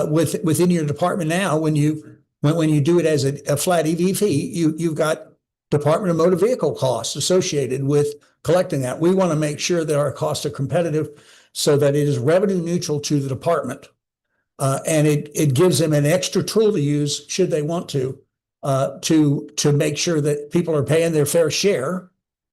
within your department now. When you do it as a flat EV fee, you've got Department of Motor Vehicle costs associated with collecting that. We want to make sure that our costs are competitive so that it is revenue neutral to the department, and it gives them an extra tool to use should they want to make sure that people are paying their fair share,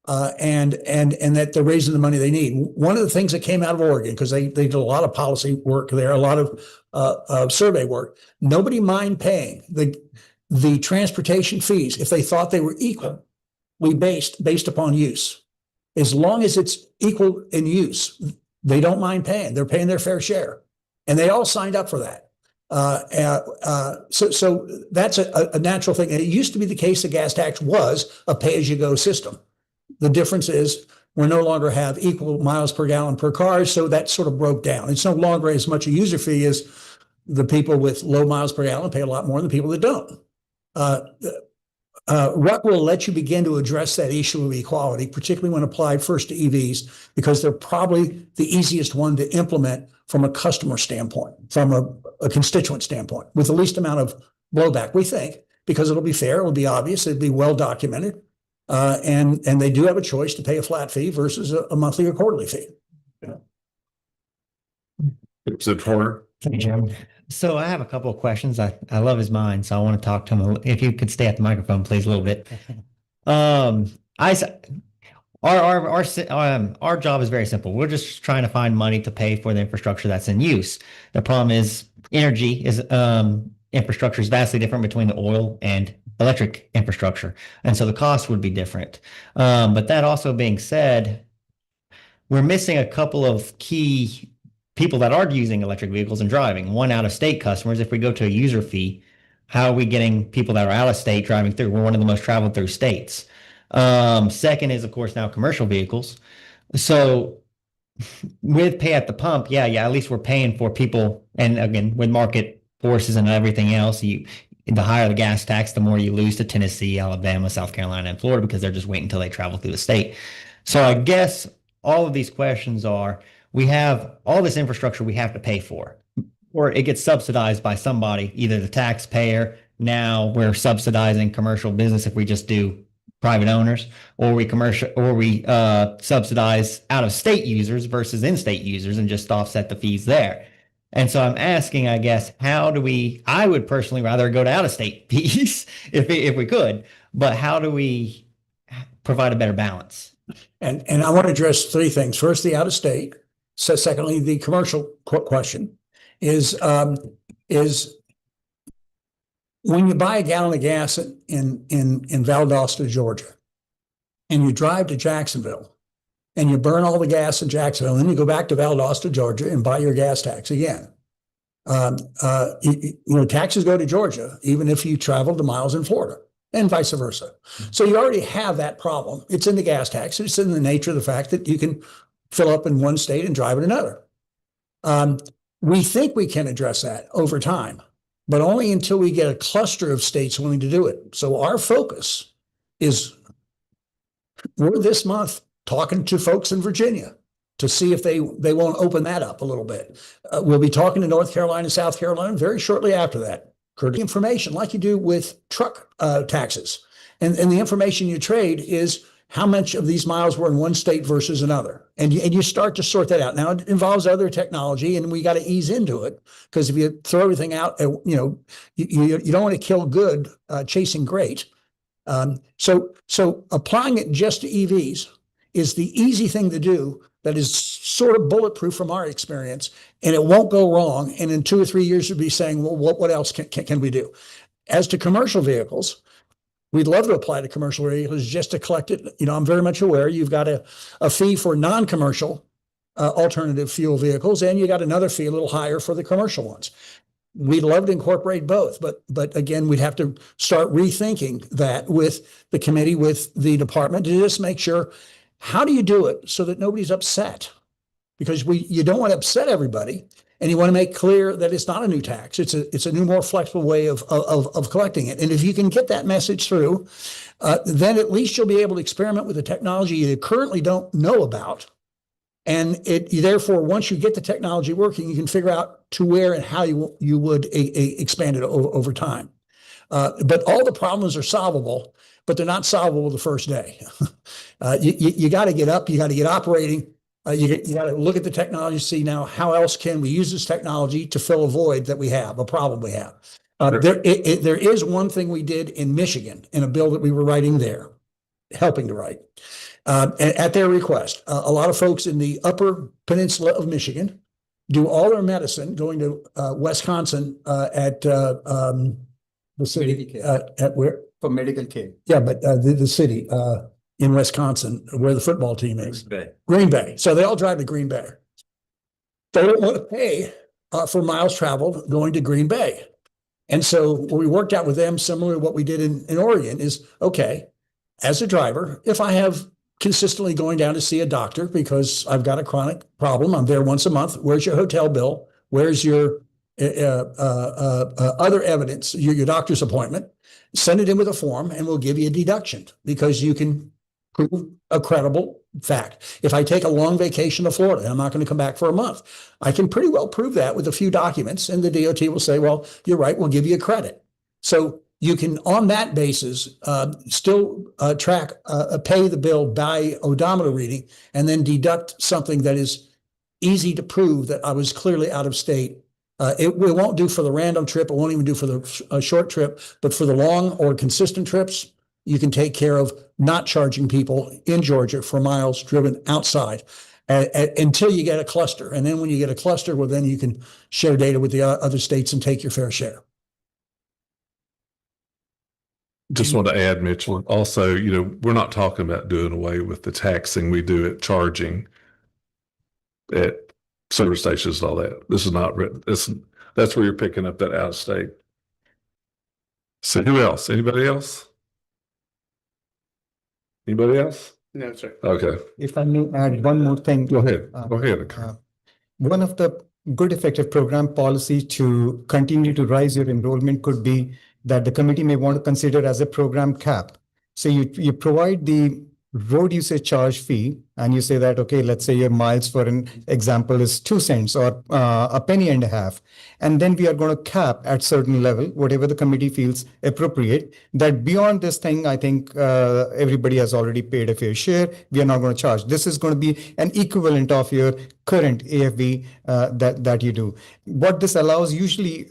and that they're raising the money they need. One of the things that came out of Oregon, because they did a lot of policy work there, a lot of survey work, nobody mind paying the transportation fees if they thought they were equal. We based upon use. As long as it's equal in use, they don't mind paying. They're paying their fair share, and they all signed up for that. So that's a natural thing. And it used to be the case the gas tax was a pay-as-you-go system. The difference is we no longer have equal miles per gallon per car, so that sort of broke down. It's no longer as much a user fee as the people with low miles per gallon pay a lot more than the people that don't. RUC will let you begin to address that issue of equality, particularly when applied first to EVs, because they're probably the easiest one to implement from a customer standpoint, from a constituent standpoint, with the least amount of blowback, we think, because it'll be fair, it'll be obvious, it'll be well documented. And they do have a choice to pay a flat fee versus a monthly or quarterly fee. Representative Horner. Thank you, Jim. So I have a couple of questions. I love his mind, so I want to talk to him. If you could stay at the microphone, please, a little bit. Our job is very simple. We're just trying to find money to pay for the infrastructure that's in use. The problem is energy is infrastructure is vastly different between the oil and electric infrastructure, and so the cost would be different. But that also being said, we're missing a couple of key people that are using electric vehicles and driving. One, out of state customers. If we go to a user fee, how are we getting people that are out of state driving through? We're one of the most traveled through states. Second is, of course, now commercial vehicles. So with pay at the pump, yeah, at least we're paying for people. And again, with market forces and everything else, the higher the gas tax, the more you lose to Tennessee, Alabama, South Carolina, and Florida, because they're just waiting until they travel through the state. So I guess all of these questions are, we have all this infrastructure we have to pay for, or it gets subsidized by somebody, either the taxpayer. Now we're subsidizing commercial business if we just do private owners, or we subsidize out of state users versus in-state users and just offset the fees there. And so I'm asking, I guess, I would personally rather go to out of state fees if we could, but how do we provide a better balance? And I want to address three things. First, the out of state. So secondly, the commercial question is when you buy a gallon of gas in Valdosta, Georgia, and you drive to Jacksonville and you burn all the gas in Jacksonville, and then you go back to Valdosta, Georgia, and buy your gas tax again. Taxes go to Georgia, even if you travel the miles in Florida, and vice versa. So you already have that problem. It's in the gas tax. It's in the nature of the fact that you can fill up in one state and drive in another. We think we can address that over time, but only until we get a cluster of states willing to do it. So our focus is, we're this month talking to folks in Virginia to see if they won't open that up a little bit. We'll be talking to North Carolina, South Carolina very shortly after that. Courtesy information like you do with truck taxes. And the information you trade is how much of these miles were in one state versus another. And you start to sort that out. Now it involves other technology, and we got to ease into it, because if you throw everything out, you don't want to kill good chasing great. So applying it just to EVs is the easy thing to do, that is sort of bulletproof from our experience, and it won't go wrong. And in 2 or 3 years, you'll be saying, well, what else can we do? As to commercial vehicles, we'd love to apply to commercial vehicles just to collect it. I'm very much aware you've got a fee for non-commercial alternative fuel vehicles, and you got another fee a little higher for the commercial ones. We'd love to incorporate both, but again, we'd have to start rethinking that with the committee, with the department, to just make sure, how do you do it so that nobody's upset? Because you don't want to upset everybody, and you want to make clear that it's not a new tax. It's a new, more flexible way of collecting it. And if you can get that message through, then at least you'll be able to experiment with the technology you currently don't know about. And therefore, once you get the technology working, you can figure out to where and how you would expand it over time. But all the problems are solvable, but they're not solvable the first day. You got to get up, you got to get operating. You got to look at the technology, see now how else can we use this technology to fill a void that we have, a problem we have. There is one thing we did in Michigan in a bill that we were writing there, helping to write, at their request. A lot of folks in the upper peninsula of Michigan do all their medicine going to Wisconsin at the city, at where? For medical care. Yeah, but the city in Wisconsin, where the football team is. Green Bay. So they all drive to Green Bay. They don't want to pay for miles traveled going to Green Bay. And so what we worked out with them, similar to what we did in Oregon, is, okay, as a driver, if I have consistently going down to see a doctor because I've got a chronic problem. I'm there once a month. Where's your hotel bill? Where's your other evidence, your doctor's appointment? Send it in with a form and we'll give you a deduction because you can prove a credible fact. If I take a long vacation to Florida, I'm not going to come back for a month. I can pretty well prove that with a few documents, and the DOT will say, well, you're right, we'll give you a credit. So you can, on that basis, still pay the bill by odometer reading and then deduct something that is easy to prove that I was clearly out of state. It won't do for the random trip. It won't even do for the short trip, but for the long or consistent trips, you can take care of not charging people in Georgia for miles driven outside until you get a cluster. And then when you get a cluster, well, then you can share data with the other states and take your fair share. Just want to add, Mitchell, also, we're not talking about doing away with the taxing we do at charging at service stations and all that. This is not written. That's where you're picking up that out of state. So who else? Anybody else? Anybody else? No, sir. Okay. If I may add one more thing. Go ahead. Go ahead. One of the good effective program policy to continue to rise your enrollment could be that the committee may want to consider as a program cap. So you provide the road usage charge fee and you say that, okay, let's say your miles for an example is 2 cents or a penny and a half. And then we are going to cap at certain level, whatever the committee feels appropriate, that beyond this thing, I think everybody has already paid a fair share. We are not going to charge. This is going to be an equivalent of your current AFV that you do. What this allows, usually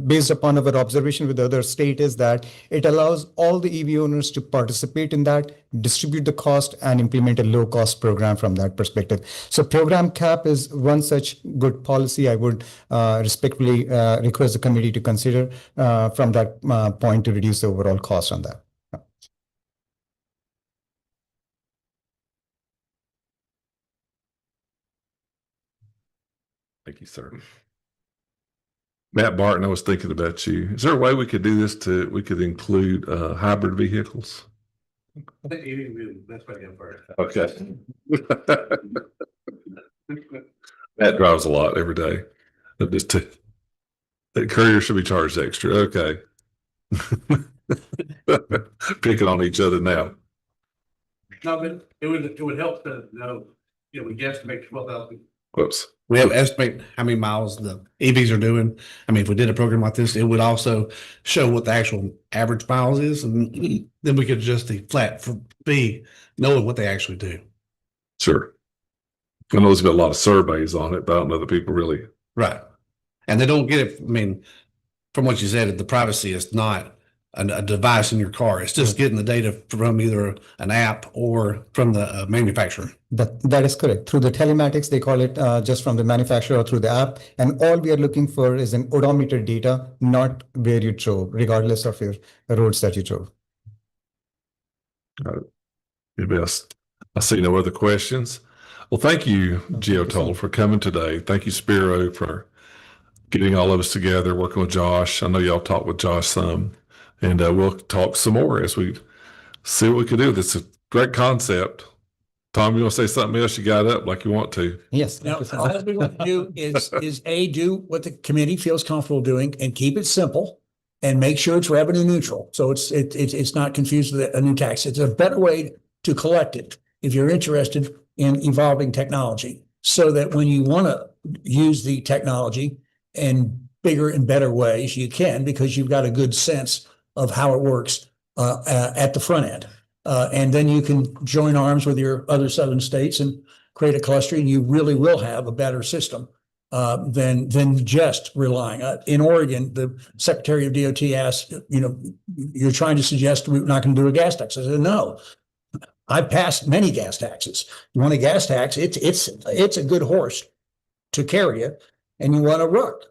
based upon our observation with other state, is that it allows all the EV owners to participate in that, distribute the cost, and implement a low cost program from that perspective. So program cap is one such good policy I would respectfully request the committee to consider from that point to reduce the overall cost on that. Thank you, sir. Matt Barton, I was thinking about you. Is there a way we could do this we could include hybrid vehicles? I think you need to be the best way to go first. Okay. Matt drives a lot every day. The courier should be charged extra. Okay. Picking on each other now. No, but it would help to know, we guesstimate 12,000. Whoops. We have to estimate how many miles the EVs are doing. I mean, if we did a program like this, it would also show what the actual average miles is, and then we could adjust the flat fee, knowing what they actually do. Sure. I know there's been a lot of surveys on it, but I don't know that people really. Right. And they don't get it. I mean, from what you said, the privacy is not a device in your car. It's just getting the data from either an app or from the manufacturer. That is correct. Through the telematics, they call it just from the manufacturer or through the app. And all we are looking for is an odometer data, not where you drove, regardless of your roads that you drove. Anybody else? I see no other questions. Well, thank you, Geotoll, for coming today. Thank you, Spiro, for getting all of us together, working with Josh. I know y'all talked with Josh some, and we'll talk some more as we see what we can do. This is a great concept. Tom, you want to say something else? You got up like you want to. Yes. Now, all we want to do is do what the committee feels comfortable doing and keep it simple and make sure it's revenue neutral. So it's not confused with a new tax. It's a better way to collect it if you're interested in evolving technology, so that when you want to use the technology in bigger and better ways, you can, because you've got a good sense of how it works at the front end. And then you can join arms with your other southern states and create a cluster, and you really will have a better system than just relying. In Oregon, the Secretary of DOT asked, you're trying to suggest we're not going to do a gas tax. I said, no. I've passed many gas taxes. You want a gas tax, it's a good horse to carry it, and you want a rook.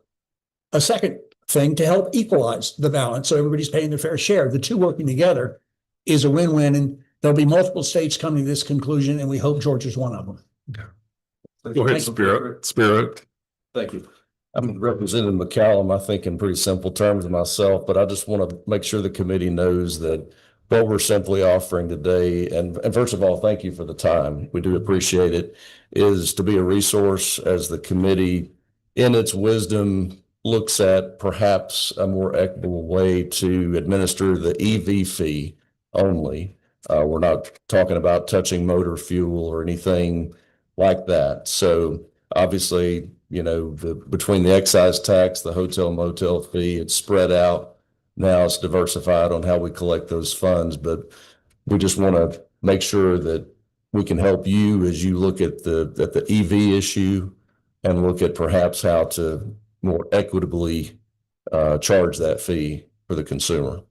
A second thing to help equalize the balance so everybody's paying their fair share. The two working together is a win-win, and there'll be multiple states coming to this conclusion, and we hope Georgia's one of them. Go ahead, Spirit. Thank you. I'm representing McCallum, I think, in pretty simple terms myself, but I just want to make sure the committee knows that what we're simply offering today, and first of all, thank you for the time. We do appreciate it, is to be a resource as the committee in its wisdom looks at perhaps a more equitable way to administer the EV fee only. We're not talking about touching motor fuel or anything like that. So obviously, between the excise tax, the hotel motel fee, it's spread out. Now it's diversified on how we collect those funds, but we just want to make sure that we can help you as you look at the EV issue and look at perhaps how to more equitably charge that fee for the consumer.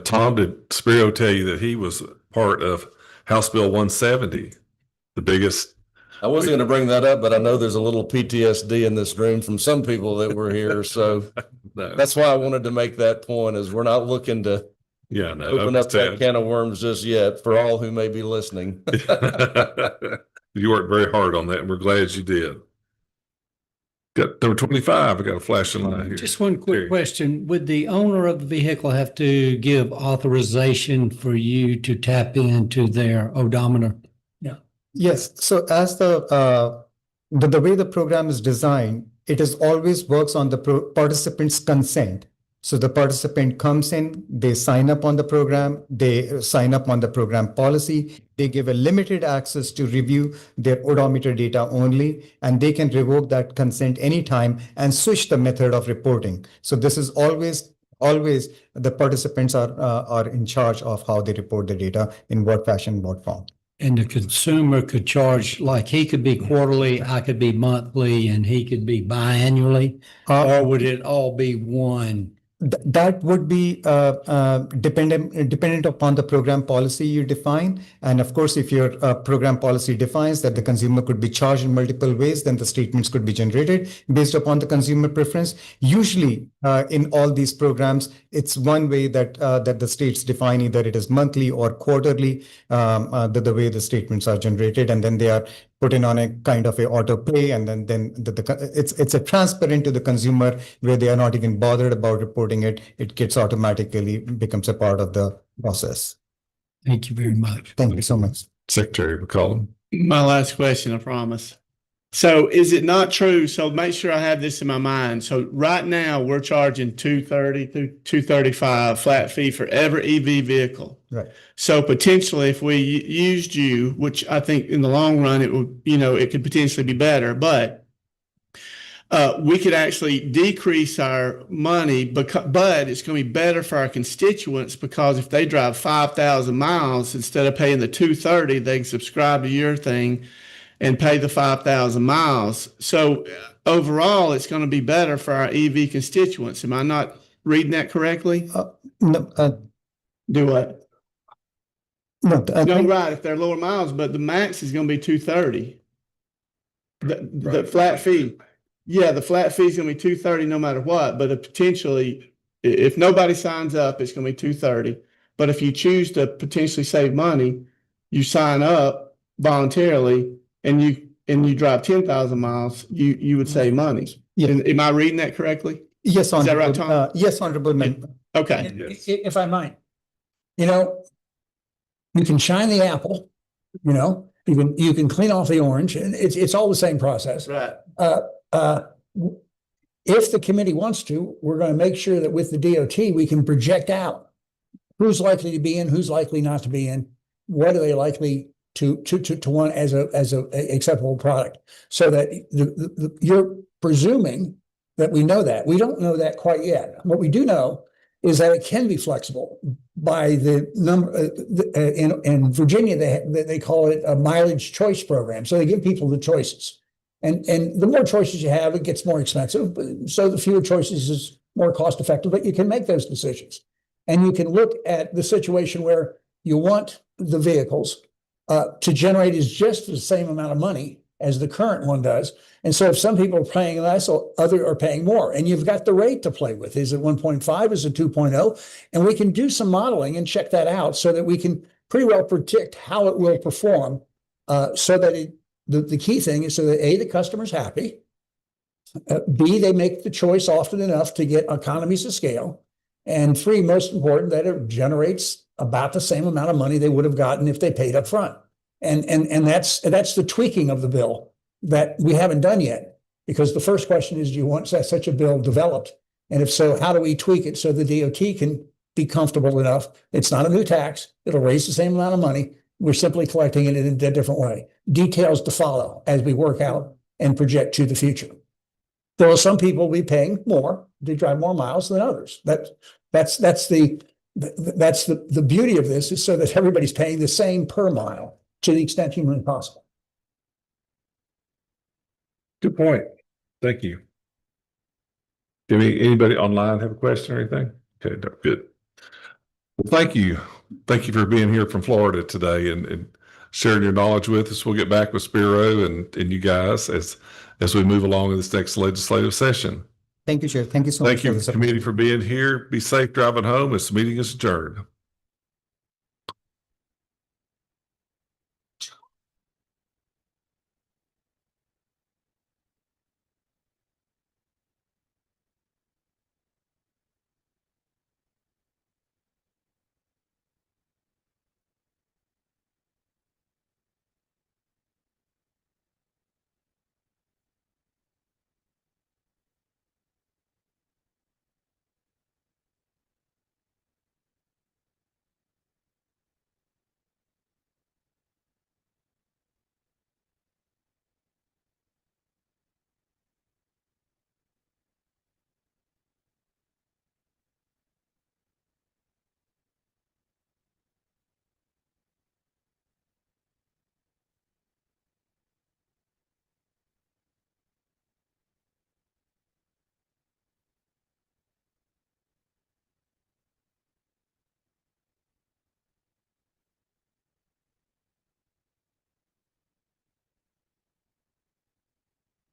Tom, did Spiro tell you that he was part of House Bill 170, the biggest? I wasn't going to bring that up, but I know there's a little PTSD in this room from some people that were here. So No. that's why I wanted to make that point, is we're not looking to open up that can of worms just yet for all who may be listening. You worked very hard on that, and we're glad you did. Got number 25. I got a flashing light here. Just one quick Terry. question. Would the owner of the vehicle have to give authorization for you to tap into their odometer? Yes. So as the way the program is designed, it is always works on the participant's consent. So the participant comes in, they sign up on the program, they sign up on the program policy, they give a limited access to review their odometer data only, and they can revoke that consent anytime and switch the method of reporting. So this is always the participants are in charge of how they report the data, in what fashion, what form. And the consumer could charge, like he could be quarterly, I could be monthly, and he could be biannually, or would it all be one? That would be dependent upon the program policy you define. And of course, if your program policy defines that the consumer could be charged in multiple ways, then the statements could be generated based upon the consumer preference. Usually, in all these programs, it's one way that the states define, either it is monthly or quarterly, the way the statements are generated, and then they are put in on a kind of a auto pay, and then it's a transparent to the consumer, where they are not even bothered about reporting it. It gets automatically becomes a part of the process. Thank you very much. Thank you so much. Secretary McCollum. My last question, I promise. So is it not true? So make sure I have this in my mind. So right now we're charging $230 to $235 flat fee for every EV vehicle. Right. So potentially, if we used you, which I think in the long run it would, it could potentially be better, but we could actually decrease our money, but it's going to be better for our constituents, because if they drive 5,000 miles, instead of paying the $230, they can subscribe to your thing and pay the 5,000 miles. So overall, it's going to be better for our EV constituents. Am I not reading that correctly? No. Do what? No, No, right. If they're lower miles, but the max is going to be $230. The flat fee. Yeah, the flat fee is going to be $230 no matter what. But potentially, if nobody signs up, it's going to be $230. But if you choose to potentially save money, you sign up voluntarily, and you drive 10,000 miles, you would save money. Yeah. Am I reading that correctly? Yes, Is that right, Honorable. Tom? Yes, Honorable Member. Okay. If I might, you can shine the apple, you can clean off the orange, and it's all the same process. Right. If the committee wants to, we're going to make sure that with the DOT, we can project out who's likely to be in, who's likely not to be in, what are they likely to want as a acceptable product, so that you're presuming that we know that. We don't know that quite yet. What we do know is that it can be flexible by the number. In Virginia, they call it a mileage choice program. So they give people the choices, and the more choices you have, it gets more expensive. So the fewer choices is more cost effective, but you can make those decisions, and you can look at the situation where you want the vehicles to generate is just the same amount of money as the current one does. And so if some people are paying less, or others are paying more, and you've got the rate to play with. Is it 1.5? Is it 2.0? And we can do some modeling and check that out, so that we can pretty well predict how it will perform, so that the key thing is so that A, the customer's happy, B, they make the choice often enough to get economies of scale, And three, most important, that it generates about the same amount of money they would have gotten if they paid up front. And that's the tweaking of the bill that we haven't done yet. Because the first question is, do you want such a bill developed? And if so, how do we tweak it so the DOT can be comfortable enough? It's not a new tax. It'll raise the same amount of money. We're simply collecting it in a different way. Details to follow as we work out and project to the future. There will some people be paying more. They drive more miles than others. That's the beauty of this, is so that everybody's paying the same per mile to the extent humanly possible. Good point. Thank you. Do anybody online have a question or anything? Okay, good. Well, thank you. Thank you for being here from Florida today and sharing your knowledge with us. We'll get back with Spiro and you guys as we move along in this next legislative session. Thank you, Chair. Thank you so much. Thank you, committee, for being here. Be safe driving home. This meeting is adjourned.